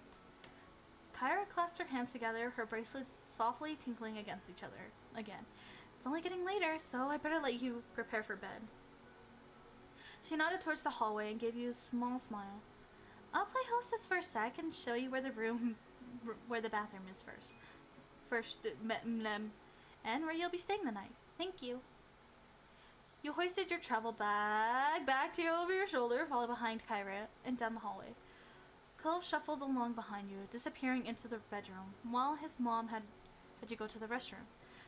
Kyra clasped her hands together, her bracelets softly tinkling against each other. Again. It's only getting later, so I better let you prepare for bed. She nodded towards the hallway and gave you a small smile. I'll play hostess for a sec and show you where the bathroom is first. And where you'll be staying the night. Thank you. You hoisted your travel bag back to over your shoulder, followed behind Kyra, and down the hallway. Cove shuffled along behind you, disappearing into the bedroom, while his mom had you go to the restroom.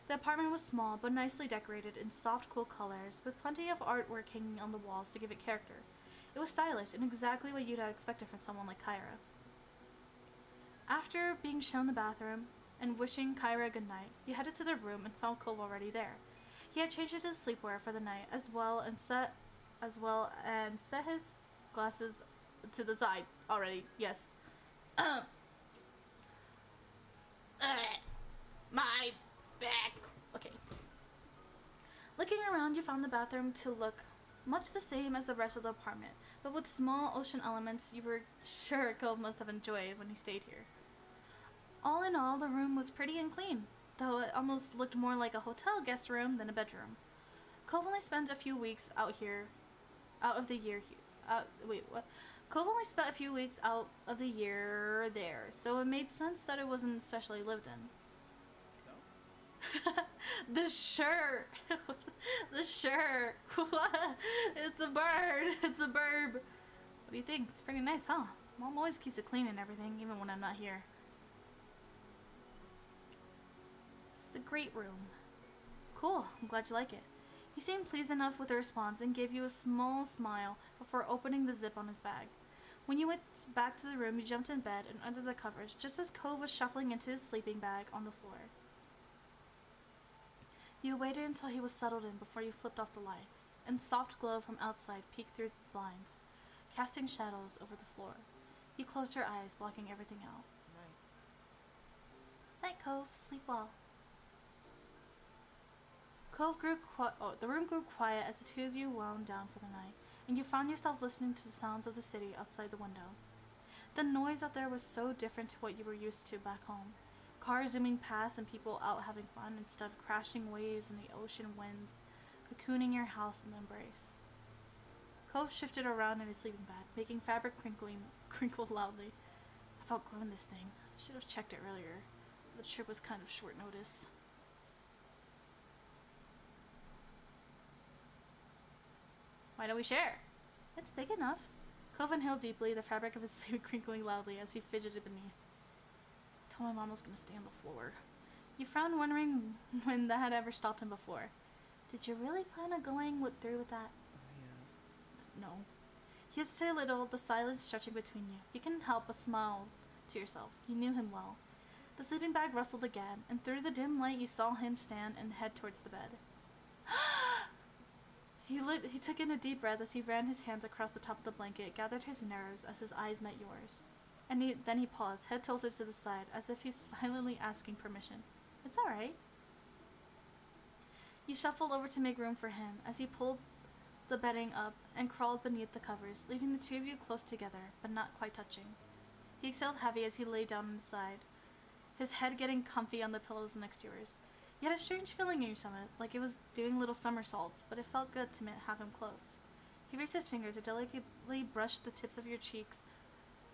The apartment was small, but nicely decorated in soft, cool colors, with plenty of artwork hanging on the walls to give it character. It was stylish and exactly what you'd have expected from someone like Kyra. After being shown the bathroom and wishing Kyra good night, you headed to the room and found Cove already there. He had changed into sleepwear for the night as well and set his glasses to the side already. Yes. My back. Okay. Looking around, you found the bathroom to look much the same as the rest of the apartment, but with small ocean elements you were sure Cove must have enjoyed when he stayed here. All in all, the room was pretty and clean, though it almost looked more like a hotel guest room than a bedroom. Cove only spent a few weeks Cove only spent a few weeks out of the year there, so it made sense that it wasn't especially lived in. So? The shirt! The shirt! What? It's a bird! It's a bird! What do you think? It's pretty nice, huh? Mom always keeps it clean and everything, even when I'm not here. It's a great room. Cool, I'm glad you like it. He seemed pleased enough with the response and gave you a small smile before opening the zip on his bag. When you went back to the room, you jumped in bed and under the covers, just as Cove was shuffling into his sleeping bag on the floor. You waited until he was settled in before you flipped off the lights, and soft glow from outside peeked through the blinds, casting shadows over the floor. You closed your eyes, blocking everything out. Night, Cove. Sleep well. The room grew quiet as the two of you wound down for the night, and you found yourself listening to the sounds of the city outside the window. The noise out there was so different to what you were used to back home. Cars zooming past and people out having fun instead of crashing waves and the ocean winds, cocooning your house in the embrace. Cove shifted around in his sleeping bag, making fabric crinkle loudly. I've outgrown this thing. I should have checked it earlier. The trip was kind of short notice. Why don't we share? It's big enough. Cove inhaled deeply, the fabric of his sleeve crinkling loudly as he fidgeted beneath. I told my mom I was going to stay on the floor. You frowned, wondering when that had ever stopped him before. Did you really plan on going through with that? No. He hesitated a little, the silence stretching between you. You couldn't help but smile to yourself. You knew him well. The sleeping bag rustled again, and through the dim light you saw him stand and head towards the bed. He took in a deep breath as he ran his hands across the top of the blanket, gathered his nerves as his eyes met yours. And then he paused, head tilted to the side, as if he's silently asking permission. It's alright. You shuffled over to make room for him as he pulled the bedding up and crawled beneath the covers, leaving the two of you close together, but not quite touching. He exhaled heavy as he lay down on his side, his head getting comfy on the pillows next to yours. You had a strange feeling in your stomach, like it was doing little somersaults, but it felt good to have him close. He raised his fingers and delicately brushed the tips of your cheeks,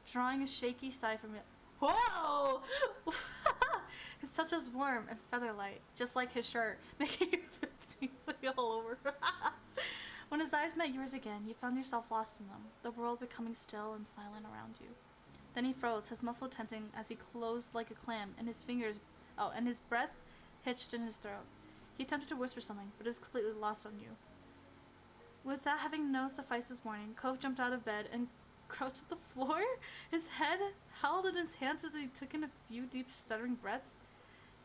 drawing a shaky sigh from it. Whoa! His touch was warm and feather-light, just like his shirt, making you feel tingly all over. When his eyes met yours again, you found yourself lost in them, the world becoming still and silent around you. Then he froze, his muscle tensing as he closed like a clam, and his breath hitched in his throat. He attempted to whisper something, but it was completely lost on you. Without having no suffices warning, Cove jumped out of bed and crouched at the floor, his head held in his hands as he took in a few deep, stuttering breaths.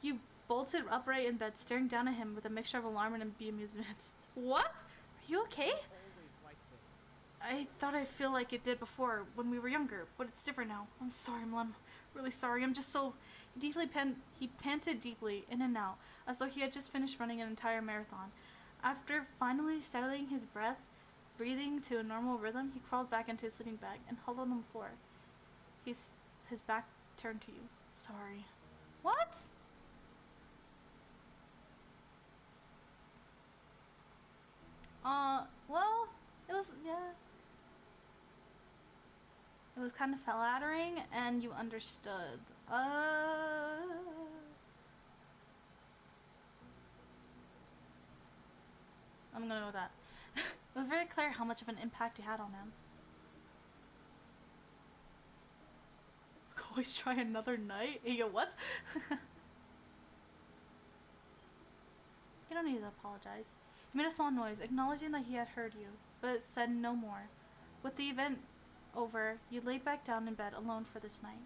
You bolted upright in bed, staring down at him with a mixture of alarm and amusement. What? Are you okay? Always like this. I thought I'd feel like it did before, when we were younger, but it's different now. I'm sorry, Mlem. Really sorry. I'm just so... He panted deeply, in and out, as though he had just finished running an entire marathon. After finally settling his breath, breathing to a normal rhythm, he crawled back into his sleeping bag and huddled on the floor. His back turned to you. Sorry. What? Well, it was, yeah. It was kind of flattering, and you understood. I'm gonna go with that. It was very clear how much of an impact you had on him. Always try another night? Hey, yo, what? You don't need to apologize. He made a small noise, acknowledging that he had heard you, but said no more. With the event over, you laid back down in bed alone for this night.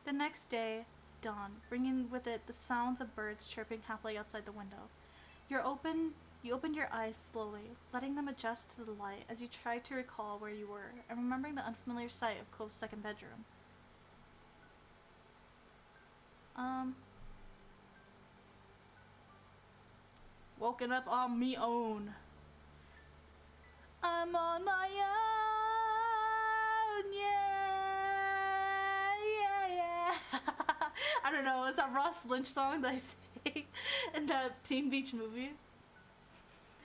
The next day dawned, bringing with it the sounds of birds chirping happily outside the window. You opened your eyes slowly, letting them adjust to the light as you tried to recall where you were, and remembering the unfamiliar sight of Cove's second bedroom. Woken up on me own. I'm on my own, yeah, yeah, yeah. I don't know, it's a Ross Lynch song that I sing in the Teen Beach movie.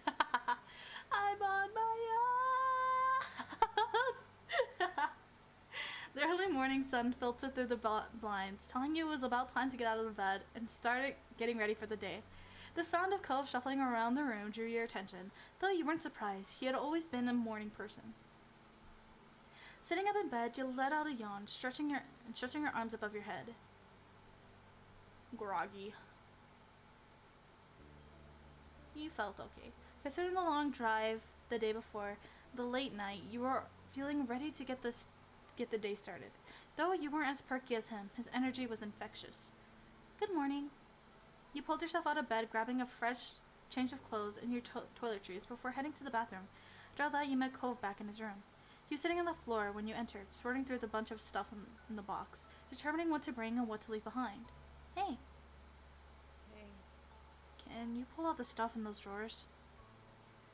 I'm on my own. The early morning sun filtered through the blinds, telling you it was about time to get out of the bed and start getting ready for the day. The sound of Cove shuffling around the room drew your attention, though you weren't surprised. He had always been a morning person. Sitting up in bed, you let out a yawn, stretching your arms above your head. Groggy. You felt okay. Considering the long drive the day before, the late night, you were feeling ready to get the day started. Though you weren't as perky as him, his energy was infectious. Good morning. You pulled yourself out of bed, grabbing a fresh change of clothes and your toiletries before heading to the bathroom. After that, you met Cove back in his room. He was sitting on the floor when you entered, sorting through the bunch of stuff in the box, determining what to bring and what to leave behind. Hey. Hey. Can you pull out the stuff in those drawers?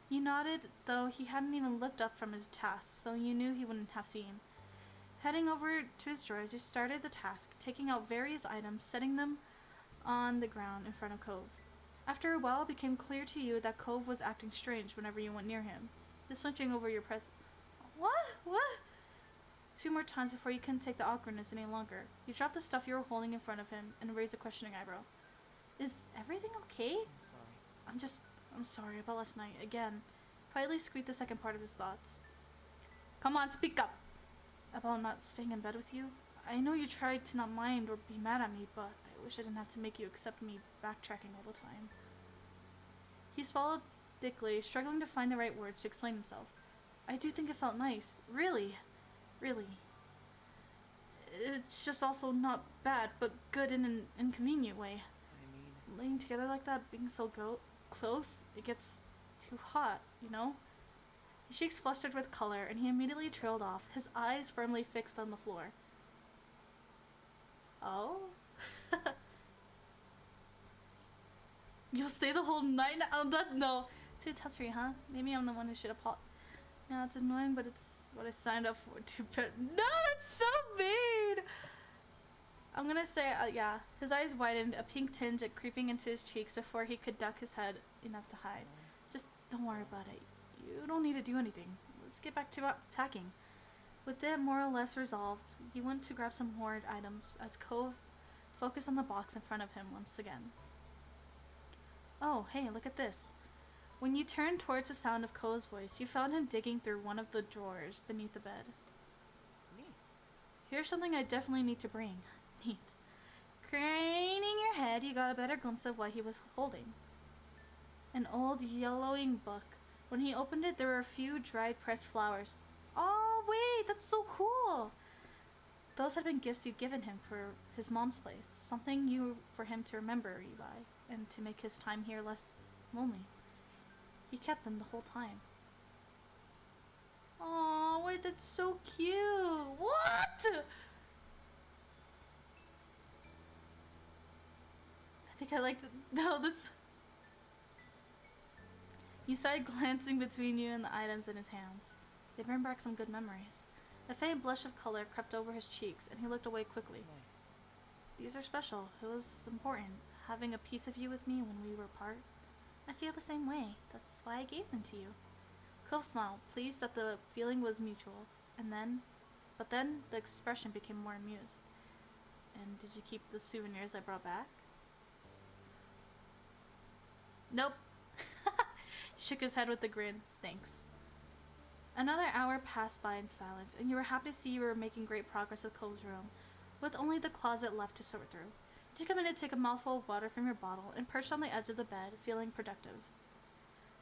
You nodded, though he hadn't even looked up from his task, so you knew he wouldn't have seen. Heading over to his drawers, you started the task, taking out various items, setting them on the ground in front of Cove. After a while, it became clear to you that Cove was acting strange whenever you went near him. He's switching over your presence. What? A few more times before you couldn't take the awkwardness any longer. You dropped the stuff you were holding in front of him and raised a questioning eyebrow. Is everything okay? I'm sorry. I'm sorry about last night. Again. Quietly squeaked the second part of his thoughts. Come on, speak up! About not staying in bed with you? I know you tried to not mind or be mad at me, but I wish I didn't have to make you accept me backtracking all the time. He swallowed thickly, struggling to find the right words to explain himself. I do think it felt nice. Really. It's just also not bad, but good in an inconvenient way. I mean... Laying together like that, being so close, it gets too hot, you know? His cheeks flustered with color, and he immediately trailed off, his eyes firmly fixed on the floor. Oh? You'll stay the whole night now? No. Too tough for you, huh? Maybe I'm the one who should have Yeah, it's annoying, but it's what I signed up for. No, that's so mean! I'm gonna say, yeah. His eyes widened, a pink tinge creeping into his cheeks before he could duck his head enough to hide. Just don't worry about it. You don't need to do anything. Let's get back to packing. With it more or less resolved, you went to grab some more items as Cove focused on the box in front of him once again. Oh, hey, look at this. When you turned towards the sound of Ko's voice, you found him digging through one of the drawers beneath the bed. Neat. Here's something I definitely need to bring. Neat. Craning your head, you got a better glimpse of what he was holding. An old yellowing book. When he opened it, there were a few dried pressed flowers. Oh, wait, that's so cool! Those had been gifts you'd given him for his mom's place. Something for him to remember you by, and to make his time here less lonely. He kept them the whole time. Oh, wait, that's so cute! What?! I think I like to. No, that's. He started glancing between you and the items in his hands. They bring back some good memories. A faint blush of color crept over his cheeks, and he looked away quickly. Nice. These are special. It was important, having a piece of you with me when we were apart. I feel the same way. That's why I gave them to you. Cove smiled, pleased that the feeling was mutual, but then the expression became more amused. And did you keep the souvenirs I brought back? Nope. He shook his head with a grin. Thanks. Another hour passed by in silence, and you were happy to see you were making great progress with Cove's room, with only the closet left to sort through. It took a minute to take a mouthful of water from your bottle and perched on the edge of the bed, feeling productive.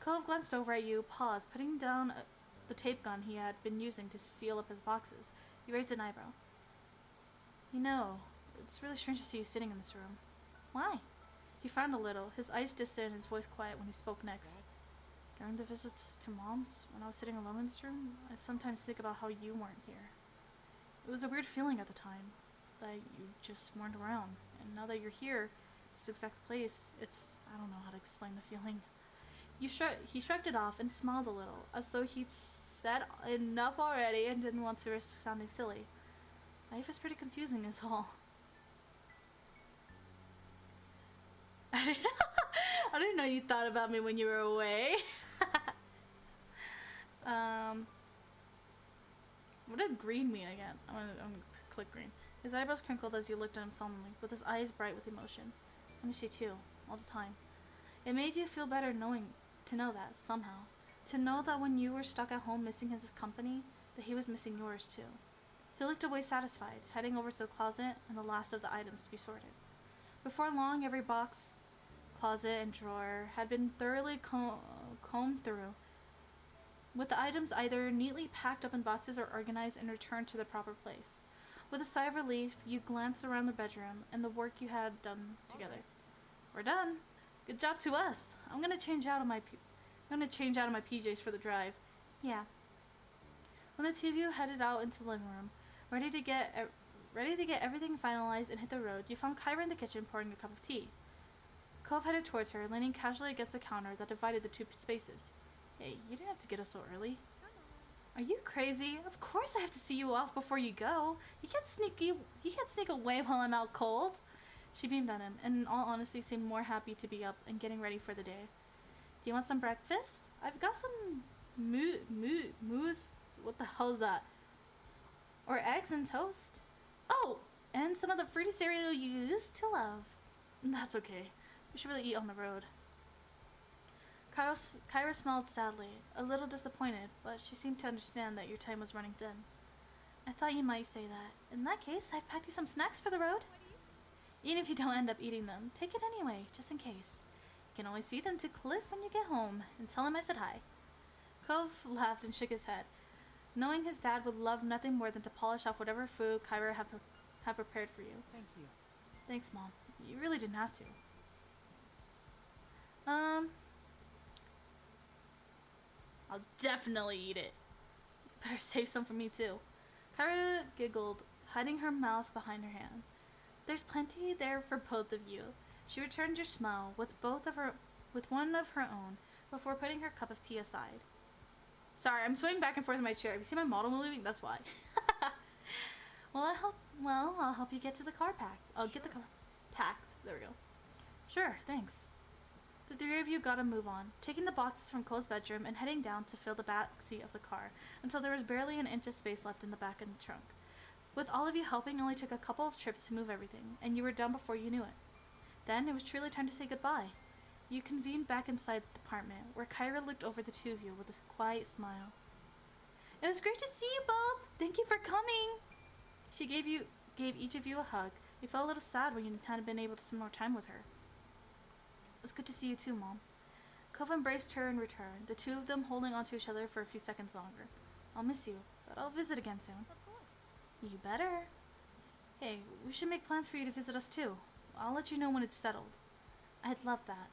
Cove glanced over at you, paused, putting down the tape gun he had been using to seal up his boxes. You raised an eyebrow. You know, it's really strange to see you sitting in this room. Why? He frowned a little, his eyes distant and his voice quiet when he spoke next. That's During the visits to Mom's, when I was sitting alone in this room, I sometimes think about how you weren't here. It was a weird feeling at the time, that you just weren't around. And now that you're here, this exact place, I don't know how to explain the feeling. He shrugged it off and smiled a little, as though he'd said enough already and didn't want to risk sounding silly. Life is pretty confusing is all. I didn't know you thought about me when you were away. What did green mean again? I'm gonna click green. His eyebrows crinkled as you looked at him solemnly, with his eyes bright with emotion. I miss you too, all the time. It made you feel better to know that, somehow. To know that when you were stuck at home missing his company, that he was missing yours too. He looked away satisfied, heading over to the closet and the last of the items to be sorted. Before long, every box, closet, and drawer had been thoroughly combed through, with the items either neatly packed up in boxes or organized and returned to the proper place. With a sigh of relief, you glanced around the bedroom and the work you had done together. We're done. Good job to us. I'm gonna change out of my PJs for the drive. Yeah. When the two of you headed out into the living room, ready to get everything finalized and hit the road, you found Kyra in the kitchen pouring a cup of tea. Cove headed towards her, leaning casually against the counter that divided the two spaces. Hey, you didn't have to get up so early. Are you crazy? Of course I have to see you off before you go. You can't sneak away while I'm out cold. She beamed at him, and in all honesty seemed more happy to be up and getting ready for the day. Do you want some breakfast? I've got some mousse. What the hell is that? Or eggs and toast. Oh, and some of the fruity cereal you used to love. That's okay. We should really eat on the road. Kyra smiled sadly, a little disappointed, but she seemed to understand that your time was running thin. I thought you might say that. In that case, I've packed you some snacks for the road. Even if you don't end up eating them, take it anyway, just in case. You can always feed them to Cliff when you get home, and tell him I said hi. Cove laughed and shook his head, knowing his dad would love nothing more than to polish off whatever food Kyra had prepared for you. Thank you. Thanks, Mom. You really didn't have to. I'll definitely eat it. Better save some for me too. Kyra giggled, hiding her mouth behind her hand. There's plenty there for both of you. She returned your smile with one of her own before putting her cup of tea aside. Sorry, I'm swinging back and forth in my chair. Have you seen my model moving? That's why. I'll help you get to the car pack. I'll get the car packed. There we go. Sure, thanks. The three of you got a move on, taking the boxes from Cole's bedroom and heading down to fill the back seat of the car until there was barely an inch of space left in the back of the trunk. With all of you helping, it only took a couple of trips to move everything, and you were done before you knew it. Then it was truly time to say goodbye. You convened back inside the apartment, where Kyra looked over the two of you with a quiet smile. It was great to see you both! Thank you for coming! She gave each of you a hug. You felt a little sad when you hadn't been able to spend more time with her. It was good to see you too, Mom. Cove embraced her in return, the two of them holding onto each other for a few seconds longer. I'll miss you, but I'll visit again soon. Of course. You better. Hey, we should make plans for you to visit us too. I'll let you know when it's settled. I'd love that.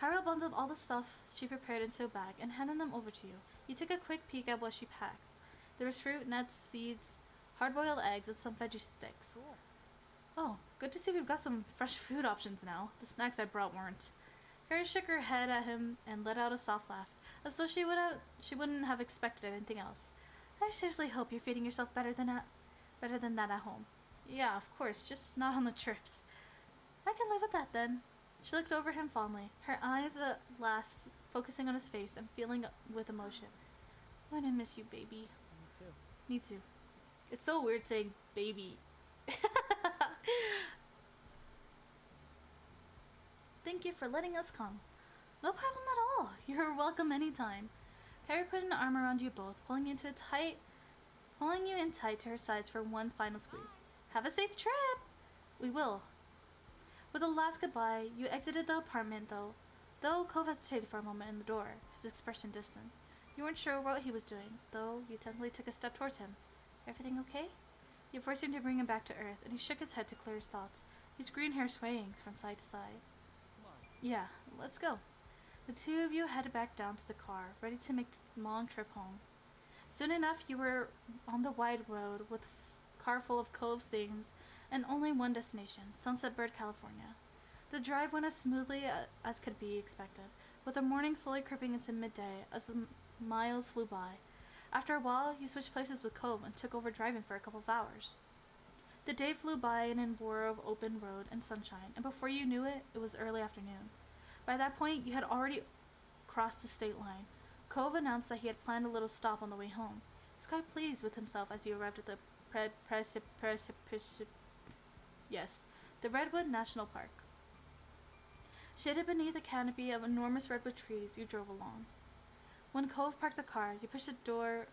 Kyra bundled all the stuff she prepared into a bag and handed them over to you. You took a quick peek at what she packed. There was fruit, nuts, seeds, hard-boiled eggs, and some veggie sticks. Cool. Oh, good to see we've got some fresh food options now. The snacks I brought weren't. Kyra shook her head at him and let out a soft laugh, as though she wouldn't have expected anything else. I seriously hope you're feeding yourself better than that at home. Yeah, of course, just not on the trips. I can live with that then. She looked over him fondly, her eyes at last focusing on his face and feeling with emotion. I'm gonna miss you, baby. Me too. Me too. It's so weird saying baby. Thank you for letting us come. No problem at all. You're welcome anytime. Kyra put an arm around you both, pulling you in tight to her sides for one final squeeze. Have a safe trip! We will. With a last goodbye, you exited the apartment though Cove hesitated for a moment in the door, his expression distant. You weren't sure what he was doing, though you tentatively took a step towards him. Everything okay? You forced him to bring him back to earth, and he shook his head to clear his thoughts, his green hair swaying from side to side. Come on. Yeah, let's go. The two of you headed back down to the car, ready to make the long trip home. Soon enough, you were on the wide road with a car full of Cove's things and only one destination, Sunset Bird, California. The drive went as smoothly as could be expected, with the morning slowly creeping into midday as the miles flew by. After a while, you switched places with Cove and took over driving for a couple of hours. The day flew by in a whir of open road and sunshine, and before you knew it, it was early afternoon. By that point, you had already crossed the state line. Cove announced that he had planned a little stop on the way home. He was quite pleased with himself as he arrived at the the Redwood National Park. Shaded beneath a canopy of enormous redwood trees, you drove along. When Cove parked the car, you pushed the door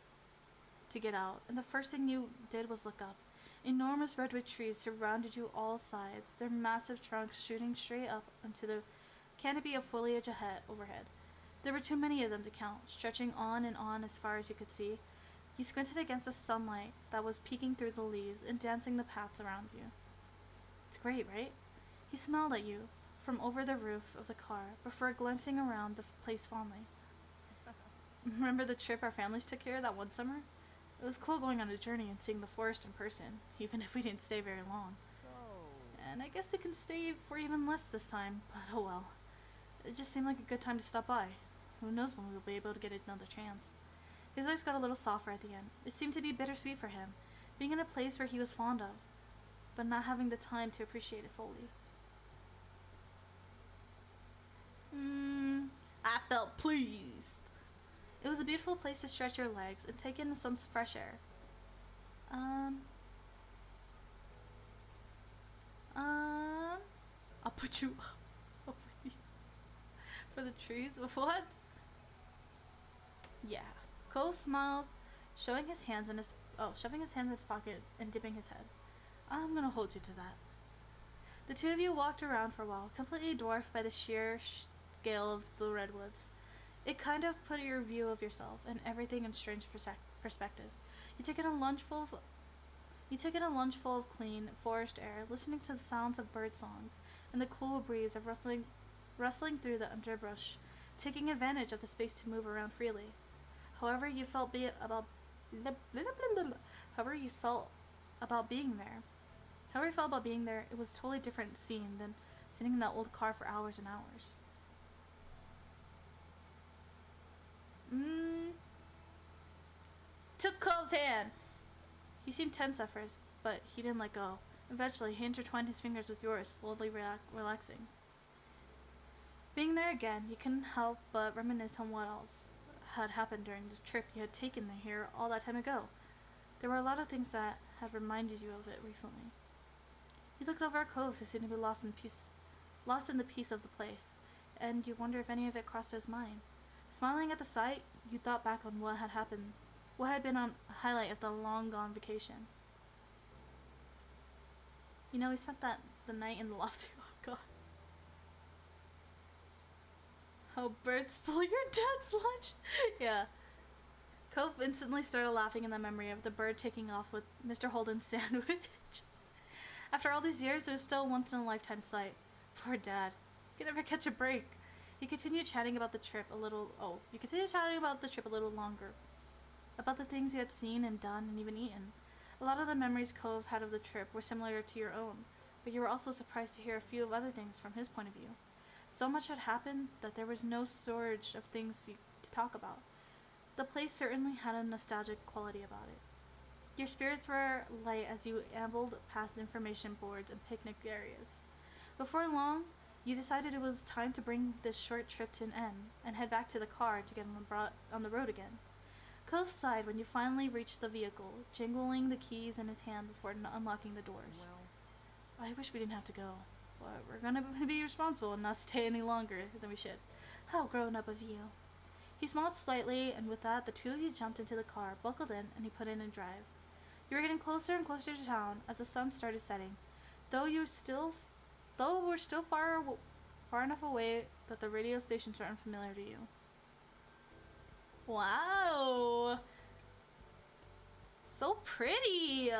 to get out, and the first thing you did was look up. Enormous redwood trees surrounded you all sides, their massive trunks shooting straight up into the canopy of foliage overhead. There were too many of them to count, stretching on and on as far as you could see. You squinted against the sunlight that was peeking through the leaves and dancing the paths around you. It's great, right? He smiled at you from over the roof of the car before glancing around the place fondly. Remember the trip our families took here that one summer? It was cool going on a journey and seeing the forest in person, even if we didn't stay very long. So, And I guess we can stay for even less this time, but oh well. It just seemed like a good time to stop by. Who knows when we'll be able to get another chance. His voice got a little softer at the end. It seemed to be bittersweet for him, being in a place where he was fond of, but not having the time to appreciate it fully. I felt pleased. It was a beautiful place to stretch your legs and take in some fresh air. I'll put you up with me. For the trees? What? Yeah. Cole smiled, shoving his hands in his pocket and dipping his head. I'm gonna hold you to that. The two of you walked around for a while, completely dwarfed by the sheer scale of the redwoods. It kind of put your view of yourself and everything in strange perspective. You took in a lungeful of clean forest air, listening to the sounds of bird songs and the cool breeze of rustling through the underbrush, taking advantage of the space to move around freely. However you felt about being there, it was a totally different scene than sitting in that old car for hours and hours. Took Cole's hand. He seemed tense at first, but he didn't let go. Eventually, he intertwined his fingers with yours, slowly relaxing. Being there again, you couldn't help but reminisce on what else had happened during the trip you had taken here all that time ago. There were a lot of things that had reminded you of it recently. You looked over at Cove, who seemed to be lost in the peace of the place, and you wonder if any of it crossed his mind. Smiling at the sight, you thought back on what had happened, what had been on a highlight of the long-gone vacation. You know, we spent the night in the loft. Oh god. Oh, bird stole your dad's lunch. Yeah. Cove instantly started laughing in the memory of the bird taking off with Mr. Holden's sandwich. After all these years, it was still a once-in-a-lifetime sight. Poor Dad. He could never catch a break. You continued chatting about the trip a little longer. About the things you had seen and done and even eaten. A lot of the memories Cove had of the trip were similar to your own, but you were also surprised to hear a few of other things from his point of view. So much had happened that there was no storage of things to talk about. The place certainly had a nostalgic quality about it. Your spirits were light as you ambled past information boards and picnic areas. Before long, you decided it was time to bring this short trip to an end and head back to the car to get on the road again. Cove sighed when you finally reached the vehicle, jingling the keys in his hand before unlocking the doors. Well, I wish we didn't have to go, but we're gonna be responsible and not stay any longer than we should. How grown up of you. He smiled slightly, and with that, the two of you jumped into the car, buckled in, and he put in drive. You were getting closer and closer to town as the sun started setting, though we're still far enough away that the radio stations are unfamiliar to you. Wow! So pretty!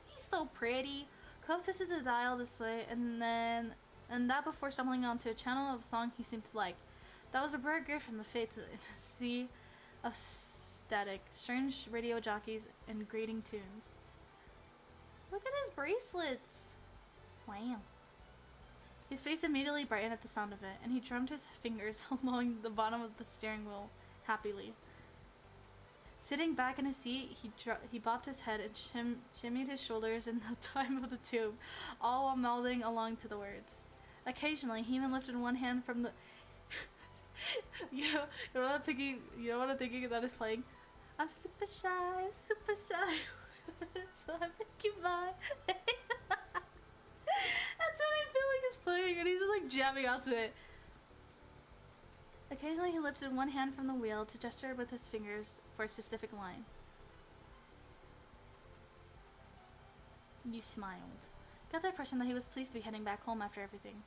He's so pretty. Cove twisted the dial this way, and that before stumbling onto a channel of a song he seemed to like. That was a rare gift from the fates in a sea of static, strange radio jockeys, and grating tunes. Look at his bracelets! Wow. His face immediately brightened at the sound of it, and he drummed his fingers along the bottom of the steering wheel happily. Sitting back in his seat, he bobbed his head and shimmied his shoulders in the time of the tube, all while melding along to the words. Occasionally, he even lifted one hand from the... you know what I'm thinking that is playing? I'm super shy, so I make you mine. That's what I feel like is playing, and he's just like jamming out to it. Occasionally, he lifted one hand from the wheel to gesture with his fingers for a specific line. You smiled. Got the impression that he was pleased to be heading back home after everything.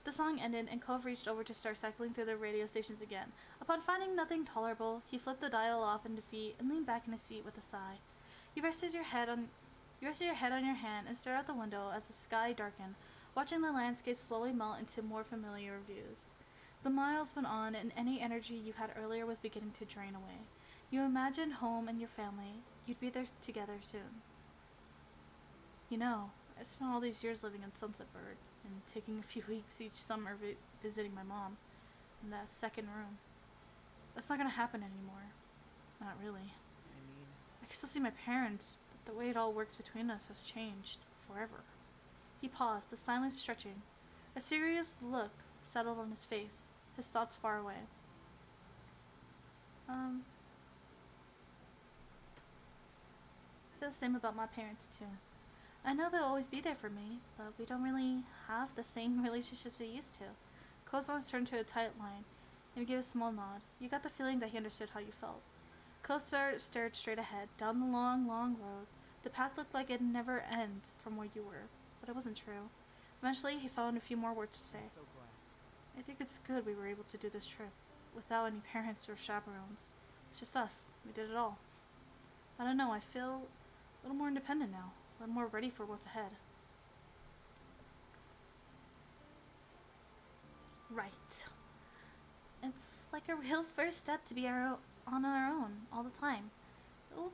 The song ended, and Cove reached over to start cycling through the radio stations again. Upon finding nothing tolerable, he flipped the dial off in defeat and leaned back in his seat with a sigh. You rested your head on your hand and stared out the window as the sky darkened, watching the landscape slowly melt into more familiar views. The miles went on, and any energy you had earlier was beginning to drain away. You imagined home and your family. You'd be there together soon. You know, I spent all these years living in Sunset Bird and taking a few weeks each summer visiting my mom in that second room. That's not gonna happen anymore. Not really. I mean, I can still see my parents, but the way it all works between us has changed forever. He paused, the silence stretching. A serious look settled on his face, his thoughts far away. I feel the same about my parents too. I know they'll always be there for me, but we don't really have the same relationships we used to. Kozan's turned to a tight line, and he gave a small nod. You got the feeling that he understood how you felt. Kozar stared straight ahead, down the long, long road. The path looked like it'd never end from where you were, but it wasn't true. Eventually, he found a few more words to say. I'm so glad. I think it's good we were able to do this trip, without any parents or chaperones. It's just us. We did it all. I don't know, I feel a little more independent now. A little more ready for what's ahead. Right. It's like a real first step to be on our own all the time. We'll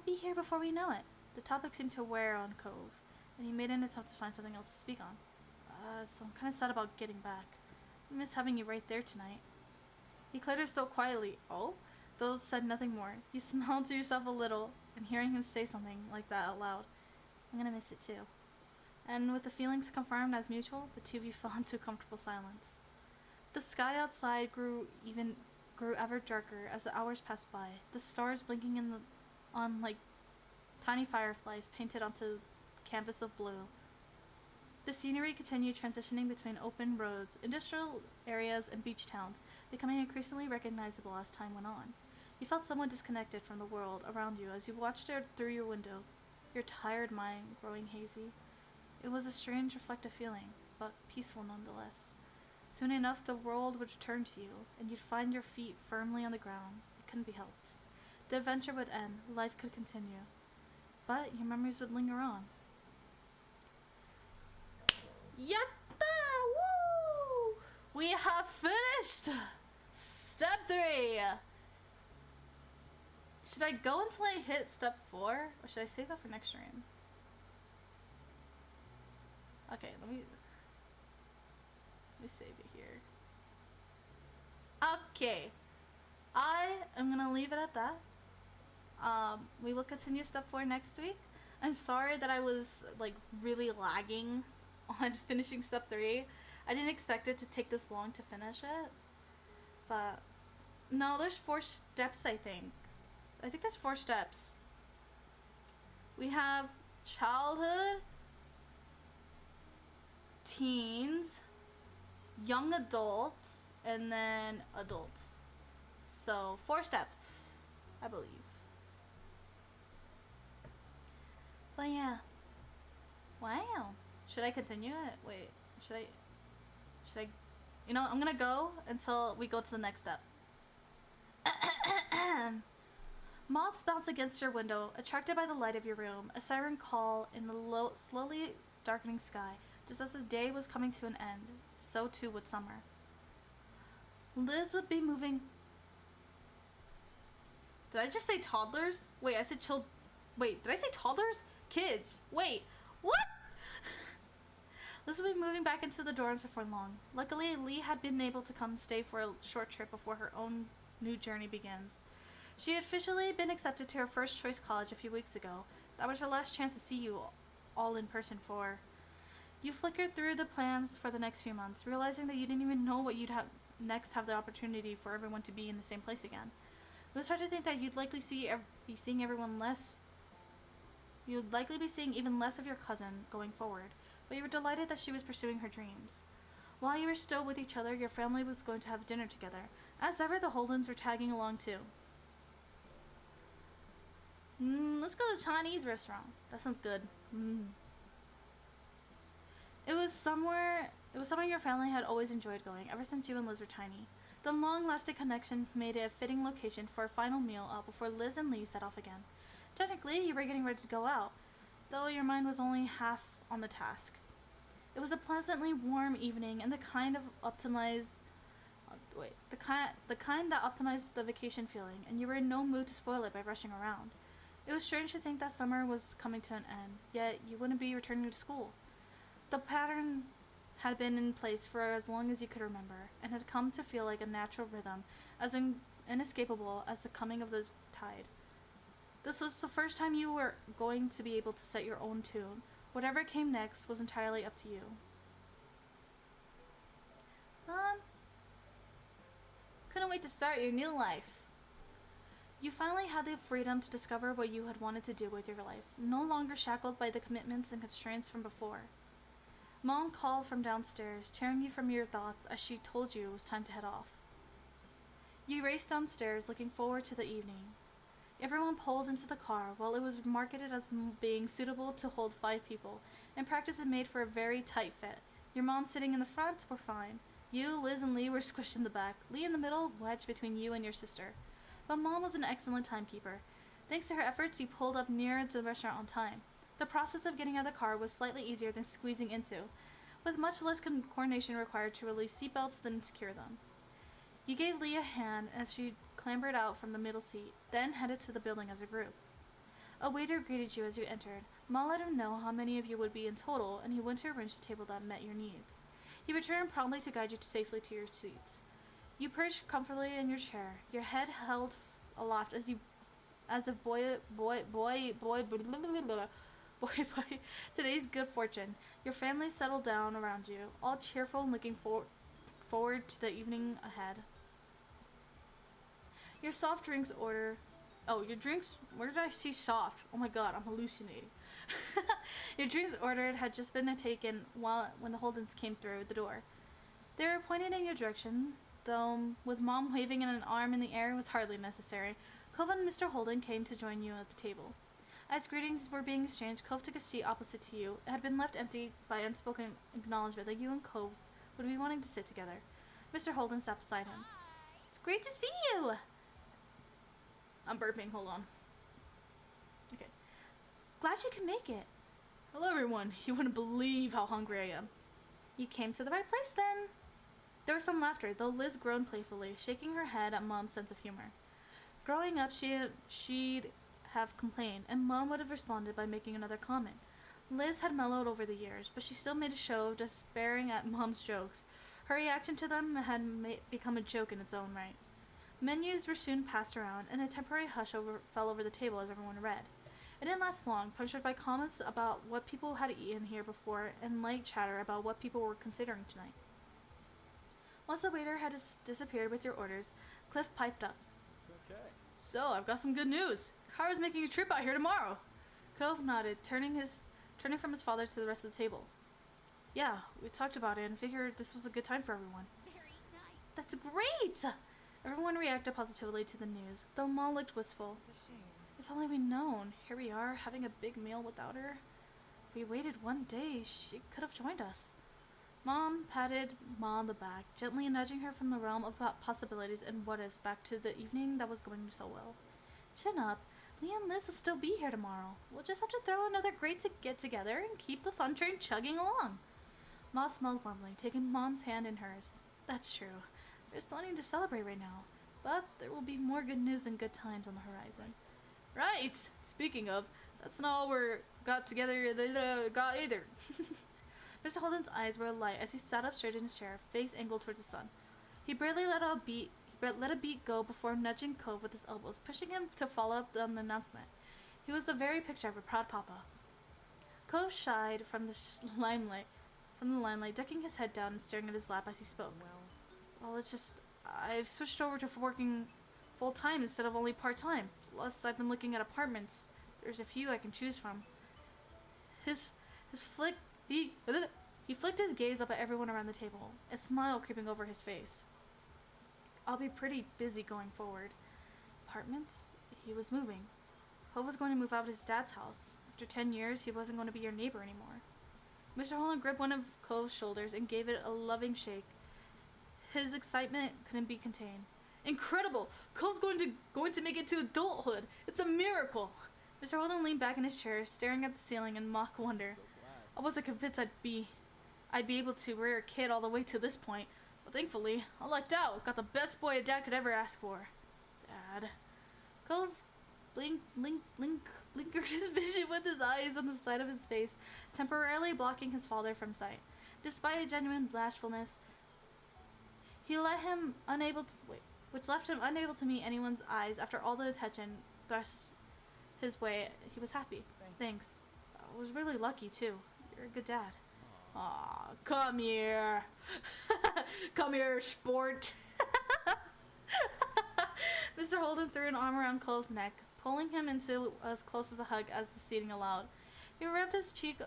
be here before we know it. The topic seemed to wear on Cove, and he made an attempt to find something else to speak on. So I'm kind of sad about getting back. I miss having you right there tonight. He cleared his throat quietly. Oh? Though said nothing more. You smiled to yourself a little, and hearing him say something like that out loud. I'm gonna miss it too. And with the feelings confirmed as mutual, the two of you fell into comfortable silence. The sky outside grew ever darker as the hours passed by, the stars blinking on like tiny fireflies painted onto canvas of blue. The scenery continued transitioning between open roads, industrial areas, and beach towns, becoming increasingly recognizable as time went on. You felt somewhat disconnected from the world around you as you watched it through your window, your tired mind growing hazy. It was a strange, reflective feeling, but peaceful nonetheless. Soon enough, the world would return to you, and you'd find your feet firmly on the ground. It couldn't be helped. The adventure would end, life could continue, but your memories would linger on. Yatta! Woo! We have finished! Step 3! Should I go until I hit step 4? Or should I save that for next stream? Okay, let me save it here. Okay. I am gonna leave it at that. We will continue step 4 next week. I'm sorry that I was like really lagging on finishing step 3. I didn't expect it to take this long to finish it. But no, there's 4 steps, I think. I think there's 4 steps. We have childhood, teens, young adults, and then adults. So 4 steps, I believe. But yeah. Wow. Should I continue it? Wait, should I, you know, I'm gonna go until we go to the next step. Moths bounce against your window, attracted by the light of your room, a siren call in the slowly darkening sky. Just as the day was coming to an end, so too would summer. Liz would be moving... Did I just say toddlers? Wait, I said Wait, did I say toddlers? Kids. Wait, what? Liz would be moving back into the dorms before long. Luckily, Lee had been able to come stay for a short trip before her own new journey begins. She had officially been accepted to her first choice college a few weeks ago. That was her last chance to see you all in person for. You flickered through the plans for the next few months, realizing that you didn't even know what you'd have the opportunity for everyone to be in the same place again. It was hard to think that you'd likely be seeing everyone less. You'd likely be seeing even less of your cousin going forward, but you were delighted that she was pursuing her dreams. While you were still with each other, your family was going to have dinner together. As ever, the Holdens were tagging along too. Let's go to a Chinese restaurant. That sounds good. It was somewhere your family had always enjoyed going, ever since you and Liz were tiny. The long-lasting connection made it a fitting location for a final meal out before Liz and Lee set off again. Technically, you were getting ready to go out, though your mind was only half on the task. It was a pleasantly warm evening, and the kind that optimized the vacation feeling, and you were in no mood to spoil it by rushing around. It was strange to think that summer was coming to an end, yet you wouldn't be returning to school. The pattern had been in place for as long as you could remember, and had come to feel like a natural rhythm, as inescapable as the coming of the tide. This was the first time you were going to be able to set your own tune. Whatever came next was entirely up to you. Couldn't wait to start your new life. You finally had the freedom to discover what you had wanted to do with your life, no longer shackled by the commitments and constraints from before. Mom called from downstairs, tearing you from your thoughts as she told you it was time to head off. You raced downstairs, looking forward to the evening. Everyone pulled into the car, while it was marketed as being suitable to hold 5 people. In practice, it made for a very tight fit. Your mom sitting in the front were fine. You, Liz, and Lee were squished in the back. Lee in the middle, wedged between you and your sister. But Mom was an excellent timekeeper. Thanks to her efforts, you pulled up near the restaurant on time. The process of getting out of the car was slightly easier than squeezing into, with much less coordination required to release seatbelts than secure them. You gave Lee a hand as she clambered out from the middle seat, then headed to the building as a group. A waiter greeted you as you entered. Ma let him know how many of you would be in total, and he went to arrange the table that met your needs. He returned promptly to guide you safely to your seats. You perched comfortably in your chair, your head held aloft as if today's good fortune. Your family settled down around you, all cheerful and looking forward to the evening ahead. Your soft drinks order... Oh, your drinks... Where did I see soft? Oh my god, I'm hallucinating. Your drinks ordered had just been taken when the Holdens came through the door. They were pointed in your direction, though with Mom waving an arm in the air was hardly necessary. Cove and Mr. Holden came to join you at the table. As greetings were being exchanged, Cove took a seat opposite to you. It had been left empty by unspoken acknowledgement that you and Cove would be wanting to sit together. Mr. Holden sat beside him. It's great to see you! I'm burping, hold on. Okay. Glad you could make it. Hello everyone, you wouldn't believe how hungry I am. You came to the right place then. There was some laughter, though Liz groaned playfully, shaking her head at Mom's sense of humor. Growing up, she'd have complained, and Mom would have responded by making another comment. Liz had mellowed over the years, but she still made a show of despairing at Mom's jokes. Her reaction to them had become a joke in its own right. Menus were soon passed around, and a temporary hush fell over the table as everyone read. It didn't last long, punctured by comments about what people had eaten here before and light chatter about what people were considering tonight. Once the waiter had disappeared with your orders, Cliff piped up. Okay. So, I've got some good news. Kara's making a trip out here tomorrow. Cove nodded, turning from his father to the rest of the table. Yeah, we talked about it and figured this was a good time for everyone. Very nice. That's great! Everyone reacted positively to the news, though Ma looked wistful. It's a shame. If only we'd known. Here we are, having a big meal without her. If we waited one day, she could have joined us. Mom patted Ma on the back, gently nudging her from the realm of possibilities and what-ifs back to the evening that was going so well. Chin up. Lee and Liz will still be here tomorrow. We'll just have to throw another great get-together and keep the fun train chugging along. Ma smiled warmly, taking Mom's hand in hers. That's true. There's plenty to celebrate right now, but there will be more good news and good times on the horizon. Right! Speaking of, that's not all we're got together got either. Mr. Holden's eyes were alight as he sat up straight in his chair, face angled towards the sun. He barely let a beat go before nudging Cove with his elbows, pushing him to follow up on the announcement. He was the very picture of a proud papa. Cove shied from the limelight, ducking his head down and staring at his lap as he spoke. Well, it's just I've switched over to working full-time instead of only part-time. Plus, I've been looking at apartments. There's a few I can choose from. He flicked his gaze up at everyone around the table, a smile creeping over his face. I'll be pretty busy going forward. Apartments? He was moving. Cove was going to move out of his dad's house. After 10 years, he wasn't going to be your neighbor anymore. Mr. Holland gripped one of Cove's shoulders and gave it a loving shake. His excitement couldn't be contained. Incredible! Cole's going to make it to adulthood. It's a miracle. Mr. Holden leaned back in his chair, staring at the ceiling in mock wonder. I wasn't convinced I'd be able to rear a kid all the way to this point, but thankfully, I lucked out. Got the best boy a dad could ever ask for. Dad. Cole blinkered his vision with his eyes on the side of his face, temporarily blocking his father from sight. Despite a genuine bashfulness, which left him unable to meet anyone's eyes after all the attention thrust his way. He was happy. Thanks. I was really lucky too. You're a good dad. Aw, come here. Come here, sport. Mr. Holden threw an arm around Cole's neck, pulling him into as close as a hug as the seating allowed. He rubbed his cheek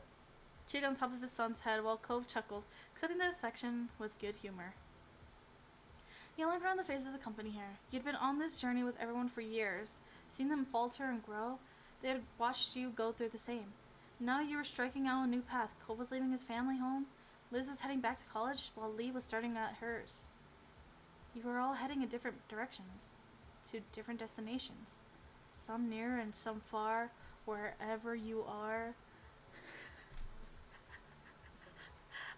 on top of his son's head while Cove chuckled, accepting the affection with good humor. You looked around the faces of the company here. You'd been on this journey with everyone for years, seen them falter and grow. They had watched you go through the same. Now you were striking out a new path. Cove was leaving his family home. Liz was heading back to college, while Lee was starting at hers. You were all heading in different directions, to different destinations. Some near and some far, wherever you are.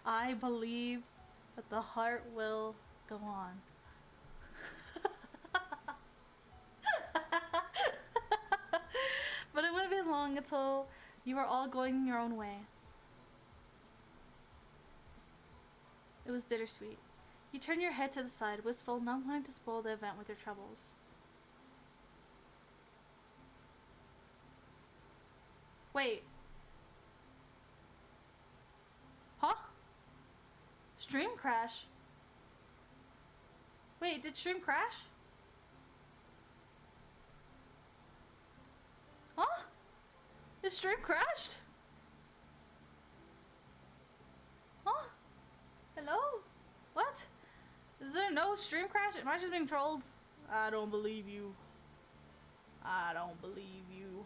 I believe that the heart will go on. But it wouldn't be long until you were all going your own way. It was bittersweet. You turned your head to the side, wistful, not wanting to spoil the event with your troubles. Wait. Huh? Stream crash? Wait, did stream crash? Huh? The stream crashed? No stream crash? Am I just being trolled? I don't believe you. I don't believe you.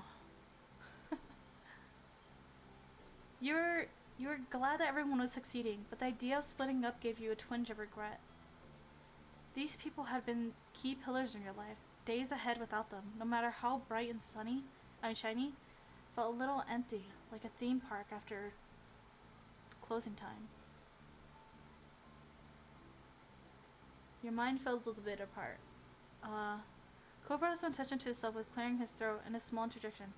You were glad that everyone was succeeding, but the idea of splitting up gave you a twinge of regret. These people had been key pillars in your life. Days ahead without them, no matter how bright and shiny, felt a little empty, like a theme park after closing time. Your mind filled with a bitter part. Cole brought some attention to himself with clearing his throat and a small interjection.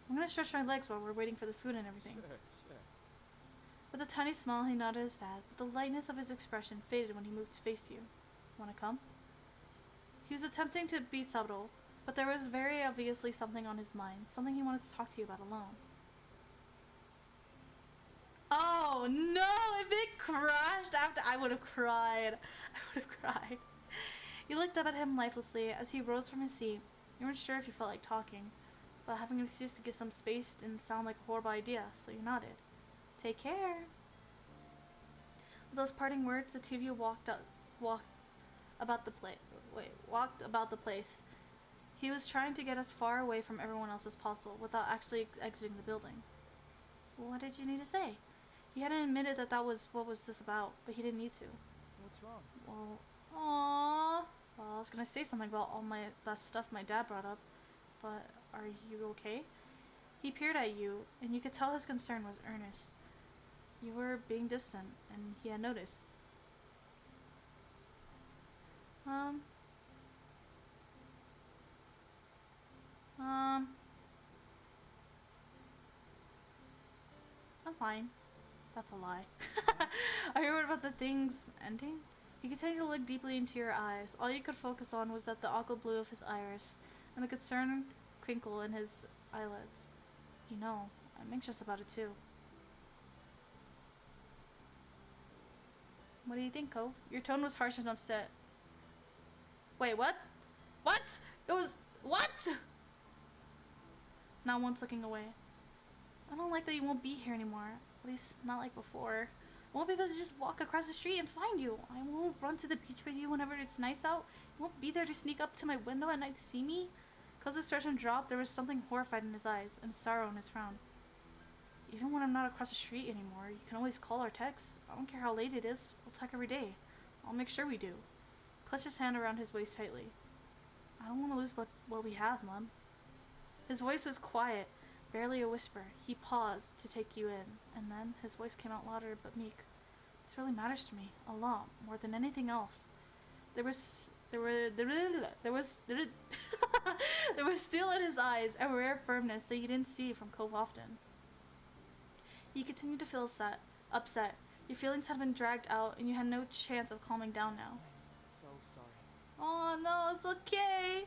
I'm gonna stretch my legs while we're waiting for the food and everything. Sure. With a tiny smile, he nodded his head, but the lightness of his expression faded when he moved his face to you. Wanna come? He was attempting to be subtle, but there was very obviously something on his mind, something he wanted to talk to you about alone. Oh no, if it crashed after, I would have cried. I would have cried. You looked up at him lifelessly as he rose from his seat. You weren't sure if you felt like talking, but having an excuse to get some space didn't sound like a horrible idea, so you nodded. Take care. With those parting words, the two of you walked about the place. He was trying to get as far away from everyone else as possible without actually exiting the building. What did you need to say? He hadn't admitted that was what was this about, but he didn't need to. What's wrong? Well, aww. Well, I was gonna say something about all that stuff my dad brought up, but are you okay? He peered at you, and you could tell his concern was earnest. You were being distant, and he had noticed. I'm fine. That's a lie. Are you worried about the things ending? He continued to look deeply into your eyes. All you could focus on was that the aqua blue of his iris, and the concerned crinkle in his eyelids. You know, I'm anxious about it too. What do you think, Cove? Your tone was harsh and upset. Wait, what? What? It was... What? Not once looking away. I don't like that you won't be here anymore. At least, not like before. I won't be able to just walk across the street and find you. I won't run to the beach with you whenever it's nice out. You won't be there to sneak up to my window at night to see me. Cove's expression dropped. There was something horrified in his eyes and sorrow in his frown. Even when I'm not across the street anymore, you can always call or text. I don't care how late it is. We'll talk every day. I'll make sure we do. Clutched his hand around his waist tightly. I don't want to lose what we have, Mom. His voice was quiet, barely a whisper. He paused to take you in, and then his voice came out louder but meek. This really matters to me, a lot, more than anything else. There was steel in his eyes, a rare firmness that you didn't see from Cove often. You continued to feel upset. Your feelings had been dragged out, and you had no chance of calming down now. I'm so sorry. Oh no, it's okay.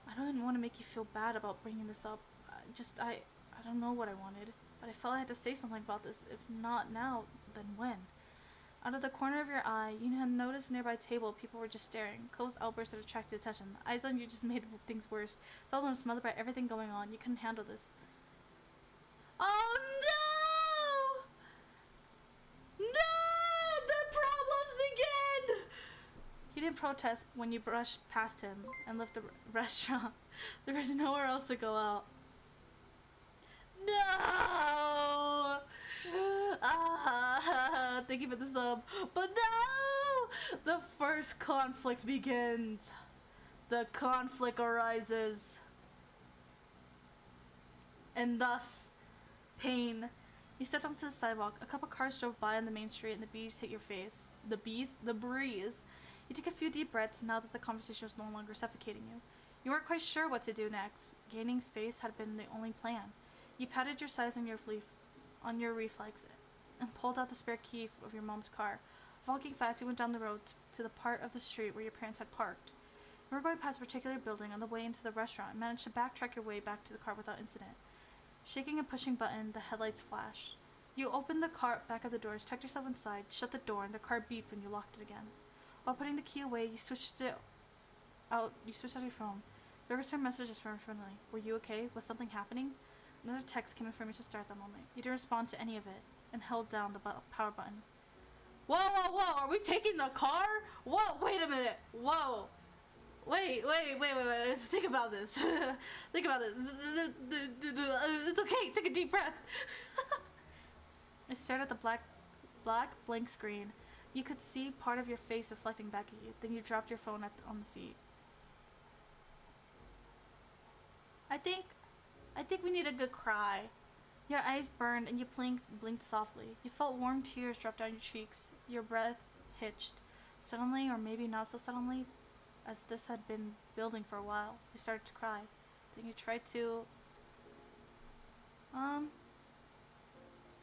I don't want to make you feel bad about bringing this up. I don't know what I wanted, but I felt I had to say something about this. If not now, then when? Out of the corner of your eye, you had noticed nearby table people were just staring. Cole's outburst had attracted attention. The eyes on you just made things worse. Felt was smothered by everything going on. You couldn't handle this. Oh no! No! The problems begin! He didn't protest when you brushed past him and left the restaurant. There was nowhere else to go out. No! Thank you for the sub. But no! The first conflict begins. The conflict arises. And thus, pain. You stepped onto the sidewalk. A couple cars drove by on the main street and the breeze hit your face. The breeze. You took a few deep breaths now that the conversation was no longer suffocating you. You weren't quite sure what to do next. Gaining space had been the only plan. You patted your sides on your reflex and pulled out the spare key of your mom's car. Walking fast, you went down the road to the part of the street where your parents had parked. You were going past a particular building on the way into the restaurant and managed to backtrack your way back to the car without incident. Shaking a pushing button, the headlights flashed. You opened the car back of the doors, tucked yourself inside, shut the door, and the car beeped when you locked it again. While putting the key away, you switched out your phone. There were some messages from friendly. Were you okay? Was something happening? Another text came in from your sister at the moment. You didn't respond to any of it and held down the power button. Whoa, whoa, whoa, are we taking the car? Whoa, wait a minute. Whoa. Wait. Think about this. Think about this. It's okay. Take a deep breath. I stared at the black blank screen. You could see part of your face reflecting back at you. Then you dropped your phone on the seat. I think we need a good cry. Your eyes burned and you blinked softly. You felt warm tears drop down your cheeks. Your breath hitched. Suddenly, or maybe not so suddenly, as this had been building for a while, you started to cry. Then you tried to...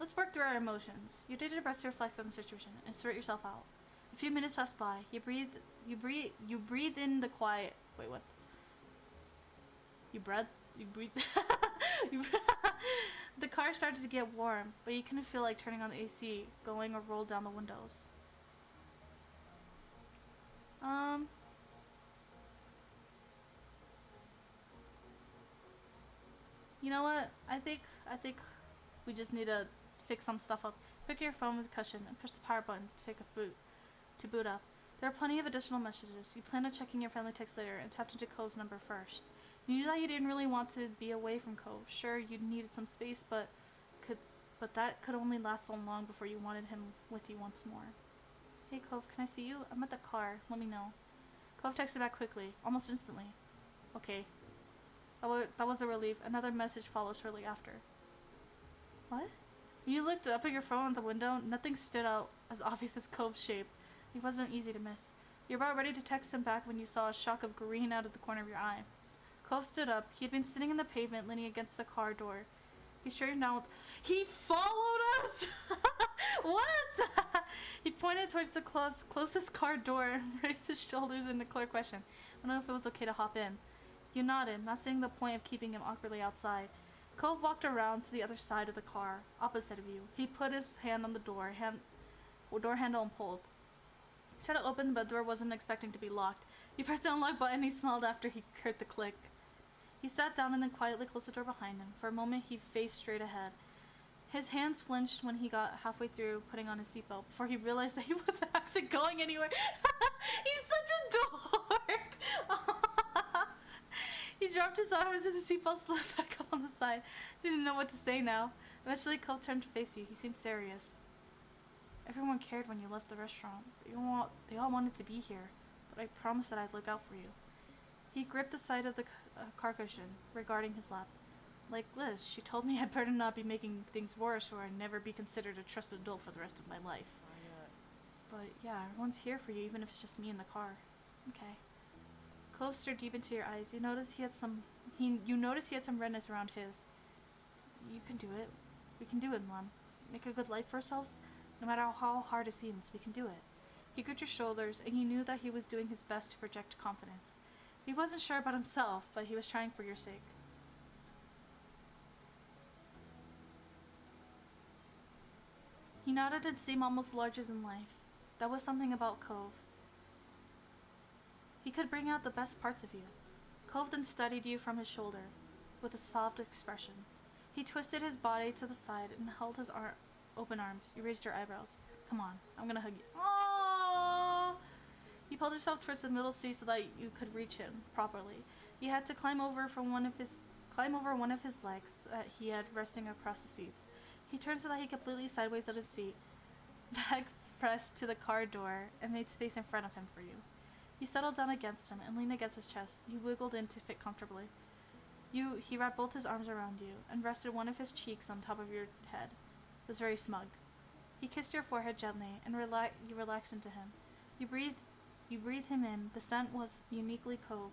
Let's work through our emotions. You did your best to reflect on the situation and sort yourself out. A few minutes passed by. You breathe in the quiet. Wait, what? You breathe. The car started to get warm, but you couldn't feel like turning on the AC, going or roll down the windows. You know what? I think we just need to fix some stuff up. Pick your phone with the cushion and push the power button to boot up. There are plenty of additional messages. You planned on checking your friendly text later and tapped into Cove's number first. You knew that you didn't really want to be away from Cove. Sure, you needed some space, but that could only last so long before you wanted him with you once more. Hey Cove, can I see you? I'm at the car. Let me know. Cove texted back quickly, almost instantly. Okay. That was a relief. Another message followed shortly after. What? When you looked up at your phone at the window, nothing stood out as obvious as Cove's shape. He wasn't easy to miss. You were about ready to text him back when you saw a shock of green out of the corner of your eye. Cove stood up. He had been sitting in the pavement, leaning against the car door. He straightened out. He followed us! What? He pointed towards the closest car door and raised his shoulders in a clear question. I don't know if it was okay to hop in. You nodded, not seeing the point of keeping him awkwardly outside. Cove walked around to the other side of the car, opposite of you. He put his hand on the door handle and pulled. He tried to open, but the door wasn't expecting to be locked. He pressed the unlock button and he smiled after he heard the click. He sat down and then quietly closed the door behind him. For a moment, he faced straight ahead. His hands flinched when he got halfway through putting on his seatbelt before he realized that he wasn't actually going anywhere. He's such a dork! He dropped his arms and the seatbelt slid back up on the side. He didn't know what to say now. Eventually, Cove turned to face you. He seemed serious. Everyone cared when you left the restaurant. They all wanted to be here, but I promised that I'd look out for you. He gripped the side of the car cushion, regarding his lap. Like Liz, she told me I'd better not be making things worse or I'd never be considered a trusted adult for the rest of my life. But yeah, everyone's here for you, even if it's just me in the car. Okay. Cove stared deep into your eyes. You noticed he had some redness around his. You can do it. We can do it, Mom. Make a good life for ourselves. No matter how hard it seems, we can do it. He gripped your shoulders, and you knew that he was doing his best to project confidence. He wasn't sure about himself, but he was trying for your sake. He nodded and seemed almost larger than life. That was something about Cove. He could bring out the best parts of you. Cove then studied you from his shoulder, with a soft expression. He twisted his body to the side and held his open arms. You raised your eyebrows. Come on, I'm gonna hug you. Aww! You pulled yourself towards the middle seat so that you could reach him properly. You had to climb over one of his legs that he had resting across the seats. He turned so that he completely sideways on his seat, back pressed to the car door, and made space in front of him for you. You settled down against him and leaned against his chest. You wiggled in to fit comfortably. He wrapped both his arms around you and rested one of his cheeks on top of your head. It was very smug. He kissed your forehead gently, and you relaxed into him. You breathed him in. The scent was uniquely Cove,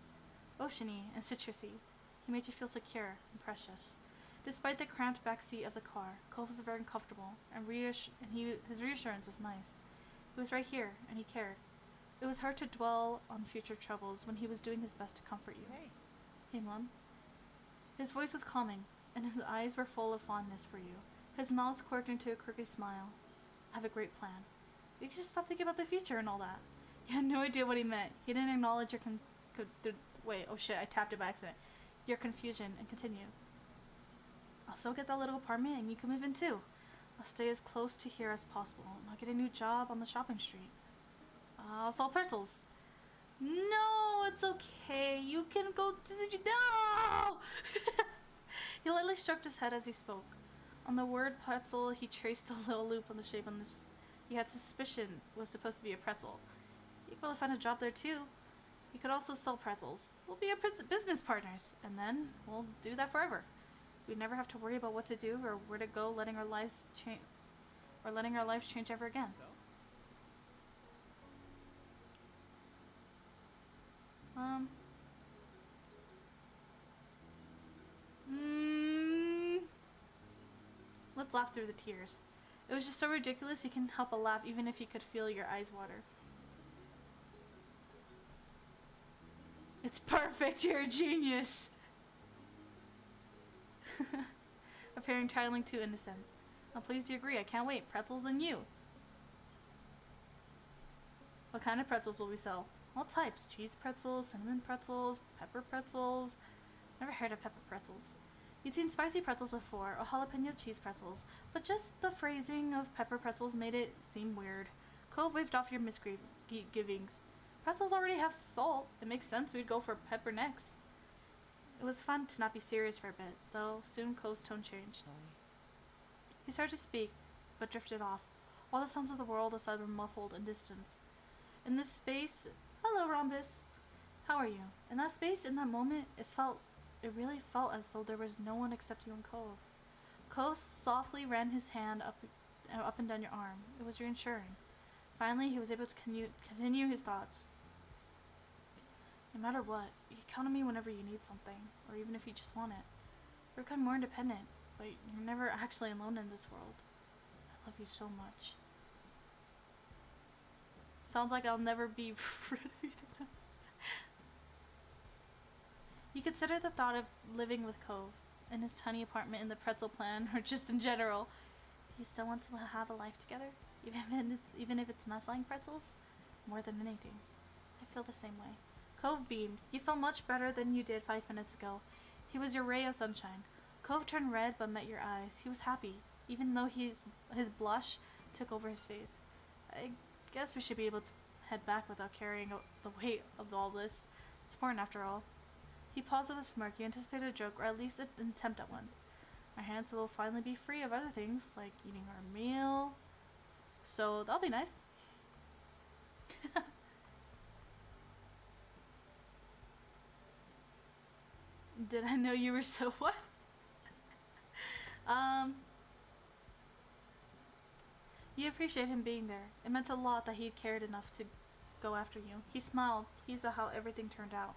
oceany and citrusy. He made you feel secure and precious. Despite the cramped back seat of the car, Cove was very comfortable, and his reassurance was nice. He was right here, and he cared. It was hard to dwell on future troubles when he was doing his best to comfort you. Hey, Mom. His voice was calming, and his eyes were full of fondness for you. His mouth quirked into a crooked smile. I have a great plan. You can just stop thinking about the future and all that. You had no idea what he meant. He didn't acknowledge your wait, oh shit, I tapped it by accident. Your confusion, and continued. I'll still get that little apartment, and you can move in too. I'll stay as close to here as possible, and I'll get a new job on the shopping street. I'll sell pretzels. No, it's okay. You can go to... No! He lightly stroked his head as he spoke. On the word pretzel, he traced a little loop on the shape on this. He had suspicion it was supposed to be a pretzel. You could probably find a job there too. You could also sell pretzels. We'll be business partners, and then we'll do that forever. We'd never have to worry about what to do or where to go, letting our lives change ever again. So? Let's laugh through the tears. It was just so ridiculous you can help a laugh even if you could feel your eyes water. It's perfect, you're a genius! Appearing childlike too innocent. I'm pleased you agree, I can't wait. Pretzels and you. What kind of pretzels will we sell? All types. Cheese pretzels, cinnamon pretzels, pepper pretzels. Never heard of pepper pretzels. You'd seen spicy pretzels before, or jalapeno cheese pretzels, but just the phrasing of pepper pretzels made it seem weird. Cove waved off your misgivings. Pretzels already have salt. It makes sense we'd go for pepper next. It was fun to not be serious for a bit, though soon Cove's tone changed. He started to speak, but drifted off. All the sounds of the world aside were muffled and distant. In this space... Hello, Rhombus. How are you? In that space, in that moment, it really felt as though there was no one except you and Cove. Cove softly ran his hand up and down your arm. It was reassuring. Finally, he was able to continue his thoughts. No matter what, you can count on me whenever you need something, or even if you just want it. You become more independent, but you're never actually alone in this world. I love you so much. Sounds like I'll never be rid of you. You consider the thought of living with Cove in his tiny apartment in the pretzel plan, or just in general. You still want to have a life together, even if it's not selling pretzels? More than anything. I feel the same way. Cove beamed. You felt much better than you did 5 minutes ago. He was your ray of sunshine. Cove turned red but met your eyes. He was happy, even though his blush took over his face. I guess we should be able to head back without carrying the weight of all this. It's important after all. He paused with a smirk. You anticipated a joke, or at least an attempt at one. Our hands will finally be free of other things, like eating our meal. So that'll be nice. Did I know you were so what? You appreciate him being there. It meant a lot that he cared enough to go after you. He smiled, pleased at how everything turned out.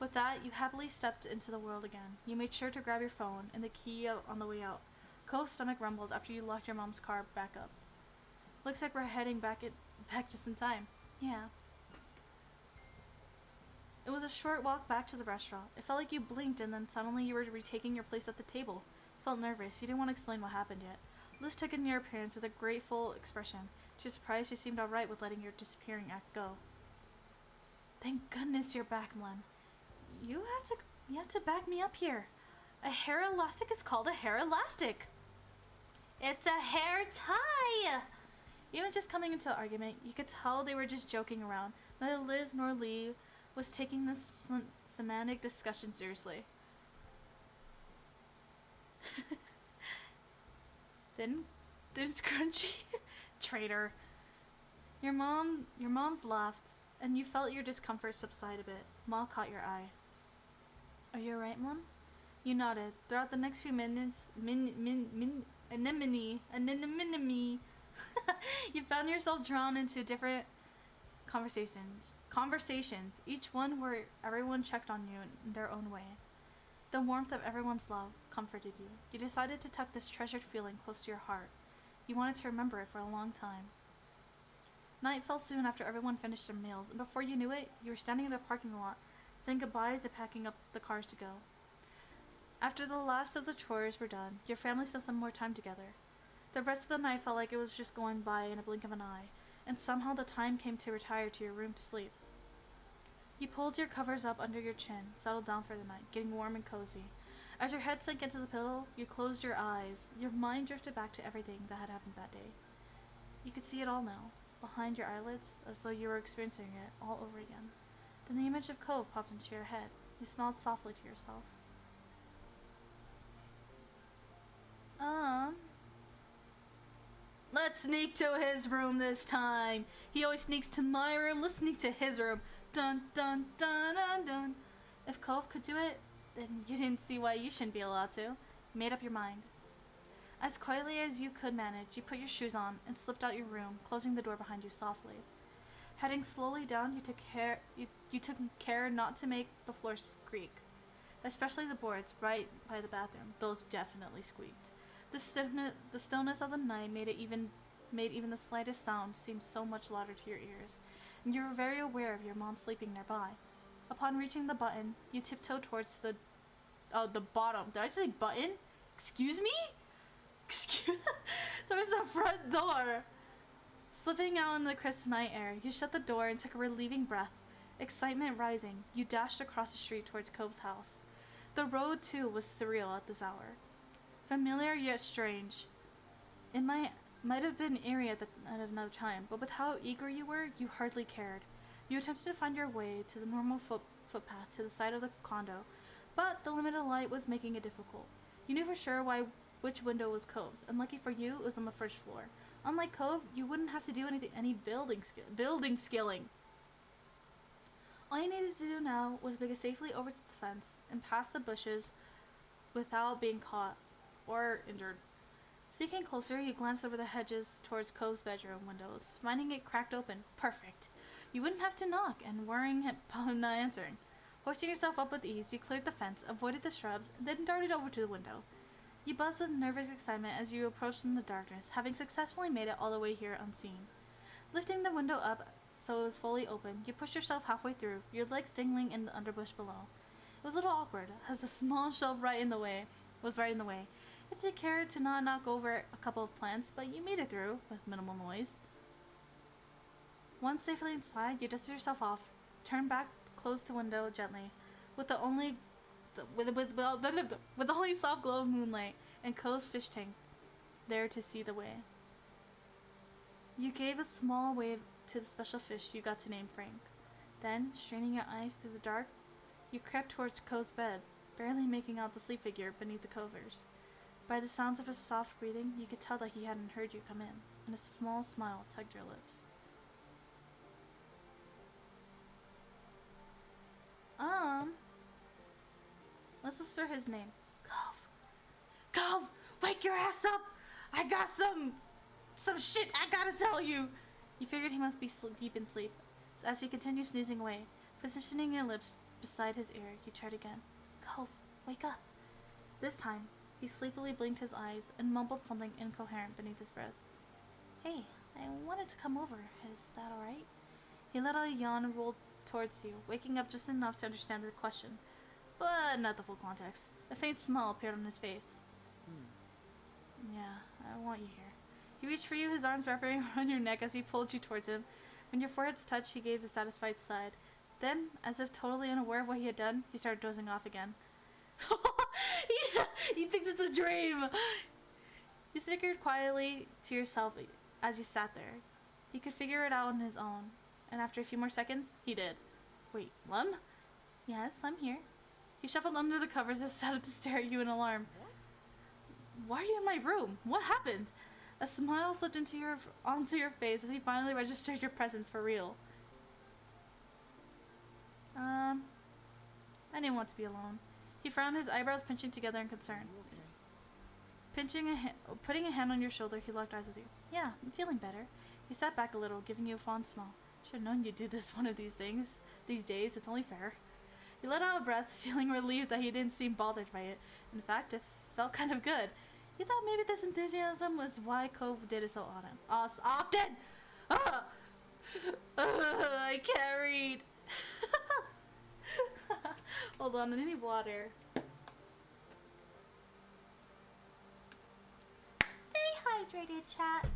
With that, you happily stepped into the world again. You made sure to grab your phone and the key on the way out. Cove's stomach rumbled after you locked your mom's car back up. Looks like we're heading back just in time. Yeah. It was a short walk back to the restaurant. It felt like you blinked and then suddenly you were retaking your place at the table. You felt nervous. You didn't want to explain what happened yet. Liz took in your appearance with a grateful expression. She was surprised you seemed alright with letting your disappearing act go. Thank goodness you're back, mannn. You had to back me up here. A hair elastic is called a hair elastic. It's a hair tie! Even just coming into the argument, you could tell they were just joking around. Neither Liz nor Lee was taking this semantic discussion seriously. Then Scrunchy. Traitor. Your mom's laughed, and you felt your discomfort subside a bit. Ma caught your eye. Are you alright, Mom? You nodded. Throughout the next few minutes, anemone, you found yourself drawn into different conversations, each one where everyone checked on you in their own way. The warmth of everyone's love comforted you. You decided to tuck this treasured feeling close to your heart. You wanted to remember it for a long time. Night fell soon after everyone finished their meals, and before you knew it, you were standing in the parking lot, saying goodbyes and packing up the cars to go. After the last of the chores were done, your family spent some more time together. The rest of the night felt like it was just going by in a blink of an eye, and somehow the time came to retire to your room to sleep. You pulled your covers up under your chin, settled down for the night, getting warm and cozy. As your head sank into the pillow, you closed your eyes. Your mind drifted back to everything that had happened that day. You could see it all now, behind your eyelids, as though you were experiencing it all over again. Then the image of Cove popped into your head. You smiled softly to yourself. Let's sneak to his room this time. He always sneaks to my room. Let's sneak to his room. Dun dun dun dun dun. If Cove could do it, then you didn't see why you shouldn't be allowed to. You made up your mind. As quietly as you could manage, you put your shoes on and slipped out your room, closing the door behind you softly. Heading slowly down, you took care not to make the floor squeak, especially the boards right by the bathroom. Those definitely squeaked. The stillness of the night made even the slightest sound seem so much louder to your ears, and you were very aware of your mom sleeping nearby. Upon reaching the button, you tiptoed towards the bottom. Did I say button? Excuse me? Towards the front door. Slipping out in the crisp night air, you shut the door and took a relieving breath. Excitement rising, you dashed across the street towards Cove's house. The road, too, was surreal at this hour. Familiar yet strange. It might have been eerie at another time, but with how eager you were, you hardly cared. You attempted to find your way to the normal footpath to the side of the condo, but the limited light was making it difficult. You knew for sure which window was Cove's, and lucky for you, it was on the first floor. Unlike Cove, you wouldn't have to do any building skilling. All you needed to do now was make it safely over to the fence and past the bushes without being caught or injured. Sneaking closer, you glanced over the hedges towards Cove's bedroom windows, finding it cracked open. Perfect. You wouldn't have to knock and worrying him not answering. Hoisting yourself up with ease, you cleared the fence, avoided the shrubs, and then darted over to the window. You buzzed with nervous excitement as you approached in the darkness, having successfully made it all the way here unseen. Lifting the window up so it was fully open, you pushed yourself halfway through, your legs dangling in the underbush below. It was a little awkward, as the small shelf was right in the way. You took care to not knock over a couple of plants, but you made it through with minimal noise. Once safely inside, you dusted yourself off, turned back, closed the window gently, with the only soft glow of moonlight and Cove's fish tank there to see the way. You gave a small wave to the special fish you got to name Frank. Then, straining your eyes through the dark, you crept towards Cove's bed, barely making out the sleep figure beneath the covers. By the sounds of his soft breathing, you could tell that he hadn't heard you come in, and a small smile tugged your lips. Let's whisper his name. Cove, wake your ass up! I got some shit I gotta tell you! You figured he must be deep in sleep. So as he continued snoozing away, positioning your lips beside his ear, you tried again. Cove, wake up. This time, he sleepily blinked his eyes and mumbled something incoherent beneath his breath. Hey, I wanted to come over. Is that alright? He let out a yawn and rolled towards you, waking up just enough to understand the question, but not the full context. A faint smile appeared on his face. Yeah, I want you here. He reached for you, his arms wrapping around your neck as he pulled you towards him. When your foreheads touched, he gave a satisfied sigh. Then, as if totally unaware of what he had done, he started dozing off again. He thinks it's a dream! You snickered quietly to yourself as you sat there. He could figure it out on his own, and after a few more seconds, he did. Wait, Lum? Yes, I'm here. He shuffled under the covers and sat up to stare at you in alarm. What? Why are you in my room? What happened? A smile slipped onto your face as he finally registered your presence for real. I didn't want to be alone. He frowned, his eyebrows pinching together in concern. Okay. Putting a hand on your shoulder, he locked eyes with you. Yeah, I'm feeling better. He sat back a little, giving you a fond smile. Should have known you'd do this one of these days. It's only fair. He let out a breath, feeling relieved that he didn't seem bothered by it. In fact, it felt kind of good. He thought maybe this enthusiasm was why Cove did it so often. I can't read. Hold on, I need water. Stay hydrated, chat.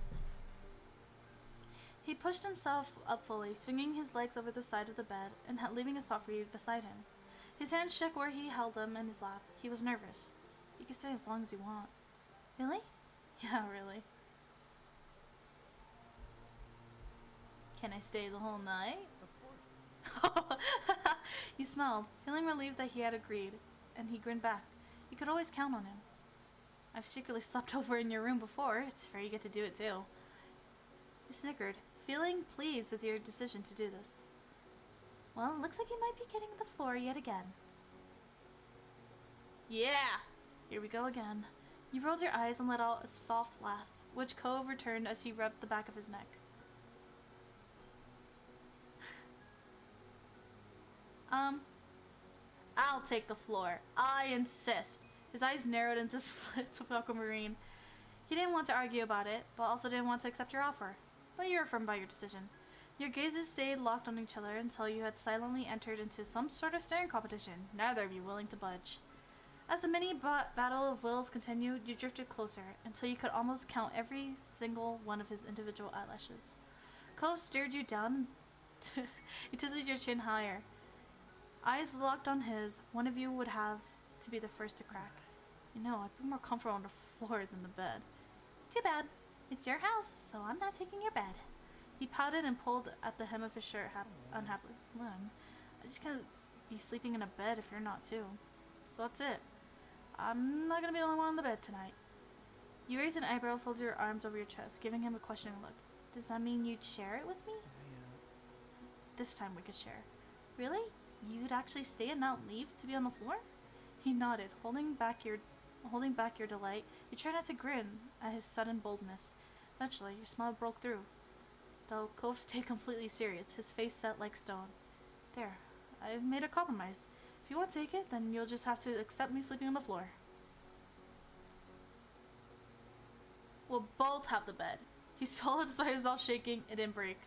He pushed himself up fully, swinging his legs over the side of the bed and leaving a spot for you beside him. His hand shook where he held them in his lap. He was nervous. You can stay as long as you want. Really? Yeah, really. Can I stay the whole night? Of course. He smiled, feeling relieved that he had agreed, and he grinned back. You could always count on him. I've secretly slept over in your room before. It's fair you get to do it too. He snickered, feeling pleased with your decision to do this. Well, it looks like you might be getting the floor yet again. Yeah! Here we go again. You rolled your eyes and let out a soft laugh, which Cove returned as he rubbed the back of his neck. I'll take the floor. I insist. His eyes narrowed into slits of aquamarine. He didn't want to argue about it, but also didn't want to accept your offer. But you were firm by your decision. Your gazes stayed locked on each other until you had silently entered into some sort of staring competition, neither of you willing to budge. As the mini battle of wills continued, you drifted closer until you could almost count every single one of his individual eyelashes. Cove stared you down and he tilted your chin higher. Eyes locked on his, one of you would have to be the first to crack. You know, I'd be more comfortable on the floor than the bed. Too bad. It's your house, so I'm not taking your bed. He pouted and pulled at the hem of his shirt unhappily. Lem, I just can't be sleeping in a bed if you're not too. So that's it. I'm not gonna be the only one on the bed tonight. You raised an eyebrow, folded your arms over your chest, giving him a questioning look. Does that mean you'd share it with me? This time we could share. Really? You'd actually stay and not leave to be on the floor? He nodded, holding back your delight. You tried not to grin at his sudden boldness. Eventually, your smile broke through. Though Cove stayed completely serious, his face set like stone. There, I've made a compromise. If you won't take it, then you'll just have to accept me sleeping on the floor. We'll both have the bed. He swallowed despite himself shaking. It didn't break.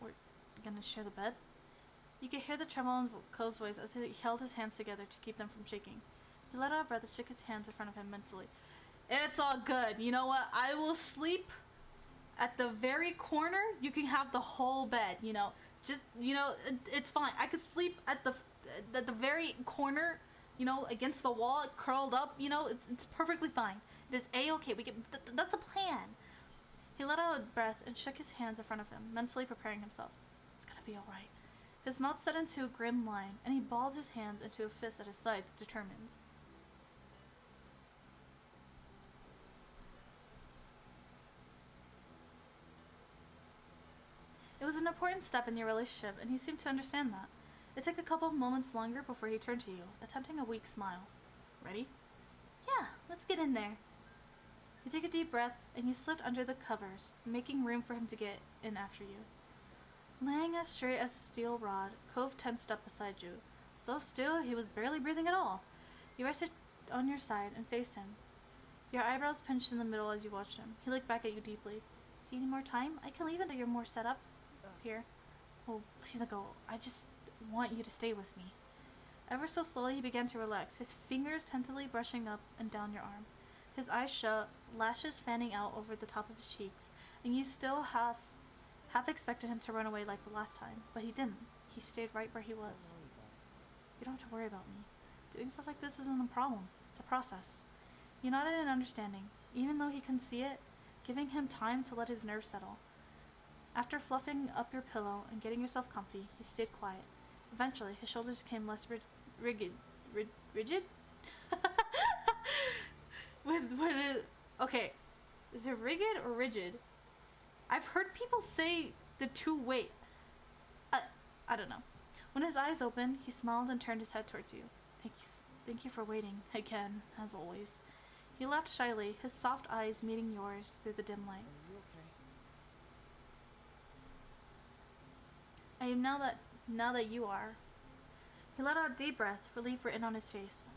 We're gonna share the bed? You could hear the tremble in Cove's voice as he held his hands together to keep them from shaking. He let out a breath and shook his hands in front of him mentally. It's all good. You know what? I will sleep at the very corner. You can have the whole bed, you know. Just, you know, it's fine. I could sleep at the very corner, you know, against the wall, curled up, you know. It's perfectly fine. It is A-okay. We can, that's a plan. He let out a breath and shook his hands in front of him, mentally preparing himself. It's gonna be alright. His mouth set into a grim line, and he balled his hands into a fist at his sides, determined. It was an important step in your relationship, and he seemed to understand that. It took a couple of moments longer before he turned to you, attempting a weak smile. Ready? Yeah, let's get in there. You took a deep breath, and you slipped under the covers, making room for him to get in after you. Laying as straight as a steel rod, Cove tensed up beside you. So still, he was barely breathing at all. You rested on your side and faced him. Your eyebrows pinched in the middle as you watched him. He looked back at you deeply. Do you need more time? I can leave until you're more set up here. Oh, please don't go. I just want you to stay with me. Ever so slowly, he began to relax, his fingers tentatively brushing up and down your arm. His eyes shut, lashes fanning out over the top of his cheeks, and you still half expected him to run away like the last time, but he didn't. He stayed right where he was. You don't have to worry about me. Doing stuff like this isn't a problem. It's a process. You nodded in understanding, even though he couldn't see it, giving him time to let his nerves settle. After fluffing up your pillow and getting yourself comfy, he stayed quiet. Eventually, his shoulders became less rigid? Okay, is it rigid or rigid? I've heard people say the two way. I don't know. When his eyes opened, he smiled and turned his head towards you. Thank you for waiting, again, as always. He laughed shyly, his soft eyes meeting yours through the dim light. Are you okay? I am now that you are. He let out a deep breath, relief written on his face.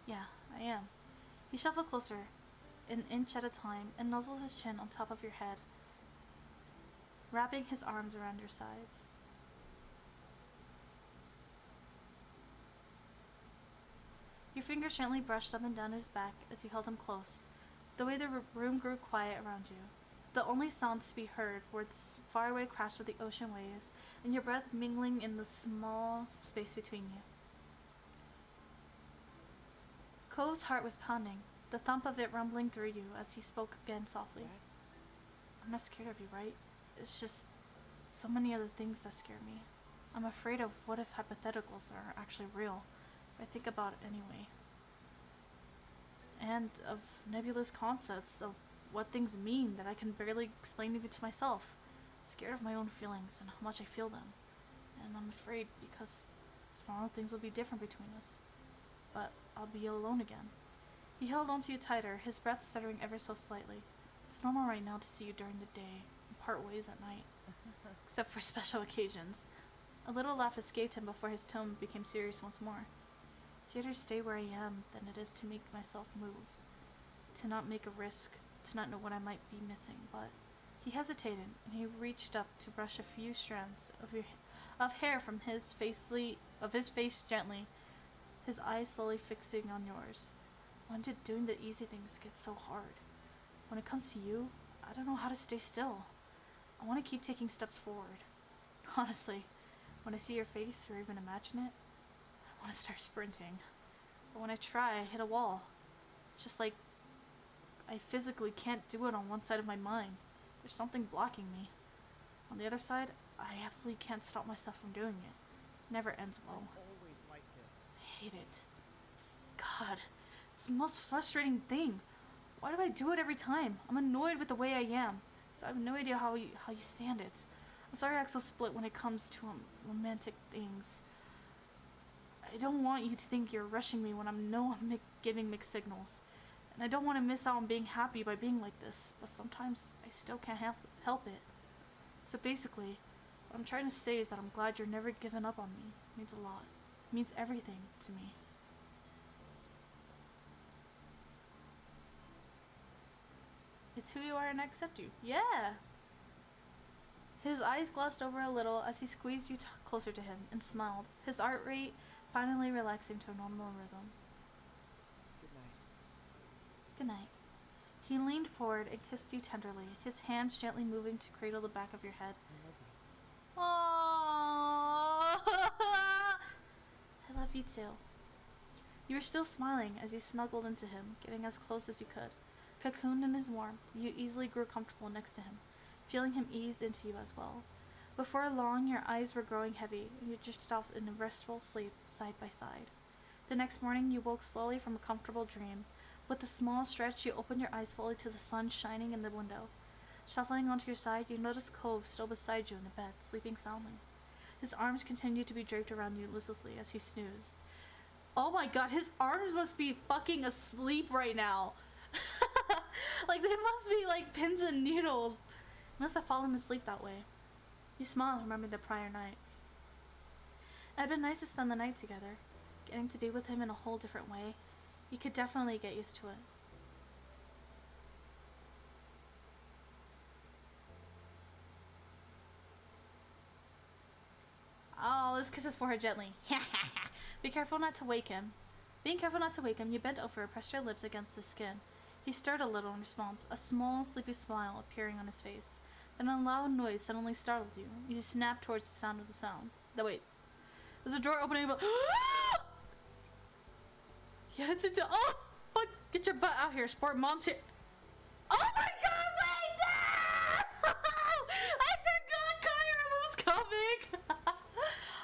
Yeah, I am. He shuffled closer, an inch at a time, and nuzzled his chin on top of your head, wrapping his arms around your sides. Your fingers gently brushed up and down his back as you held him close. The way the room grew quiet around you. The only sounds to be heard were the faraway crash of the ocean waves and your breath mingling in the small space between you. Cove's heart was pounding, the thump of it rumbling through you as he spoke again softly. That's... I'm not scared of you, right? It's just so many other things that scare me. I'm afraid of what if hypotheticals are actually real. I think about it anyway. And of nebulous concepts of what things mean that I can barely explain even to myself. I'm scared of my own feelings and how much I feel them. And I'm afraid because tomorrow things will be different between us. But I'll be alone again. He held onto you tighter, his breath stuttering ever so slightly. It's normal right now to see you during the day and part ways at night. Except for special occasions. A little laugh escaped him before his tone became serious once more. It's easier to stay where I am than it is to make myself move. To not make a risk, to not know what I might be missing, but... He hesitated, and he reached up to brush a few strands of hair from his face gently, his eyes slowly fixing on yours. When did doing the easy things get so hard? When it comes to you, I don't know how to stay still. I want to keep taking steps forward. Honestly, when I see your face or even imagine it, I want to start sprinting. But when I try, I hit a wall. It's just like I physically can't do it on one side of my mind. There's something blocking me. On the other side, I absolutely can't stop myself from doing it. Never ends well. always like this. I hate it. God, it's the most frustrating thing. Why do I do it every time? I'm annoyed with the way I am, so I have no idea how you stand it. I'm sorry I act so split when it comes to romantic things. I don't want you to think you're rushing me when I'm giving mixed signals. And I don't want to miss out on being happy by being like this, but sometimes I still can't help it. So basically, what I'm trying to say is that I'm glad you're never given up on me. It means a lot. It means everything to me. It's who you are and I accept you. Yeah! His eyes glossed over a little as he squeezed you closer to him and smiled, his heart rate finally relaxing to a normal rhythm. Good night. Good night. He leaned forward and kissed you tenderly, his hands gently moving to cradle the back of your head. I love you. Aww. I love you too. You were still smiling as you snuggled into him, getting as close as you could. Cocooned in his warmth, you easily grew comfortable next to him, feeling him ease into you as well. Before long, your eyes were growing heavy, and you drifted off in a restful sleep side by side. The next morning, you woke slowly from a comfortable dream. With a small stretch, you opened your eyes fully to the sun shining in the window. Shuffling onto your side, you noticed Cove still beside you in the bed, sleeping soundly. His arms continued to be draped around you listlessly as he snoozed. Oh my god, his arms must be fucking asleep right now. Like, they must be like pins and needles. He must have fallen asleep that way. You smiled, remembering the prior night. It had been nice to spend the night together. Getting to be with him in a whole different way. You could definitely get used to it. Oh, let's kiss his forehead gently. Be careful not to wake him. Being careful not to wake him, you bent over, pressed your lips against his skin. He stirred a little in response, a small, sleepy smile appearing on his face. Then a loud noise suddenly startled you. You snapped towards the sound of the sound. No, wait. There's a door opening, but... Yeah, it's into... Oh, fuck! Get your butt out here, sport. Mom's here. Oh my god, wait! No! I forgot Kyra was coming!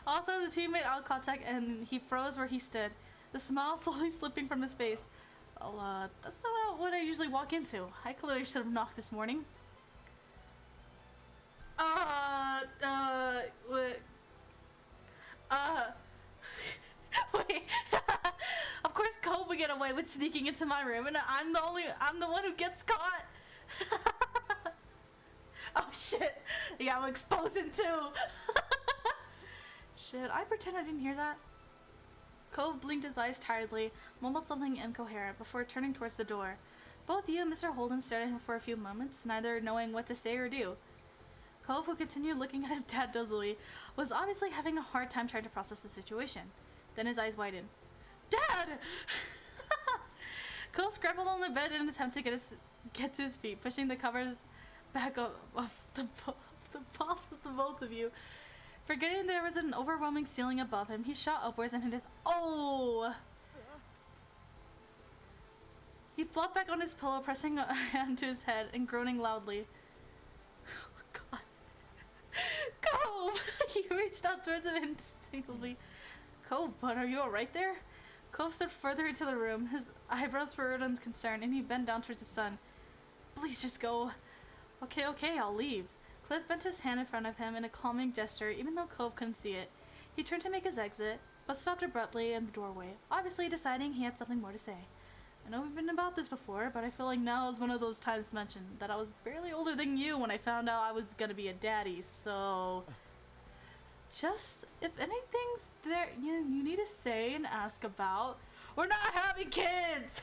Also, the team made eye contact and he froze where he stood, the smile slowly slipping from his face. Well, that's not what I usually walk into. I clearly should have knocked this morning. Wait. Of course Cole would get away with sneaking into my room, and I'm the one who gets caught. Oh shit. Yeah, I'm exposed him too. Shit, I pretend I didn't hear that. Cove blinked his eyes tiredly, mumbled something incoherent before turning towards the door. Both you and Mr. Holden stared at him for a few moments, neither knowing what to say or do. Cove, who continued looking at his dad dozily, was obviously having a hard time trying to process the situation. Then his eyes widened. Dad! Cole scrambled on the bed in an attempt to get to his feet, pushing the covers back off the both of you. Forgetting there was an overwhelming ceiling above him, he shot upwards and hit his... Oh! flopped back on his pillow, pressing a hand to his head and groaning loudly. Oh, God. Cove! He reached out towards him instinctively. Cove, bud, are you alright there? Cove stepped further into the room, his eyebrows furrowed in concern, and he bent down towards his son. Please just go. Okay, I'll leave. Cliff bent his hand in front of him in a calming gesture, even though Cove couldn't see it. He turned to make his exit, but stopped abruptly in the doorway, obviously deciding he had something more to say. I know we've been about this before, but I feel like now is one of those times to mention that I was barely older than you when I found out I was gonna be a daddy, so... Just, if anything's there you need to say and ask about, we're not having kids!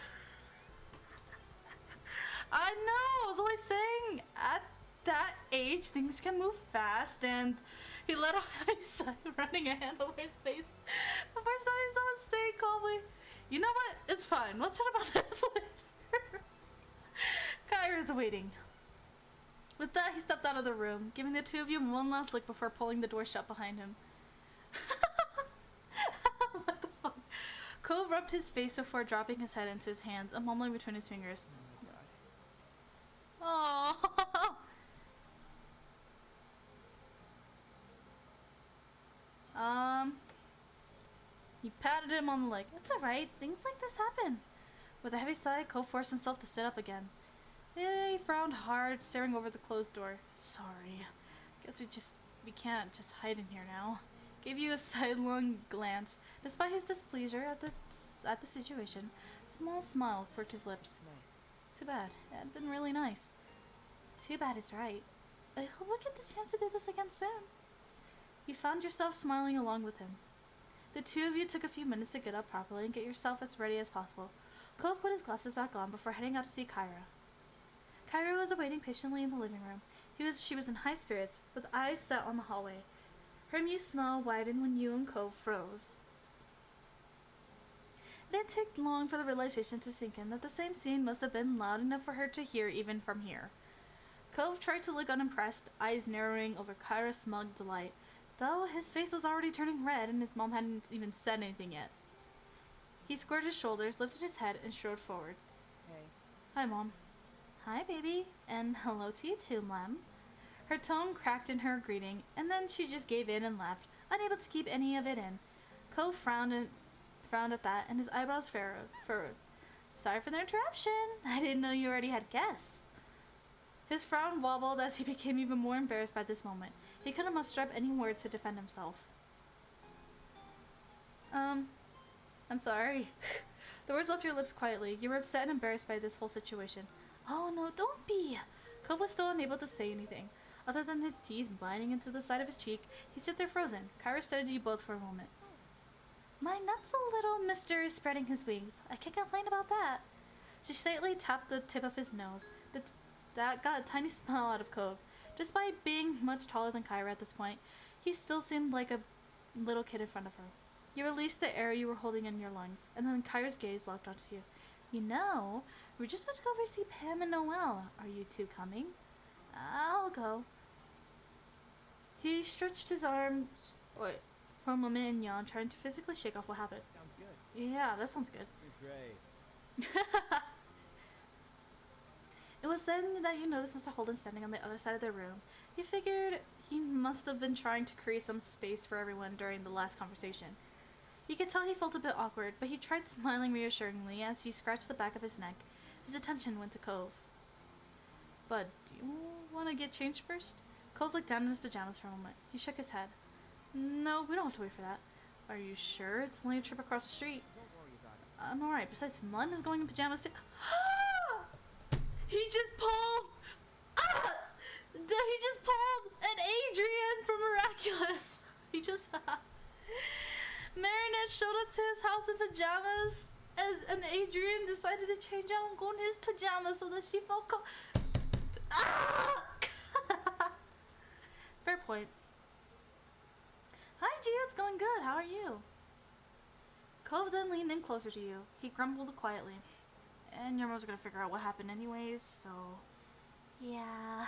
I know, I was only saying, at that age, things can move fast, and he let out his sigh, running a hand over his face. The first time he saw him staying calmly. You know what? It's fine. We'll chat about this later. Kyra's waiting. With that, he stepped out of the room, giving the two of you one last look before pulling the door shut behind him. What the fuck? Cove rubbed his face before dropping his head into his hands and mumbling between his fingers. Oh my God. He patted him on the leg. It's alright, things like this happen. With a heavy sigh, Cove forced himself to sit up again. He frowned hard, staring over the closed door. Sorry. Guess we can't just hide in here now. Gave you a sidelong glance. Despite his displeasure at the situation, a small smile quirked his lips. Nice. Too bad. It had been really nice. Too bad is right. I hope we get the chance to do this again soon. You found yourself smiling along with him. The two of you took a few minutes to get up properly and get yourself as ready as possible. Cove put his glasses back on before heading out to see Kyra. Kyra was awaiting patiently in the living room. She was in high spirits, with eyes set on the hallway. Her amused smile widened when you and Cove froze. It didn't take long for the realization to sink in that the same scene must have been loud enough for her to hear even from here. Cove tried to look unimpressed, eyes narrowing over Kyra's smug delight, though his face was already turning red and his mom hadn't even said anything yet. He squared his shoulders, lifted his head, and strode forward. Hey. Hi, Mom. Hi, baby. And hello to you too, Mom. Her tone cracked in her greeting, and then she just gave in and laughed, unable to keep any of it in. Cove frowned at that, and his eyebrows furrowed. Sorry for the interruption. I didn't know you already had guests. His frown wobbled as he became even more embarrassed by this moment. He couldn't muster up any words to defend himself. I'm sorry. The words left your lips quietly. You were upset and embarrassed by this whole situation. Oh no, don't be! Cove was still unable to say anything. Other than his teeth biting into the side of his cheek, he stood there frozen. Kyra studied you both for a moment. My nut's a little Mr. is spreading his wings. I can't complain about that. She slightly tapped the tip of his nose. That got a tiny smile out of Cove. Despite being much taller than Kyra at this point, he still seemed like a little kid in front of her. You released the air you were holding in your lungs, and then Kyra's gaze locked onto you. You know, we're just about to go over to see Pam and Noelle. Are you two coming? I'll go. He stretched his arms for a moment and yawned, trying to physically shake off what happened. Sounds good. Yeah, that sounds good. You're great. It was then that you noticed Mr. Holden standing on the other side of the room. You figured he must have been trying to create some space for everyone during the last conversation. You could tell he felt a bit awkward, but he tried smiling reassuringly as he scratched the back of his neck. His attention went to Cove. Bud, do you want to get changed first? Cove looked down in his pajamas for a moment. He shook his head. No, we don't have to wait for that. Are you sure? It's only a trip across the street. Don't worry about it. I'm alright. Besides, Munn is going in pajamas too. He just pulled an Adrian from Miraculous. He just Marinette showed up to his house in pajamas, and Adrian decided to change out and go in his pajamas so that she felt Fair point. Hi, Gio. It's going good. How are you? Cove then leaned in closer to you. He grumbled quietly. And your mom's gonna figure out what happened anyways, so... yeah.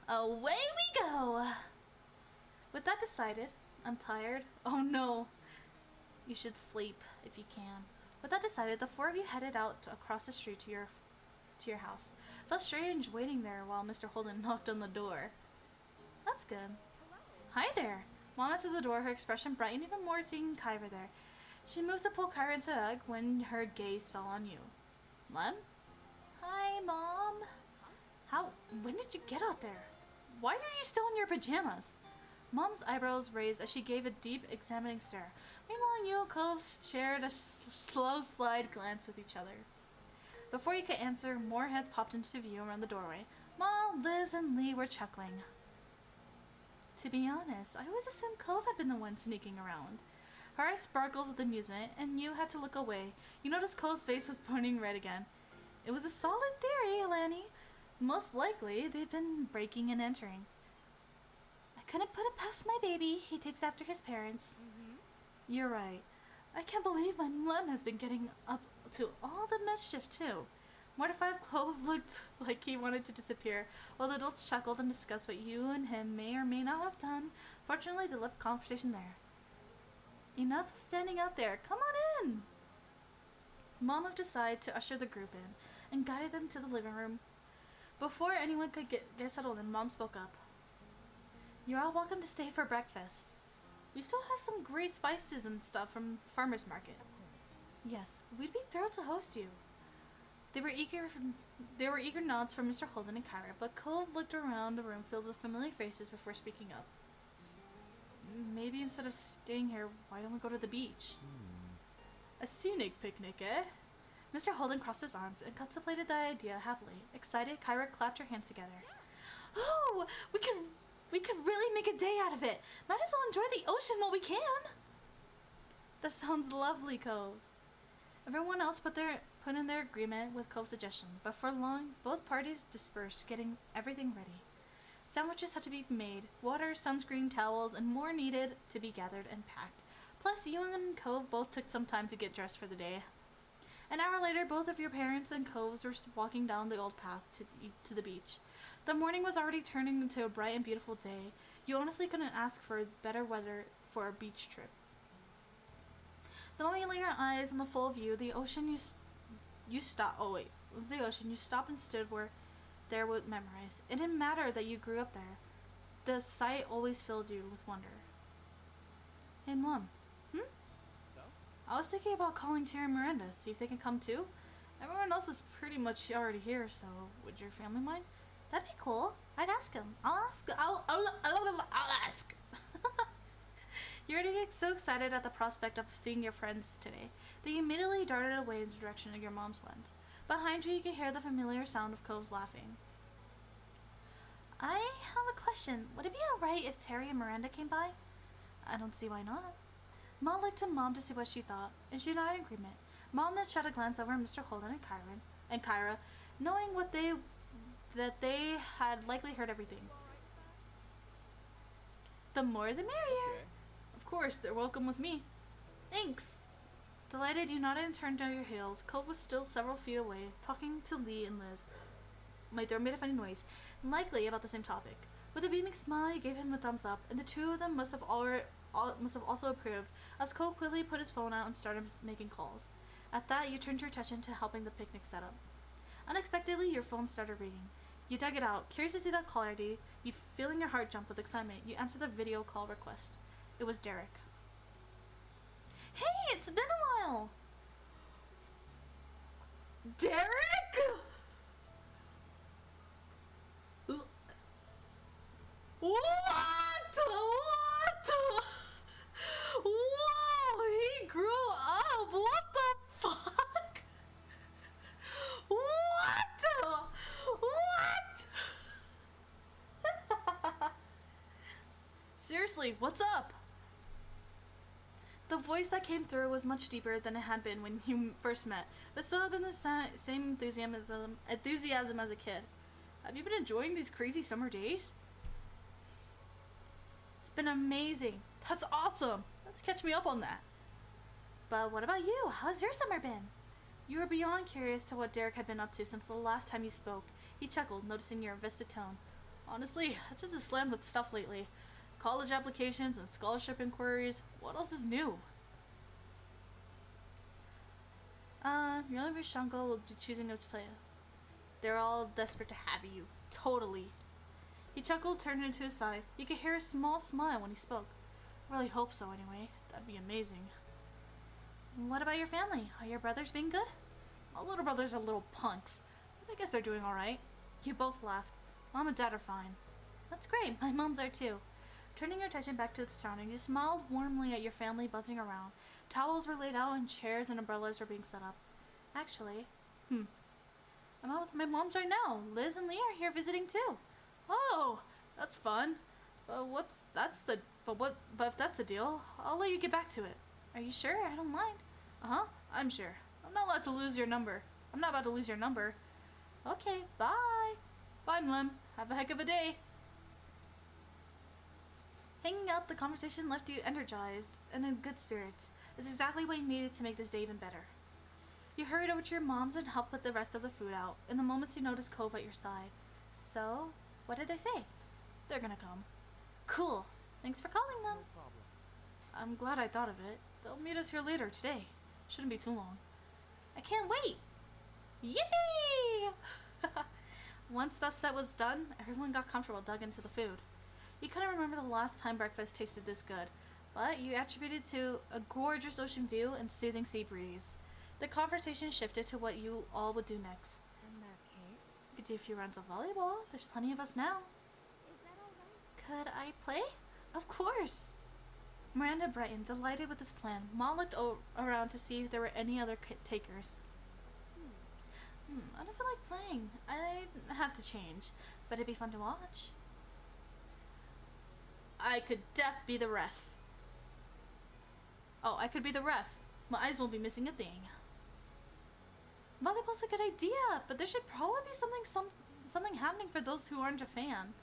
Away we go! With that decided, I'm tired. Oh no. You should sleep if you can. With that decided, the four of you headed out across the street to your house. Felt strange waiting there while Mr. Holden knocked on the door. That's good. Hi there. Mom answered the door, her expression brightened even more seeing Kyra there. She moved to pull Kyra into the hug when her gaze fell on you. Lem? Hi, Mom. When did you get out there? Why are you still in your pajamas? Mom's eyebrows raised as she gave a deep, examining stare. Meanwhile, you and Cove shared a slow slide glance with each other. Before you could answer, more heads popped into view around the doorway. Mom, Liz, and Lee were chuckling. To be honest, I always assumed Cove had been the one sneaking around. Her eyes sparkled with amusement, and you had to look away. You noticed Cove's face was burning red again. It was a solid theory, Lanny. Most likely, they've been breaking and entering. I couldn't put it past my baby. He takes after his parents. You're right. I can't believe my Lem has been getting up to all the mischief, too. Mortified, Clove looked like he wanted to disappear, while the adults chuckled and discussed what you and him may or may not have done. Fortunately, they left the conversation there. Enough of standing out there. Come on in! Mom moved aside to usher the group in and guided them to the living room. Before anyone could get settled in, Mom spoke up. You're all welcome to stay for breakfast. We still have some great spices and stuff from farmer's market. Yes, we'd be thrilled to host you. There were eager nods from Mr. Holden and Kyra, but Cove looked around the room filled with familiar faces before speaking up. Maybe instead of staying here, why don't we go to the beach? A scenic picnic, eh? Mr. Holden crossed his arms and contemplated the idea happily. Excited, Kyra clapped her hands together. Oh, we could really make a day out of it. Might as well enjoy the ocean while we can. That sounds lovely, Cove. Everyone else put in their agreement with Cove's suggestion, but for long, both parties dispersed, getting everything ready. Sandwiches had to be made, water, sunscreen, towels, and more needed to be gathered and packed. Plus, you and Cove both took some time to get dressed for the day. An hour later, both of your parents and Coves were walking down the old path to the beach. The morning was already turning into a bright and beautiful day. You honestly couldn't ask for better weather for a beach trip. The moment you lay your eyes on the full view, the ocean you stopped and stood there with memories. It didn't matter that you grew up there. The sight always filled you with wonder. Hey, Mom. So? I was thinking about calling Terry and Miranda, see if they can come too. Everyone else is pretty much already here, so would your family mind? That'd be cool. I'd ask him. I'll ask. You already get so excited at the prospect of seeing your friends today that you immediately darted away in the direction your moms went. Behind you, you could hear the familiar sound of Cove's laughing. I have a question. Would it be alright if Terry and Miranda came by? I don't see why not. Mom looked to Mom to see what she thought, and she nodded in agreement. Mom then shot a glance over at Mr. Holden and Kyra, knowing that they had likely heard everything. The more the merrier. Okay. Of course, they're welcome with me. Thanks. Delighted, you nodded and turned on your heels. Cove was still several feet away, talking to Lee and Liz. My throat made a funny noise, likely about the same topic. With a beaming smile, you gave him a thumbs up, and the two of them must have also approved, as Cove quickly put his phone out and started making calls. At that, you turned your attention to helping the picnic set up. Unexpectedly, your phone started ringing. You dug it out, curious to see that call ID. You feeling your heart jump with excitement, you answered the video call request. It was Derek. Hey, it's been a while! Derek?! What? Whoa, he grew up! What the fuck? What? Seriously, what's up? The voice that came through was much deeper than it had been when you first met, but still had been the same enthusiasm as a kid. Have you been enjoying these crazy summer days? It's been amazing. That's awesome. Let's catch me up on that. But what about you? How's your summer been? You were beyond curious to what Derek had been up to since the last time you spoke. He chuckled, noticing your invested tone. Honestly, I've just been slammed with stuff lately. College applications and scholarship inquiries. What else is new? Your only wish uncle will be choosing to play. They're all desperate to have you. Totally. He chuckled, turned into his side. You could hear a small smile when he spoke. Really hope so, anyway. That'd be amazing. What about your family? Are your brothers being good? My little brothers are little punks, but I guess they're doing alright. You both laughed. Mom and Dad are fine. That's great. My mom's are too. Turning your attention back to the surroundings, you smiled warmly at your family buzzing around. Towels were laid out and chairs and umbrellas were being set up. Actually, I'm out with my moms right now. Liz and Lee are here visiting too. Oh, that's fun. But if that's the deal, I'll let you get back to it. Are you sure? I don't mind. Uh-huh, I'm sure. I'm not about to lose your number. Okay, bye. Bye, Mlim. Have a heck of a day. Hanging out, the conversation left you energized and in good spirits. It's exactly what you needed to make this day even better. You hurried over to your mom's and helped put the rest of the food out. In the moments you noticed Cove at your side. So, what did they say? They're gonna come. Cool. Thanks for calling them. No problem. I'm glad I thought of it. They'll meet us here later today. Shouldn't be too long. I can't wait! Yippee! Once the set was done, everyone got comfortable, dug into the food. You couldn't remember the last time breakfast tasted this good, but you attributed to a gorgeous ocean view and soothing sea breeze. The conversation shifted to what you all would do next. In that case, You could do a few rounds of volleyball. There's plenty of us now. is that all right? Could I play? Of course! Miranda brightened, delighted with this plan. Ma looked around to see if there were any other takers. I don't feel like playing. I have to change, but it'd be fun to watch. I could be the ref. Oh, I could be the ref. My eyes won't be missing a thing. Volleyball's a good idea, but there should probably be something happening for those who aren't a fan.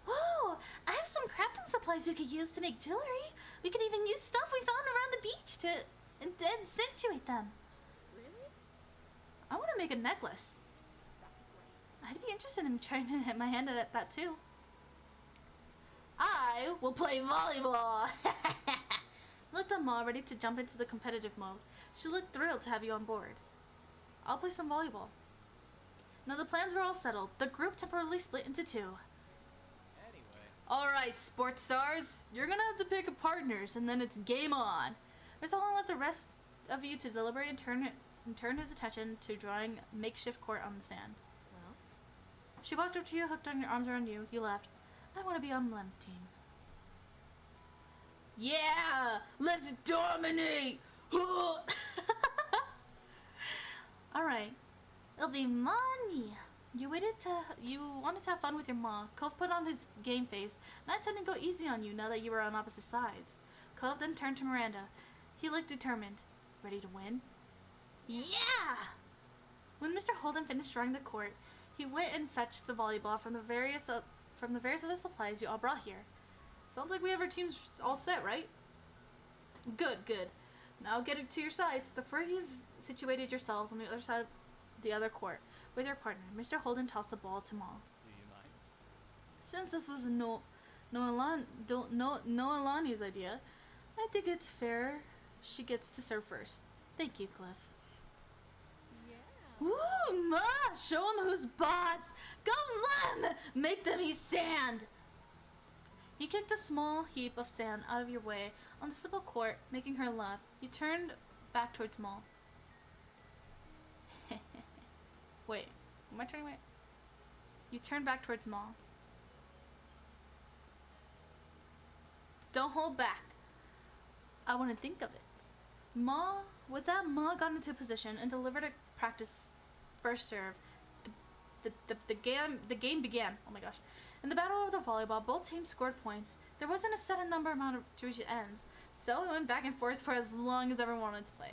Oh, I have some crafting supplies we could use to make jewelry. We could even use stuff we found around the beach to accentuate them. Really? I want to make a necklace. I'd be interested in trying to hit my hand at that too. I will play volleyball. Looked at Ma, ready to jump into the competitive mode. She looked thrilled to have you on board. I'll play some volleyball. Now the plans were all settled. The group temporarily split into two. Anyway. Alright, sports stars. You're gonna have to pick partners and then it's game on. There's only left the rest of you to deliberate and turn his attention to drawing a makeshift court on the sand. Well, She walked up to you, hooked on your arms around you. You laughed. I want to be on Lem's team. Yeah! Let's dominate! Alright. It'll be money. You wanted to have fun with your mom. Cove put on his game face, not intending to go easy on you now that you were on opposite sides. Cove then turned to Miranda. He looked determined. Ready to win? Yeah! When Mr. Holden finished drawing the court, he went and fetched the volleyball from the various other supplies you all brought here. Sounds like we have our teams all set, right? Good, good. Now get it to your sides. The four of you have situated yourselves on the other side of the other court with your partner. Mr. Holden tossed the ball to Maul. Do you mind? Since this was Noelani's idea, I think it's fair she gets to serve first. Thank you, Cliff. yeah. Ooh, Ma! Show him who's boss! Go, Lem! Make them eat sand! You kicked a small heap of sand out of your way on the simple court, making her laugh. You turned back towards Maul. Wait, am I turning away? You turned back towards Maul. Don't hold back. I want to think of it. With that, Ma got into position and delivered a practice first serve. The game began. Oh my gosh. In the battle over the volleyball, both teams scored points. There wasn't a set number amount to reach the ends, so it went back and forth for as long as everyone wanted to play.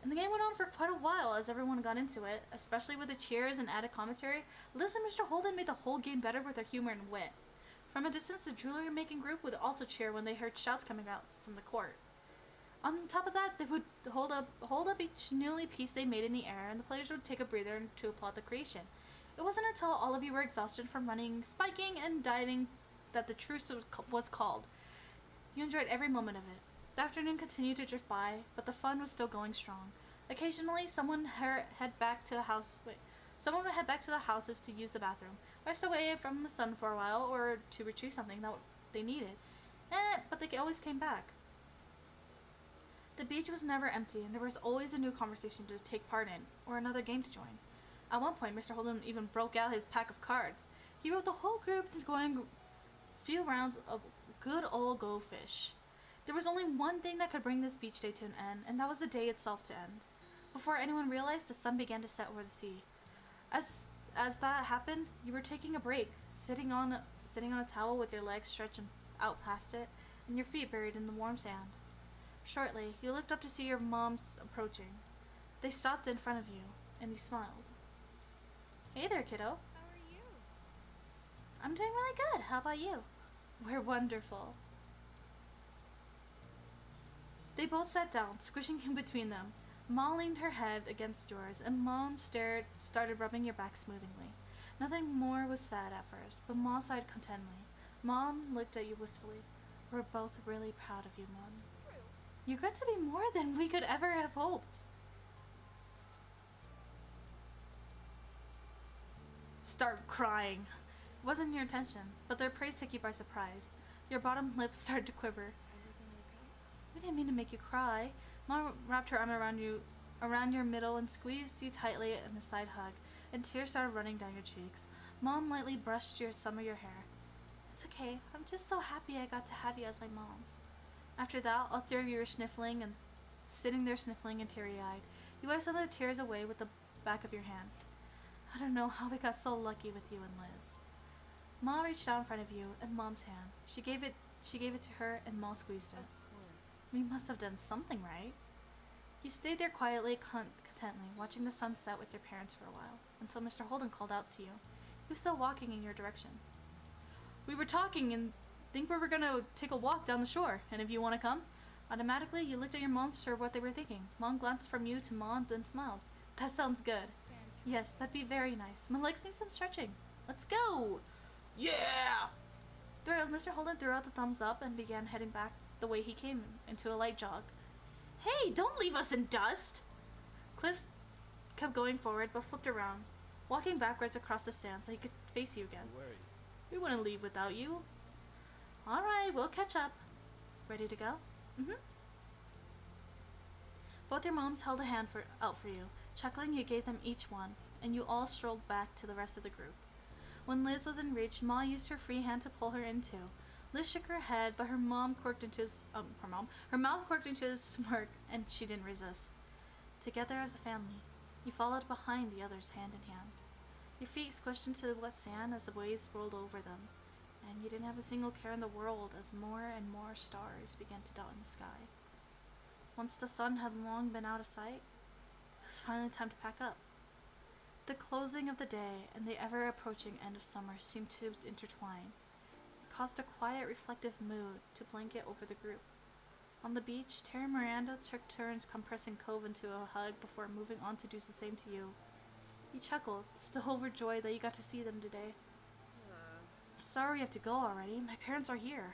And the game went on for quite a while as everyone got into it, especially with the cheers and added commentary. Liz and Mr. Holden made the whole game better with their humor and wit. From a distance, the jewelry making group would also cheer when they heard shouts coming out from the court. On top of that, they would hold up each newly piece they made in the air, and the players would take a breather to applaud the creation. It wasn't until all of you were exhausted from running, spiking, and diving that the truce was called. You enjoyed every moment of it. The afternoon continued to drift by, but the fun was still going strong. Occasionally, someone would head back to the houses to use the bathroom, rest away from the sun for a while, or to retrieve something that they needed. But they always came back. The beach was never empty, and there was always a new conversation to take part in, or another game to join. At one point, Mr. Holden even broke out his pack of cards. He wrote the whole group into going a few rounds of good old go fish. There was only one thing that could bring this beach day to an end, and that was the day itself to end. Before anyone realized, the sun began to set over the sea. As that happened, you were taking a break, sitting on a towel with your legs stretched out past it, and your feet buried in the warm sand. Shortly, you looked up to see your moms approaching. They stopped in front of you, and you smiled. Hey there, kiddo. How are you? I'm doing really good. How about you? We're wonderful. They both sat down, squishing in between them. Ma leaned her head against yours, and Mom started rubbing your back smoothingly. Nothing more was said at first, but Ma sighed contentedly. Mom looked at you wistfully. We're both really proud of you, Mom. True. You got to be more than we could ever have hoped. Start crying. It wasn't your intention, but their praise took you by surprise. Your bottom lip started to quiver. Everything okay? We didn't mean to make you cry. Mom wrapped her arm around your middle and squeezed you tightly in a side hug, and tears started running down your cheeks. Mom lightly brushed some of your hair. It's okay. I'm just so happy I got to have you as my moms. After that, all three of you were sitting there sniffling and teary-eyed. You wiped some of the tears away with the back of your hand. I don't know how we got so lucky with you and Liz. Ma reached out in front of you and Mom's hand. She gave it to her, and Ma squeezed it. Of course. We must have done something right. You stayed there quietly, contently, watching the sun set with your parents for a while, until Mr. Holden called out to you. He was still walking in your direction. We were talking and think we were gonna take a walk down the shore, and if you want to come? Automatically, you looked at your moms, sure what they were thinking. Mom glanced from you to Ma and then smiled. That sounds good. Fantastic. Yes, that'd be very nice. My legs need some stretching. Let's go! Yeah! Thrilled, Mr. Holden threw out the thumbs up and began heading back the way he came, into a light jog. Hey, don't leave us in dust! Cliff kept going forward, but flipped around, walking backwards across the sand so he could face you again. No worries. We wouldn't leave without you. Alright, we'll catch up. Ready to go? Mm-hmm. Both your moms held a hand out for you. Chuckling, you gave them each one, and you all strolled back to the rest of the group. When Liz was in reach, Ma used her free hand to pull her in too. Liz shook her head, but her mouth quirked into a smirk, and she didn't resist. Together as a family, you followed behind the others hand in hand. Your feet squished into the wet sand as the waves rolled over them, and you didn't have a single care in the world as more and more stars began to dot in the sky. Once the sun had long been out of sight, it was finally time to pack up. The closing of the day and the ever-approaching end of summer seemed to intertwine. It caused a quiet, reflective mood to blanket over the group. On the beach, Terry and Miranda took turns compressing Cove into a hug before moving on to do the same to you. You chuckled, still overjoyed that you got to see them today. I'm sorry we have to go already. My parents are here.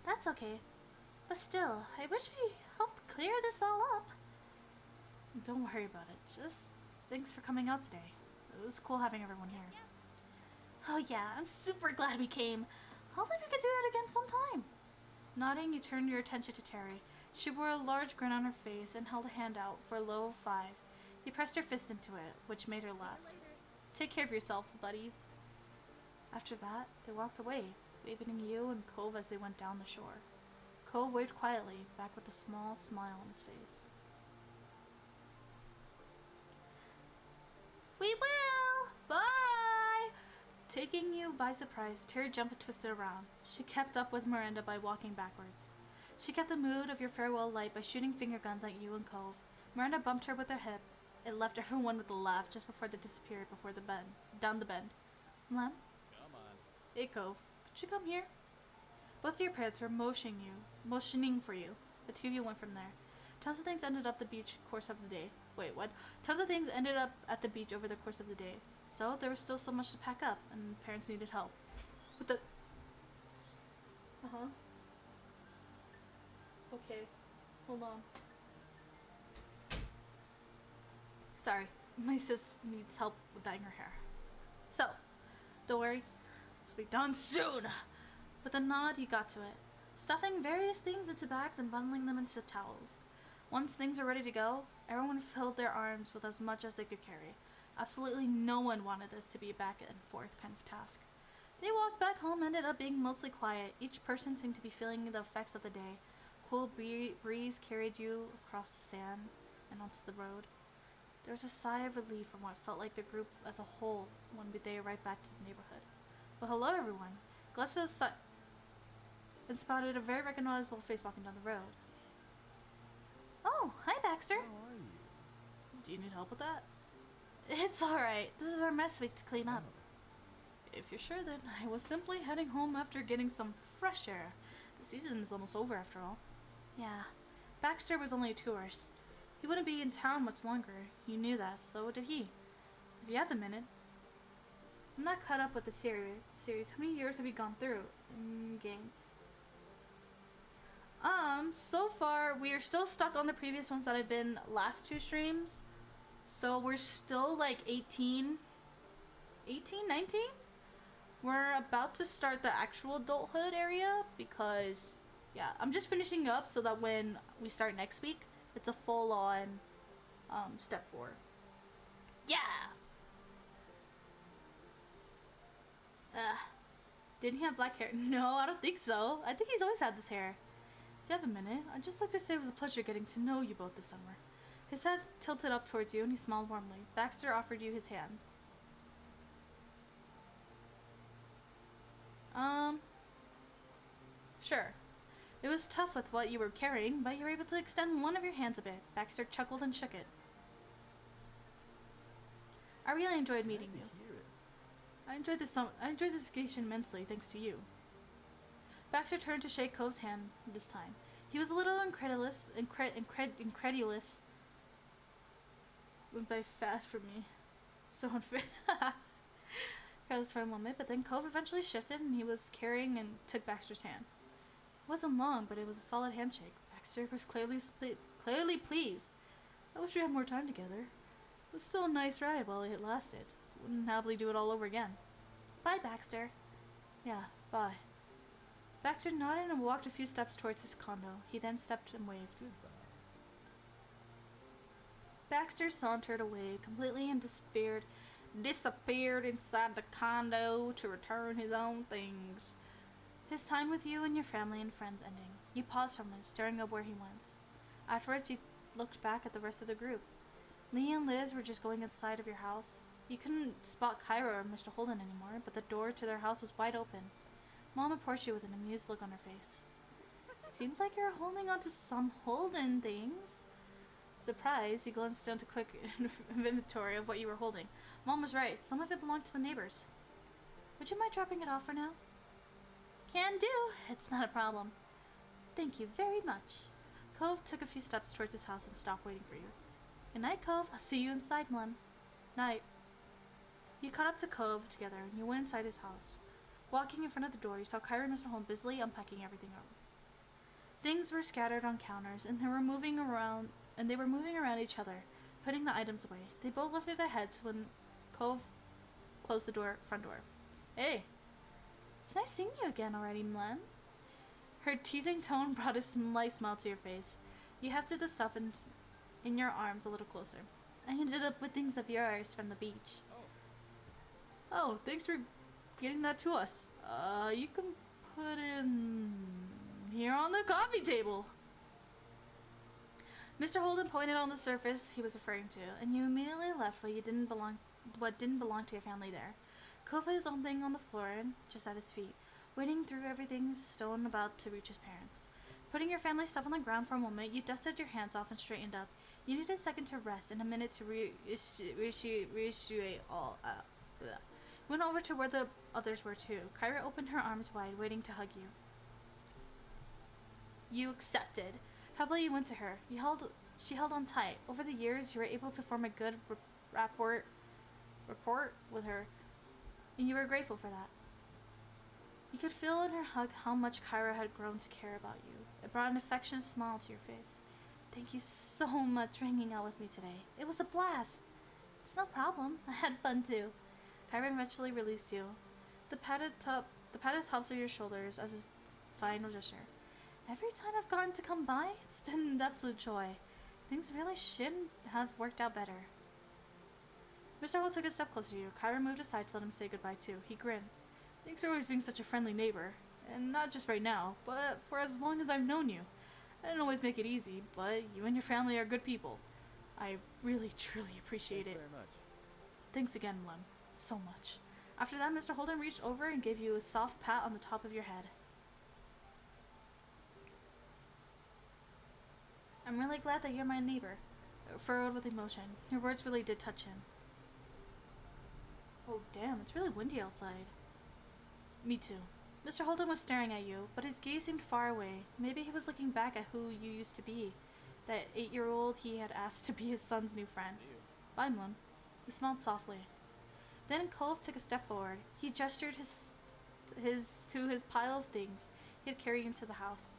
That's okay. But still, I wish we helped clear this all up. Don't worry about it. Just thanks for coming out today. It was cool having everyone here. Oh yeah, I'm super glad we came. Hopefully we could do it again sometime. Nodding, you turned your attention to Terry. She wore a large grin on her face and held a hand out for a low 5. You pressed her fist into it, which made her laugh. Take care of yourselves, buddies. After that, they walked away, waving you and Cove as they went down the shore. Cove waved quietly, back with a small smile on his face. We will! Bye! Taking you by surprise, Terry jumped and twisted around. She kept up with Miranda by walking backwards. She kept the mood of your farewell light by shooting finger guns at you and Cove. Miranda bumped her with her hip. It left everyone with a laugh just before they disappeared down the bend. Lem? Come on. Hey, Cove. Could you come here? Both of your parents were motioning for you. The two of you went from there. Tons of things ended up the beach course of the day. Wait, what? Tons of things ended up at the beach over the course of the day. So there was still so much to pack up, and parents needed help. With the... Okay. Hold on. Sorry, my sis needs help with dyeing her hair. So, don't worry, this will be done soon. With a nod, he got to it, stuffing various things into bags and bundling them into towels. Once things were ready to go, everyone filled their arms with as much as they could carry. Absolutely no one wanted this to be a back and forth kind of task. They walked back home, ended up being mostly quiet. Each person seemed to be feeling the effects of the day. Cool breeze carried you across the sand and onto the road. There was a sigh of relief from what felt like the group as a whole when they arrived back to the neighborhood. Well, hello everyone. Glanced to the side and spotted a very recognizable face walking down the road. Oh, hi Baxter. How are you? Do you need help with that? It's alright. This is our mess week to clean up. If you're sure, then I was simply heading home after getting some fresh air. The season's almost over after all. Yeah, Baxter was only a tourist. He wouldn't be in town much longer. You knew that, so did he. If you have a minute. I'm not caught up with the series. How many years have you gone through? Game. So far, we are still stuck on the previous ones that have been last two streams. So we're still like 18, 19? We're about to start the actual adulthood area because, yeah, I'm just finishing up so that when we start next week, it's a full-on step 4. Yeah! Didn't he have black hair? No, I don't think so. I think he's always had this hair. If you have a minute, I'd just like to say it was a pleasure getting to know you both this summer. His head tilted up towards you and he smiled warmly. Baxter offered you his hand. Sure. It was tough with what you were carrying, but you were able to extend one of your hands a bit. Baxter chuckled and shook it. I really enjoyed meeting you. I enjoyed this vacation immensely, thanks to you. Baxter turned to shake Cove's hand this time. He was a little incredulous. Went by fast for me. So unfair. Careless for a moment, but then Cove eventually shifted and he was carrying and took Baxter's hand. It wasn't long, but it was a solid handshake. Baxter was clearly pleased. I wish we had more time together. It was still a nice ride while it lasted. Wouldn't happily do it all over again. Bye, Baxter. Yeah, bye. Baxter nodded and walked a few steps towards his condo. He then stepped and waved. Goodbye. Baxter sauntered away, completely and disappeared inside the condo to return his own things. His time with you and your family and friends ending. You paused for a minute, staring up where he went. Afterwards, you looked back at the rest of the group. Lee and Liz were just going inside of your house. You couldn't spot Kyra or Mr. Holden anymore, but the door to their house was wide open. Mom approached you with an amused look on her face. Seems like you're holding on to some Holden things. Surprised, you glanced down to quick inventory of what you were holding. Mom was right. Some of it belonged to the neighbors. Would you mind dropping it off for now? Can do. It's not a problem. Thank you very much. Cove took a few steps towards his house and stopped waiting for you. Good night, Cove. I'll see you inside, Mom. Night. You caught up to Cove together and you went inside his house. Walking in front of the door, you saw Kyra and Mr. Holden busily unpacking everything up. Things were scattered on counters and they were moving around each other, putting the items away. They both lifted their heads when Cove closed the front door. Hey, it's nice seeing you again already, Mlann. Her teasing tone brought a slight smile to your face. You hefted the stuff in your arms a little closer. I ended up with things of yours from the beach. Oh, thanks for getting that to us. You can put in here on the coffee table. Mr. Holden pointed on the surface he was referring to, and you immediately left what didn't belong to your family there. Cove had his own thing on the floor, just at his feet, wading through everything stone about to reach his parents. Putting your family stuff on the ground for a moment, you dusted your hands off and straightened up. You needed a second to rest and a minute to reissue all up. Went over to where the others were too. Kyra opened her arms wide, waiting to hug you. You accepted. Happily, you went to her. She held on tight. Over the years, you were able to form a good rapport with her, and you were grateful for that. You could feel in her hug how much Kyra had grown to care about you. It brought an affectionate smile to your face. Thank you so much for hanging out with me today. It was a blast. It's no problem. I had fun too. Kyron eventually released you. The patted tops of your shoulders as his final gesture. Every time I've gotten to come by, it's been an absolute joy. Things really shouldn't have worked out better. Mr. Hall took a step closer to you. Kyron moved aside to let him say goodbye too. He grinned. Thanks for always being such a friendly neighbor. And not just right now, but for as long as I've known you. I didn't always make it easy, but you and your family are good people. I really, truly appreciate Thanks it. very much. Thanks again, Lem. So much. After that, Mr. Holden reached over and gave you a soft pat on the top of your head. I'm really glad that you're my neighbor. Furrowed with emotion. Your words really did touch him. Oh damn, it's really windy outside. Me too. Mr. Holden was staring at you, but his gaze seemed far away. Maybe he was looking back at who you used to be. That 8-year-old he had asked to be his son's new friend. See you. Bye, Mum. He smiled softly. Then Cove took a step forward. He gestured to his pile of things he had carried into the house.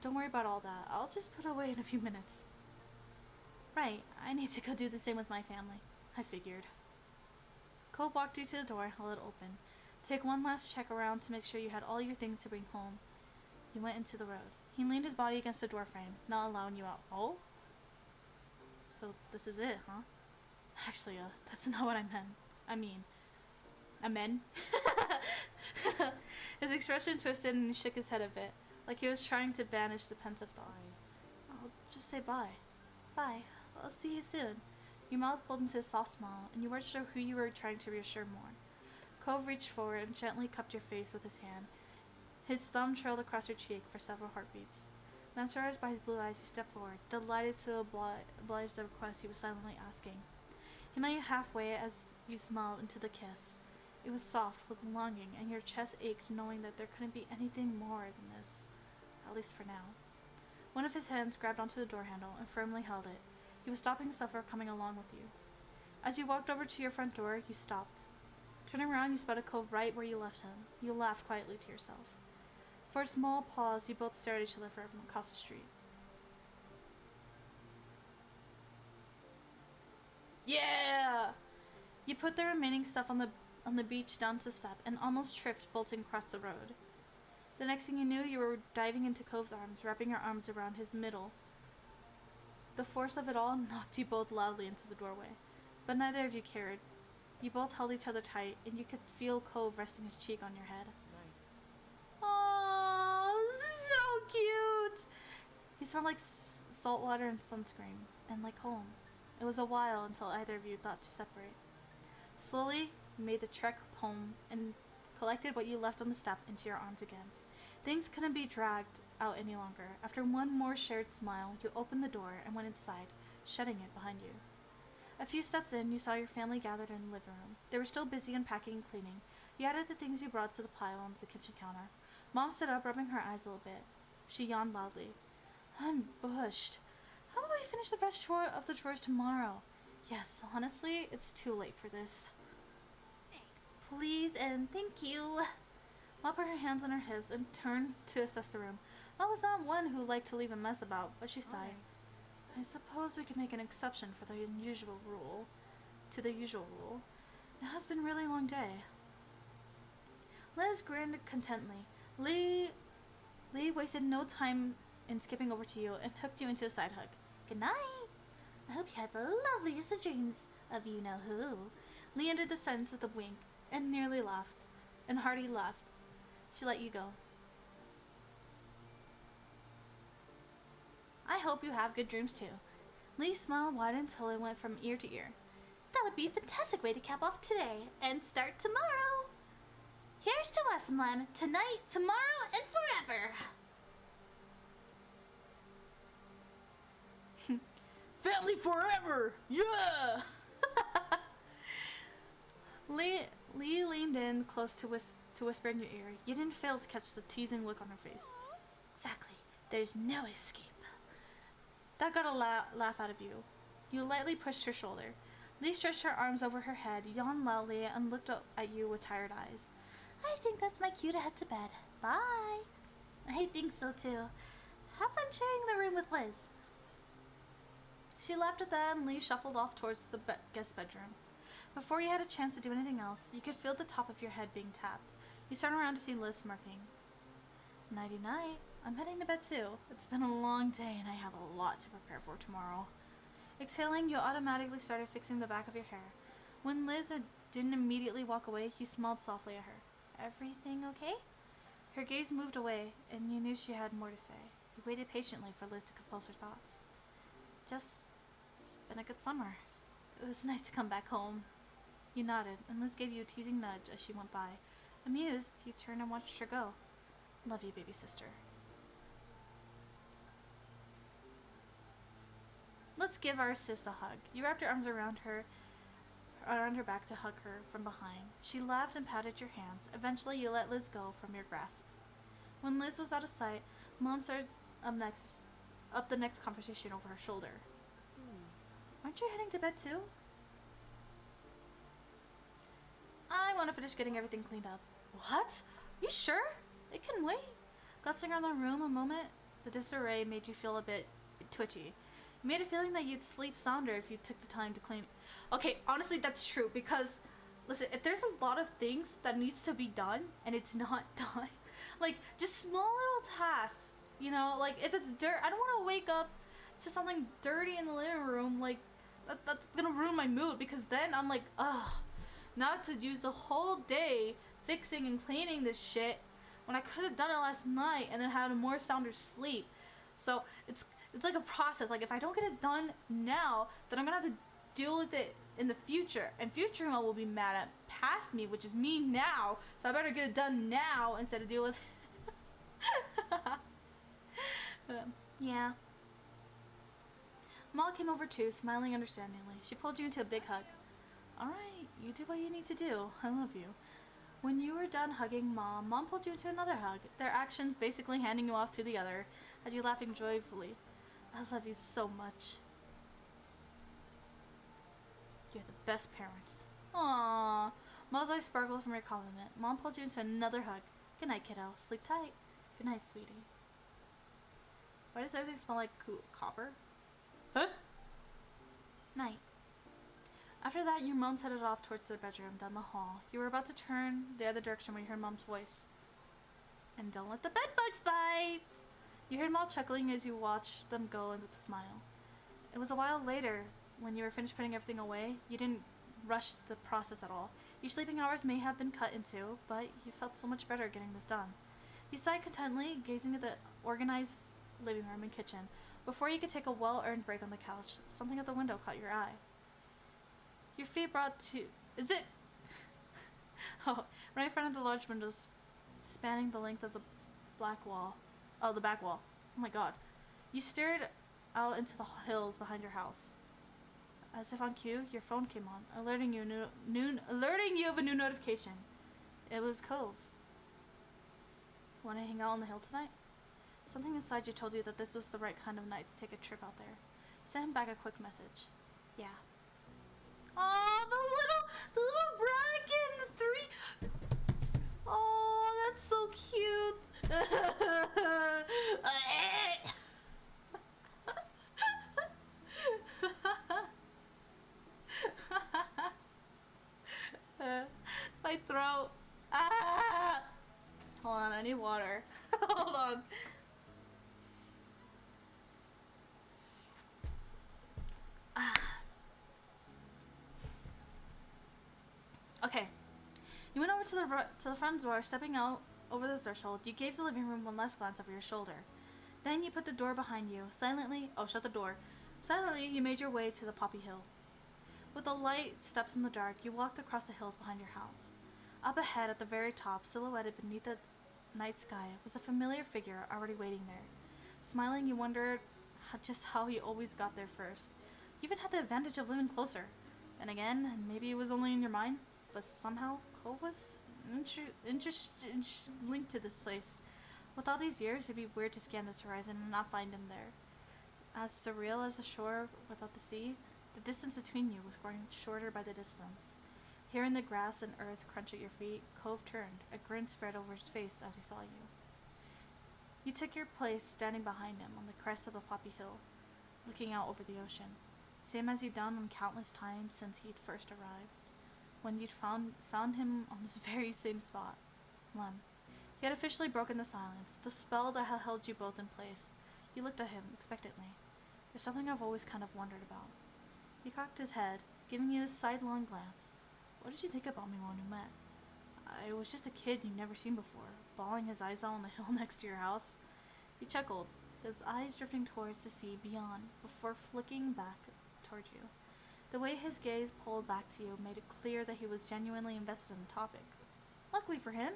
Don't worry about all that. I'll just put away in a few minutes. Right, I need to go do the same with my family. I figured. Cole walked you to the door and held it open. Take one last check around to make sure you had all your things to bring home. You went into the road. He leaned his body against the door frame, not allowing you out. Oh? So this is it, huh? Actually, that's not what I meant. I meant? His expression twisted and he shook his head a bit, like he was trying to banish the pensive thoughts. I'll just say bye. Bye. I'll see you soon. Your mouth pulled into a soft smile, and you weren't sure who you were trying to reassure more. Cove reached forward and gently cupped your face with his hand. His thumb trailed across your cheek for several heartbeats. Mesmerized by his blue eyes, you stepped forward, delighted to oblige the request he was silently asking. He met you halfway as you smiled into the kiss. It was soft with longing, and your chest ached knowing that there couldn't be anything more than this, at least for now. One of his hands grabbed onto the door handle and firmly held it. He was stopping himself from coming along with you. As you walked over to your front door, you stopped. Turning around, you spotted Cove right where you left him. You laughed quietly to yourself. For a small pause, you both stared at each other from across the street. Yeah! You put the remaining stuff on the beach down to the step and almost tripped bolting across the road. The next thing you knew, you were diving into Cove's arms, wrapping your arms around his middle. The force of it all knocked you both loudly into the doorway, but neither of you cared. You both held each other tight, and you could feel Cove resting his cheek on your head. Oh, this is so cute! He smelled like salt water and sunscreen, and like home. It was a while until either of you thought to separate. Slowly, you made the trek home and collected what you left on the step into your arms again. Things couldn't be dragged out any longer. After one more shared smile, you opened the door and went inside, shutting it behind you. A few steps in, you saw your family gathered in the living room. They were still busy unpacking and cleaning. You added the things you brought to the pile onto the kitchen counter. Mom stood up, rubbing her eyes a little bit. She yawned loudly. I'm bushed. How about we finish the rest of the chores tomorrow? Yes, honestly, it's too late for this. Please and thank you. Mom put her hands on her hips and turned to assess the room. Mom was not one who liked to leave a mess about, but she sighed. I suppose we could make an exception for the usual rule. It has been a really long day. Liz grinned contently. Lee wasted no time in skipping over to you and hooked you into a side hug. Good night. I hope you had the loveliest of dreams of you-know-who. Lee ended the sentence with a wink and nearly laughed, and hearty laughed. She let you go. I hope you have good dreams too. Lee's smile widened until it went from ear to ear. That would be a fantastic way to cap off today and start tomorrow. Here's to us, Mom. Tonight, tomorrow, and forever. Family forever! Yeah! Lee leaned in close to whisper in your ear. You didn't fail to catch the teasing look on her face. Exactly. There's no escape. That got a laugh out of you. You lightly pushed her shoulder. Lee stretched her arms over her head, yawned loudly, and looked up at you with tired eyes. I think that's my cue to head to bed. Bye. I think so too. Have fun sharing the room with Liz. She left with that and Lee shuffled off towards the guest bedroom. Before you had a chance to do anything else, you could feel the top of your head being tapped. You turned around to see Liz smirking. Nighty-night. I'm heading to bed too. It's been a long day and I have a lot to prepare for tomorrow. Exhaling, you automatically started fixing the back of your hair. When Liz didn't immediately walk away, you smiled softly at her. Everything okay? Her gaze moved away, and you knew she had more to say. You waited patiently for Liz to compose her thoughts. It's been a good summer. It was nice to come back home. You nodded, and Liz gave you a teasing nudge as she went by. Amused, you turned and watched her go. Love you, baby sister. Let's give our sis a hug. You wrapped your arms around her back to hug her from behind. She laughed and patted your hands. Eventually, you let Liz go from your grasp. When Liz was out of sight, Mom started up the next conversation over her shoulder. Aren't you heading to bed too? I want to finish getting everything cleaned up. What? You sure? It can wait. Glancing around the room a moment, the disarray made you feel a bit twitchy. It made a feeling that you'd sleep sounder if you took the time to clean. Okay, honestly, that's true because, listen, if there's a lot of things that needs to be done and it's not done, like just small little tasks, you know, like if it's dirt, I don't want to wake up to something dirty in the living room, like that's gonna ruin my mood because then I'm like, ugh, not to use the whole day fixing and cleaning this shit when I could have done it last night and then had a more sounder sleep. So it's like a process. Like if I don't get it done now, then I'm gonna have to deal with it in the future, and future Mom will be mad at past me, which is me now. So I better get it done now instead of deal with yeah. Ma came over too, smiling understandingly. She pulled you into a big hug. Alright, you do what you need to do. I love you. When you were done hugging Mom pulled you into another hug, their actions basically handing you off to the other, had you laughing joyfully. I love you so much. You're the best parents. Aww. Ma's eyes sparkled from your compliment. Mom pulled you into another hug. Good night, kiddo. Sleep tight. Good night, sweetie. Why does everything smell like copper? Huh? Night. After that, your mom headed off towards their bedroom down the hall. You were about to turn the other direction when you heard Mom's voice. And don't let the bed bugs bite! You heard Mom chuckling as you watched them go with a smile. It was a while later, when you were finished putting everything away. You didn't rush the process at all. Your sleeping hours may have been cut into, but you felt so much better getting this done. You sighed contentedly, gazing at the organized living room and kitchen. Before you could take a well-earned break on the couch, something at the window caught your eye. Your feet brought to... Is it? Oh, right in front of the large windows, spanning the length of the black wall. Oh, the back wall. Oh my god. You stared out into the hills behind your house. As if on cue, your phone came on, alerting you of a new notification. It was Cove. Want to hang out on the hill tonight? Something inside you told you that this was the right kind of night to take a trip out there. Send him back a quick message. Yeah. Oh, the little bracket and the 3. Oh, that's so cute. My throat. Ah! Hold on, I need water. Hold on. Okay. You went over to the front door, stepping out over the threshold. You gave the living room one last glance over your shoulder. Then you put the door behind you. Shut the door. Silently, you made your way to the poppy hill. With the light steps in the dark, you walked across the hills behind your house. Up ahead, at the very top, silhouetted beneath the night sky, was a familiar figure already waiting there. Smiling, you wondered just how he always got there first. You even had the advantage of living closer. Then again, maybe it was only in your mind, but somehow Cove was linked to this place. With all these years, it'd be weird to scan this horizon and not find him there. As surreal as the shore without the sea, the distance between you was growing shorter by the distance. Hearing the grass and earth crunch at your feet, Cove turned, a grin spread over his face as he saw you. You took your place standing behind him on the crest of the poppy hill, looking out over the ocean. same as you'd done on countless times since he'd first arrived, when you'd found him on this very same spot. Lem. He had officially broken the silence, the spell that had held you both in place. You looked at him expectantly. There's something I've always kind of wondered about. He cocked his head, giving you a sidelong glance. What did you think about me when we met? I was just a kid you'd never seen before, bawling his eyes out on the hill next to your house. He chuckled, his eyes drifting towards the sea beyond, before flicking back towards you. The way his gaze pulled back to you made it clear that he was genuinely invested in the topic. Luckily for him,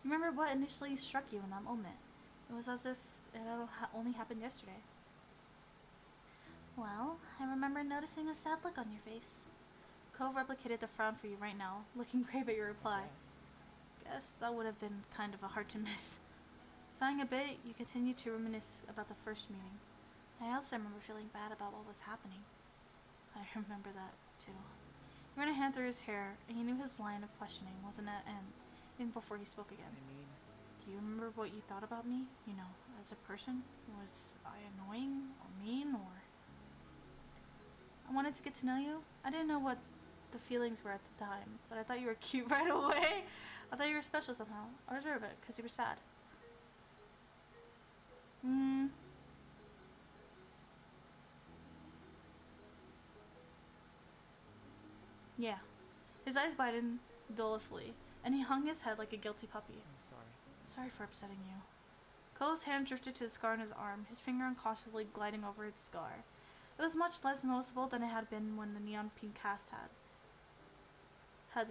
you remember what initially struck you in that moment. It was as if it had only happened yesterday. Well, I remember noticing a sad look on your face. Cove replicated the frown for you right now, looking grave at your reply. Guess that would have been kind of hard to miss. Sighing a bit, you continued to reminisce about the first meeting. I also remember feeling bad about what was happening. I remember that, too. You ran a hand through his hair, and you knew his line of questioning wasn't at end, even before he spoke again. I mean, Do you remember what you thought about me? You know, as a person? Was I annoying, or mean, or... I wanted to get to know you. I didn't know what the feelings were at the time, but I thought you were cute right away. I thought you were special somehow. I was worried about it, because you were sad. Yeah. His eyes widened dolefully, and he hung his head like a guilty puppy. I'm sorry. Sorry for upsetting you. Cole's hand drifted to the scar on his arm, his finger unconsciously gliding over its scar. It was much less noticeable than it had been when the neon pink cast had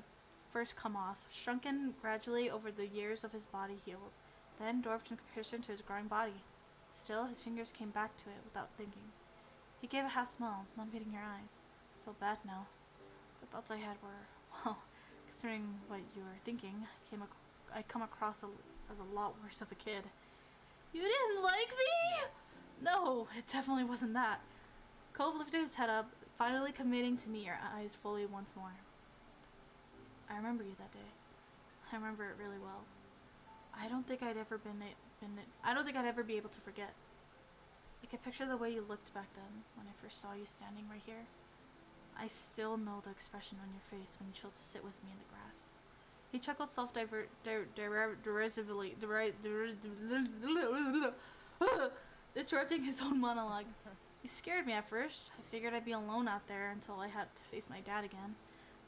first come off, shrunken gradually over the years of his body healed, then dwarfed in comparison to his growing body. Still, his fingers came back to it without thinking. He gave a half smile, not meeting your eyes. I feel bad now. The thoughts I had were, well, considering what you were thinking, I come across as a lot worse of a kid. You didn't like me? No, it definitely wasn't that. Cove lifted his head up, finally committing to meet your eyes fully once more. I remember you that day. I remember it really well. I don't think I'd ever be able to forget. I could picture the way you looked back then, when I first saw you standing right here. I still know the expression on your face when you chose to sit with me in the grass. He chuckled derisively, interrupting his own monologue. You scared me at first. I figured I'd be alone out there until I had to face my dad again.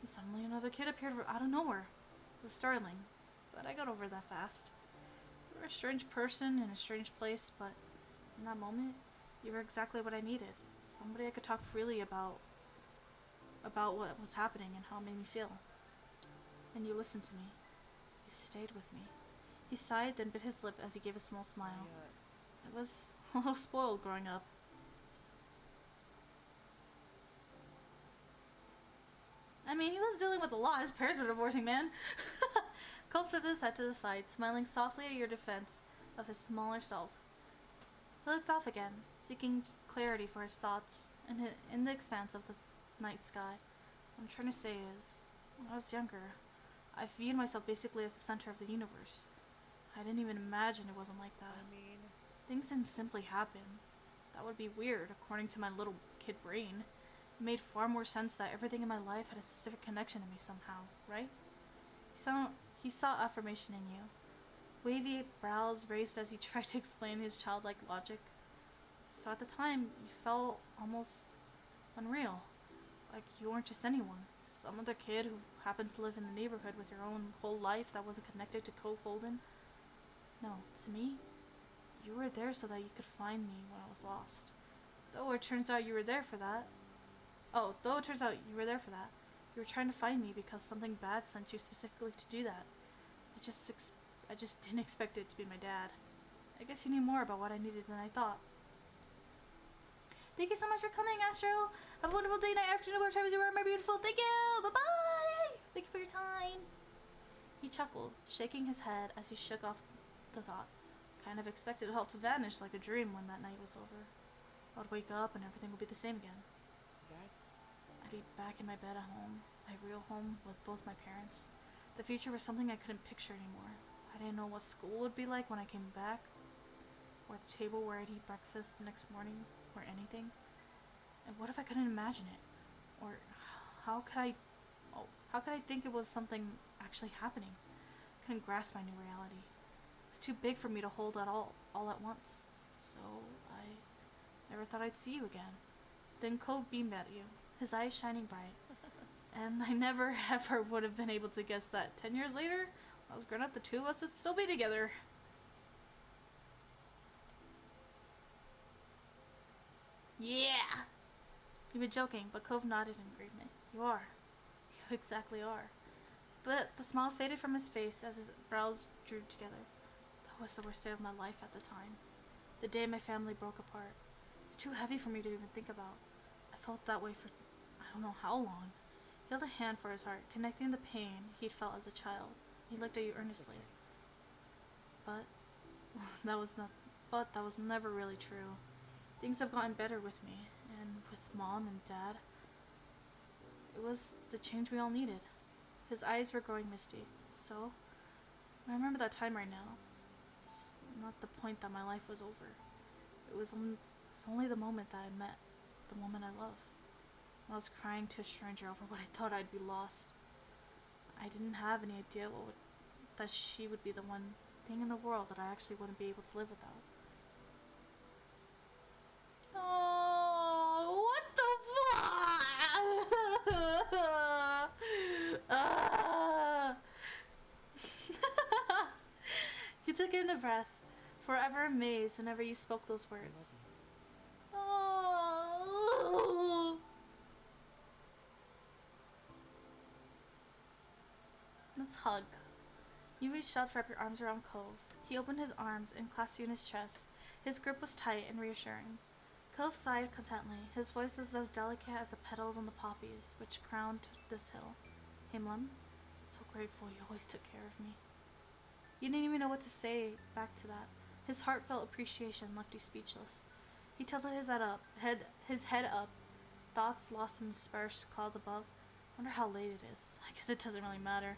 And suddenly another kid appeared out of nowhere. It was startling, but I got over that fast. You were a strange person in a strange place, but in that moment, you were exactly what I needed. Somebody I could talk freely about what was happening and how it made me feel. And you listened to me. You stayed with me. He sighed, then bit his lip as he gave a small smile. I was a little spoiled growing up. I mean, he was dealing with the law. His parents were divorcing, man. Culp twisted his head to the side, smiling softly at your defense of his smaller self. He looked off again, seeking clarity for his thoughts in the expanse of the night sky. What I'm trying to say is, when I was younger, I viewed myself basically as the center of the universe. I didn't even imagine it wasn't like that. I mean, Things didn't simply happen. That would be weird, according to my little kid brain. It made far more sense that everything in my life had a specific connection to me somehow, right? He saw affirmation in you. Wavy brows raised as he tried to explain his childlike logic. So at the time, you felt almost unreal. Like you weren't just anyone. Some other kid who happened to live in the neighborhood with your own whole life that wasn't connected to Cove Holden. No, to me, you were there so that you could find me when I was lost. Though it turns out you were there for that. You were trying to find me because something bad sent you specifically to do that. I just didn't expect it to be my dad. I guess you knew more about what I needed than I thought. Thank you so much for coming, Astro. Have a wonderful day, night, afternoon, whatever time you are, my beautiful. Thank you. Bye-bye. Thank you for your time. He chuckled, shaking his head as he shook off the thought. Kind of expected it all to vanish like a dream when that night was over. I would wake up and everything would be the same again. I'd be back in my bed at home, my real home with both my parents. The future was something I couldn't picture anymore. I didn't know what school would be like when I came back, or the table where I'd eat breakfast the next morning, or anything. And what if I couldn't imagine it? Or how could I... Oh, how could I think it was something actually happening? I couldn't grasp my new reality. It was too big for me to hold at all at once. So I never thought I'd see you again. Then Cove beamed at you, his eyes shining bright. And I never ever would have been able to guess that 10 years later, when I was grown up, the two of us would still be together. Yeah! You've been joking, but Cove nodded in agreement. You are. You exactly are. But the smile faded from his face as his brows drew together. That was the worst day of my life at the time. The day my family broke apart. It's too heavy for me to even think about. I felt that way for I don't know how long. He held a hand for his heart, connecting the pain he'd felt as a child. He looked at you earnestly. But that was never really true. Things have gotten better with me, and with Mom and Dad. It was the change we all needed. His eyes were growing misty. So, I remember that time right now. It's not the point that my life was over. It's only the moment that I met the woman I love. I was crying to a stranger over what I thought I'd be lost. I didn't have any idea that she would be the one thing in the world that I actually wouldn't be able to live without. Oh, what the fuck? He took in a breath, forever amazed whenever you spoke those words. Oh. Let's hug. You reached out to wrap your arms around Cove. He opened his arms and clasped you in his chest. His grip was tight and reassuring. Cove sighed contently. His voice was as delicate as the petals on the poppies which crowned this hill. Hey, Mom. So grateful you always took care of me. You didn't even know what to say back to that. His heartfelt appreciation left you speechless. He tilted his head up, thoughts lost in the sparse clouds above. Wonder how late it is. I guess it doesn't really matter.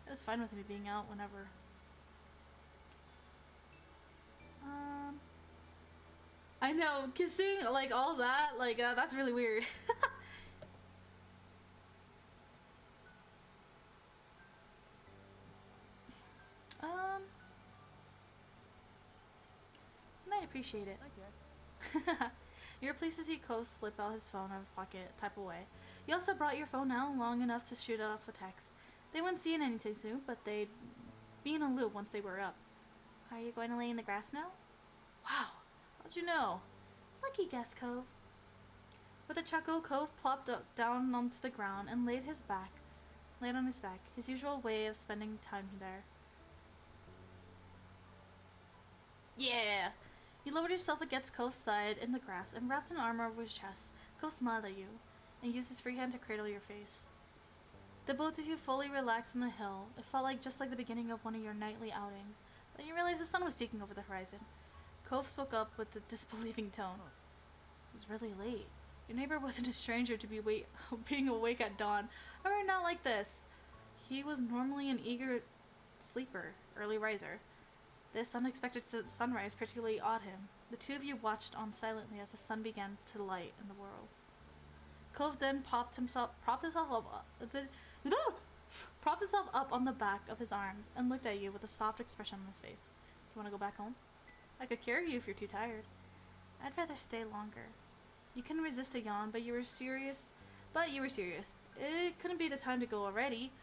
It's fine with me being out whenever. I know, kissing, like, all that, like, that's really weird. You might appreciate it. I guess. You were pleased to see Cove slip out his phone out of his pocket, type away. You also brought your phone out long enough to shoot off a text. They wouldn't see it anytime soon, but they'd be in a loop once they were up. Are you going to lay in the grass now? Wow, how'd you know? Lucky guess, Cove. With a chuckle, Cove plopped down onto the ground and laid on his back, his usual way of spending time there. Yeah! You lowered yourself against Cove's side in the grass and wrapped an arm over his chest. Cove smiled at you and used his free hand to cradle your face. The both of you fully relaxed on the hill. It felt just like the beginning of one of your nightly outings. Then you realized the sun was peeking over the horizon. Cove spoke up with a disbelieving tone. It was really late. Your neighbor wasn't a stranger to being awake at dawn. However, not like this. He was normally an eager sleeper, early riser. This unexpected sunrise particularly awed him. The two of you watched on silently as the sun began to light in the world. Cove then propped himself up on the back of his arms and looked at you with a soft expression on his face. Do you want to go back home? I could carry you if you're too tired. I'd rather stay longer. You couldn't resist a yawn, but you were serious. It couldn't be the time to go already.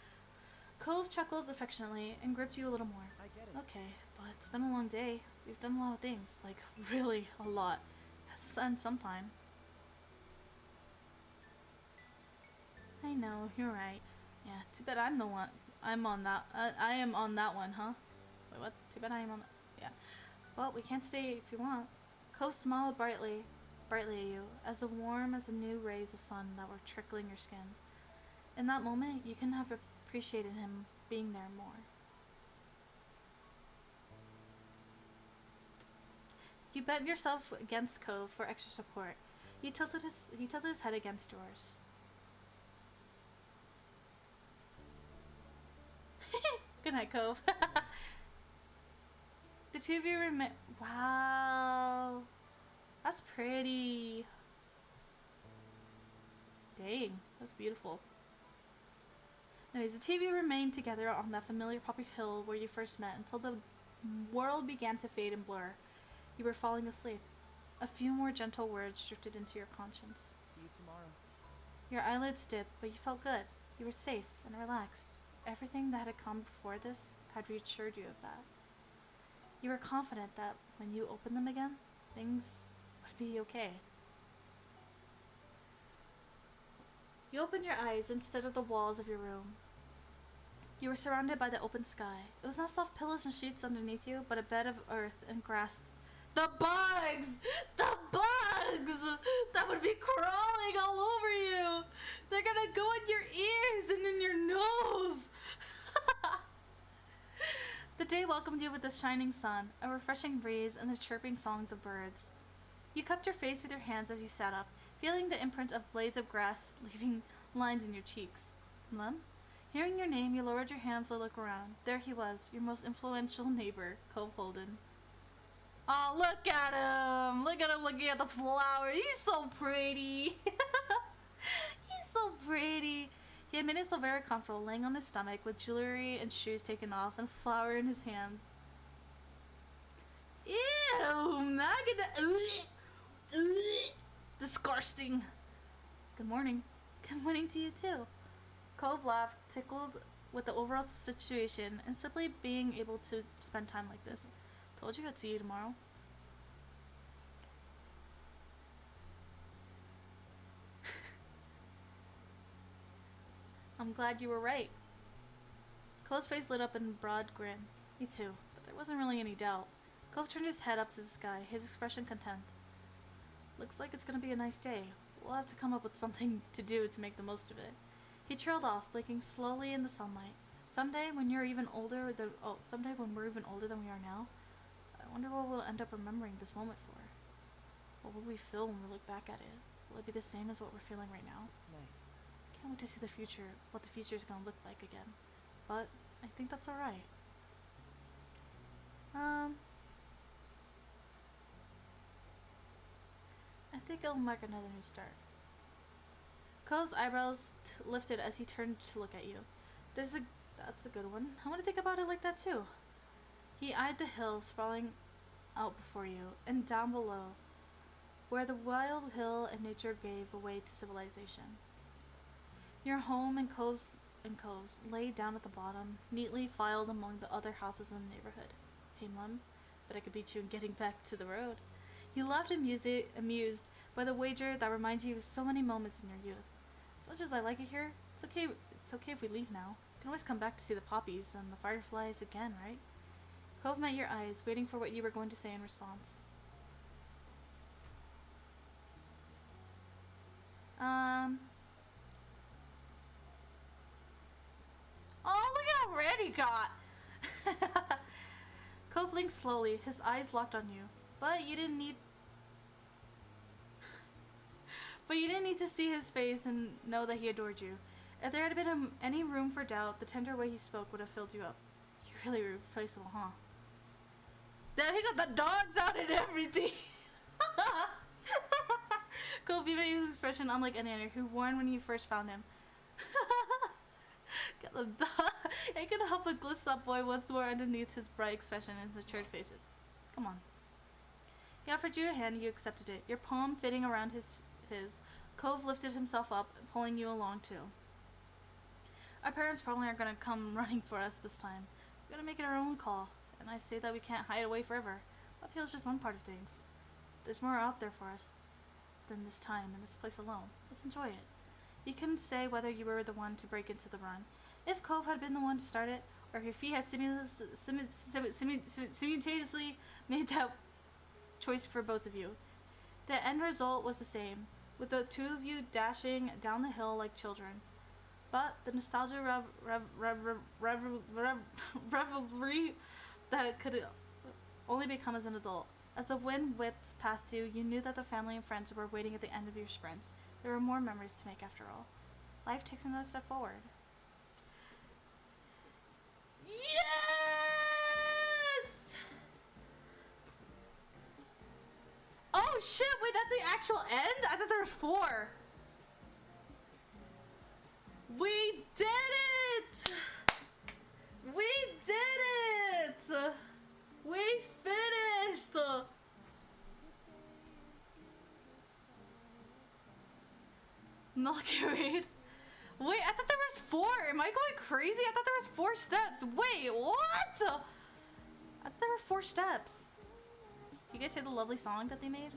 Cove chuckled affectionately and gripped you a little more. I get it. Okay, but it's been a long day. We've done a lot of things. Like, really a lot. It has to end sometime. I know, you're right. Yeah, too bad I'm the one. I am on that one, huh? Wait, what? Too bad I am on that. Yeah. Well, we can't stay if you want. Cove smiled brightly at you, as warm as the new rays of sun that were trickling your skin. In that moment, you couldn't have appreciated him being there more. You bent yourself against Cove for extra support. He tilted his head against yours. Good night, Cove. The two of you wow. That's pretty. Dang, that's beautiful. Anyways, the two of you remained together on that familiar poppy hill where you first met until the world began to fade and blur. You were falling asleep. A few more gentle words drifted into your conscience. See you tomorrow. Your eyelids dipped, but you felt good. You were safe and relaxed. Everything that had come before this had reassured you of that. You were confident that when you opened them again, things would be okay. You opened your eyes instead of the walls of your room. You were surrounded by the open sky. It was not soft pillows and sheets underneath you, but a bed of earth and grass. The bugs! The bugs! That would be crawling all over you! They're gonna go in your ears and in your nose! The day welcomed you with the shining sun, a refreshing breeze, and the chirping songs of birds. You cupped your face with your hands as you sat up, feeling the imprint of blades of grass leaving lines in your cheeks. Lem? Hearing your name, you lowered your hands to look around. There he was, your most influential neighbor, Cove Holden. Oh, look at him! Look at him looking at the flower. He's so pretty. He's so pretty. He had made himself very comfortable, laying on his stomach with jewelry and shoes taken off and a flower in his hands. Ew, Magda. Disgusting. Good morning. Good morning to you too. Cove laughed, tickled with the overall situation and simply being able to spend time like this. Told you I'd see you tomorrow. I'm glad you were right. Cove's face lit up in a broad grin. Me too, but there wasn't really any doubt. Cove turned his head up to the sky, his expression content. Looks like it's gonna be a nice day. We'll have to come up with something to do to make the most of it. He trailed off, blinking slowly in the sunlight. Someday when we're even older than we are now, I wonder what we'll end up remembering this moment for. What will we feel when we look back at it? Will it be the same as what we're feeling right now? It's nice. Can't wait to see the future, what the future is gonna look like again. But I think that's alright. I think I'll mark another new start. Cove's eyebrows lifted as he turned to look at you. That's a good one. I want to think about it like that too. He eyed the hill sprawling out before you, and down below, where the wild hill and nature gave way to civilization. Your home and coves lay down at the bottom, neatly filed among the other houses in the neighborhood. Hey, Mum, but I could beat you in getting back to the road. You laughed amused by the wager that reminds you of so many moments in your youth. As much as I like it here, it's okay if we leave now. We can always come back to see the poppies and the fireflies again, right? Cove met your eyes, waiting for what you were going to say in response. Oh, look how red he got! Cove blinked slowly, his eyes locked on you. But you didn't need to see his face and know that he adored you. If there had been any room for doubt, the tender way he spoke would have filled you up. You're really irreplaceable, huh? Then he got the dogs out and everything! Cole viewed his expression unlike any other, who warned when you first found him. Got the dog. I couldn't help but glimpse that boy once more underneath his bright expression and his matured faces. Come on. He offered you a hand and you accepted it, your palm fitting around his. Cove lifted himself up, pulling you along too. Our parents probably aren't gonna come running for us this time. We're gonna make it our own call, and I say that we can't hide away forever. Uphill's just one part of things. There's more out there for us than this time and this place alone. Let's enjoy it. You couldn't say whether you were the one to break into the run. If Cove had been the one to start it, or if he had simultaneously made that choice for both of you. The end result was the same, with the two of you dashing down the hill like children. But the nostalgia revelry that could only become as an adult. As the wind whipped past you, you knew that the family and friends were waiting at the end of your sprint. There were more memories to make after all. Life takes another step forward. Yes! Oh shit, wait, that's the actual end? I thought there was 4. We did it! We did it! We finished! Milky Wait, I thought there was 4. Am I going crazy? I thought there was 4 steps. Wait, what? I thought there were 4 steps. You guys hear the lovely song that they made?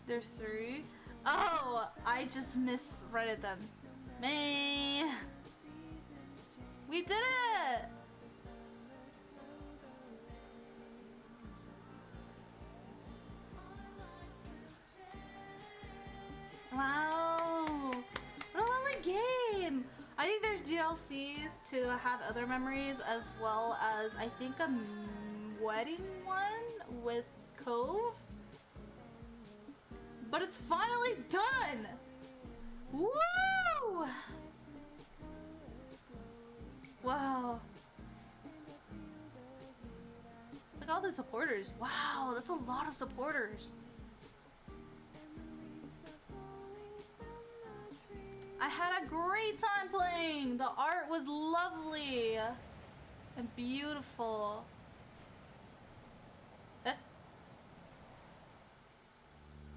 There's 3. Oh, I just misread it then. Man. We did it! Wow. What a lovely game. I think there's DLCs to have other memories, as well as I think a wedding one with Cove. But it's finally done! Woo! Wow. Look at all the supporters. Wow, that's a lot of supporters. I had a great time playing. The art was lovely and beautiful. Eh?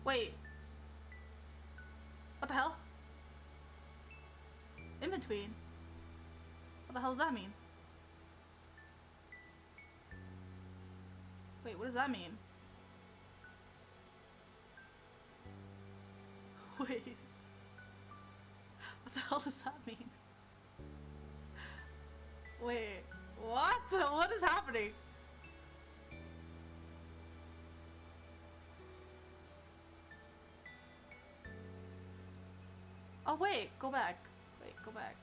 Wait. What the hell? In between. What the hell does that mean? Wait, what does that mean? Wait. What the hell does that mean? Wait, what? What is happening? Oh wait, go back. Wait, go back.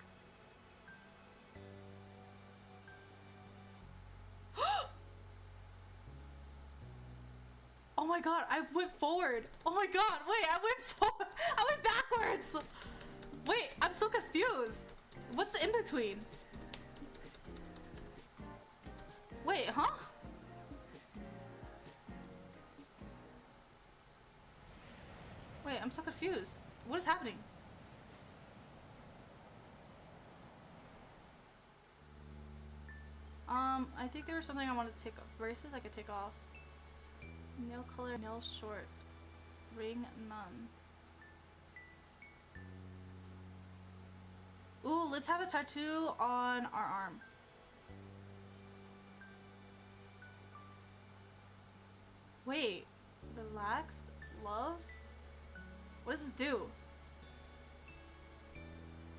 Oh my god, I went forward. Oh my god, wait, I went forward. I went backwards. Wait, I'm so confused. What's in between? Wait, huh? Wait, I'm so confused. What is happening? I think there was something I wanted to take off. Braces I could take off. Nail color, nail short. Ring, none. Ooh, let's have a tattoo on our arm. Wait, relaxed, love? What does this do?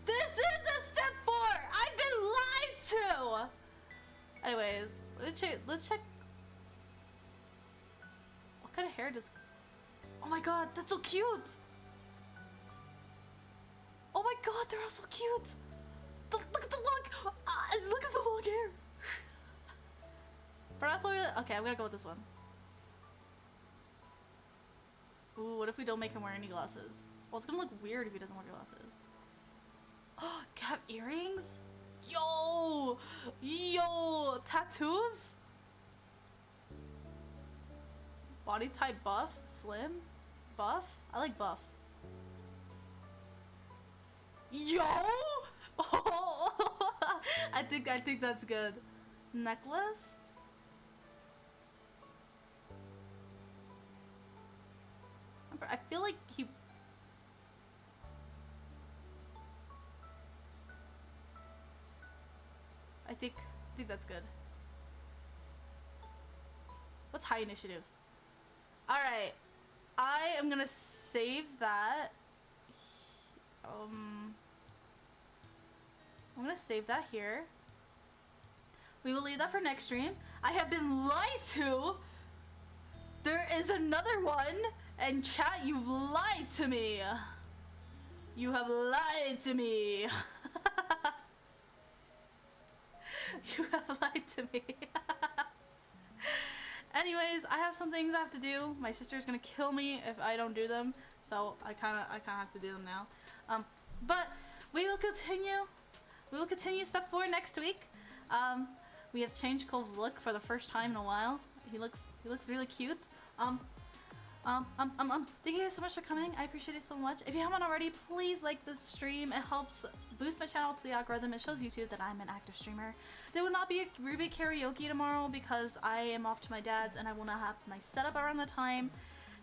This is a step 4! I've been lied to! Anyways, let's check. What kind of hair does... Oh my god, that's so cute! Oh my god, they're all so cute! Look at the long... look at the long hair! But also, okay, I'm gonna go with this one. Ooh, what if we don't make him wear any glasses? Well, it's gonna look weird if he doesn't wear glasses. Oh, can I have earrings? Yo! Yo! Tattoos? Body type buff? Slim? Buff? I like buff. Yo! Oh, I think that's good. Necklace? I feel like he... I think that's good. What's high initiative? Alright. I am gonna save that. I'm gonna save that here. We will leave that for next stream. I have been lied to. There is another one. And chat, you've lied to me. You have lied to me. You have lied to me. Anyways, I have some things I have to do. My sister's gonna kill me if I don't do them. So I kinda have to do them now. But we will continue. We will continue step 4 next week. We have changed Cole's look for the first time in a while. He looks really cute. Thank you guys so much for coming. I appreciate it so much. If you haven't already, please like the stream. It helps boost my channel to the algorithm. It shows YouTube that I'm an active streamer. There will not be a Rubik karaoke tomorrow because I am off to my dad's and I will not have my setup around the time.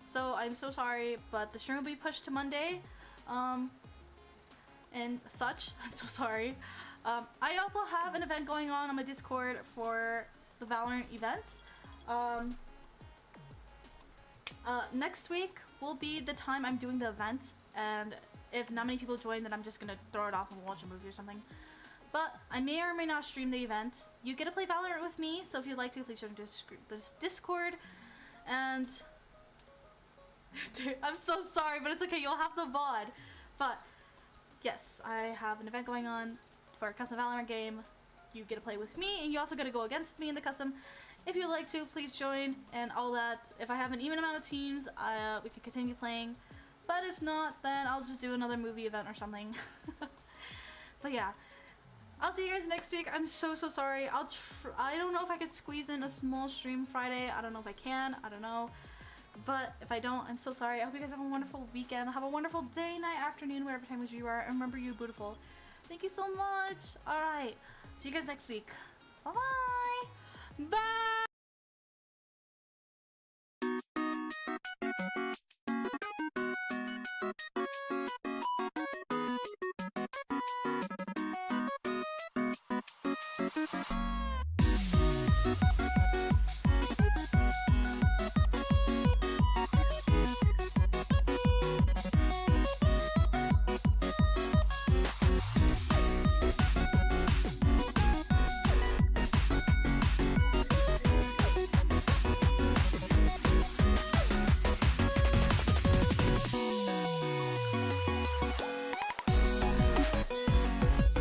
So I'm so sorry, but the stream will be pushed to Monday. And such. I'm so sorry. I also have an event going on my Discord for the Valorant event. Next week will be the time I'm doing the event, and if not many people join, then I'm just gonna throw it off and watch a movie or something. But I may or may not stream the event. You get to play Valorant with me, so if you'd like to, please join this Discord. And dude, I'm so sorry, but it's okay. You'll have the VOD. But yes, I have an event going on for a custom Valorant game. You get to play with me, and you also get to go against me in the custom. If you'd like to, please join and all that. If I have an even amount of teams, we can continue playing. But if not, then I'll just do another movie event or something. But yeah, I'll see you guys next week. I'm so sorry. I don't know if I could squeeze in a small stream Friday. I don't know if I can. I don't know. But if I don't, I'm so sorry. I hope you guys have a wonderful weekend. Have a wonderful day, night, afternoon, wherever time you are. And remember, you're beautiful. Thank you so much. All right. See you guys next week. Bye-bye. Bye.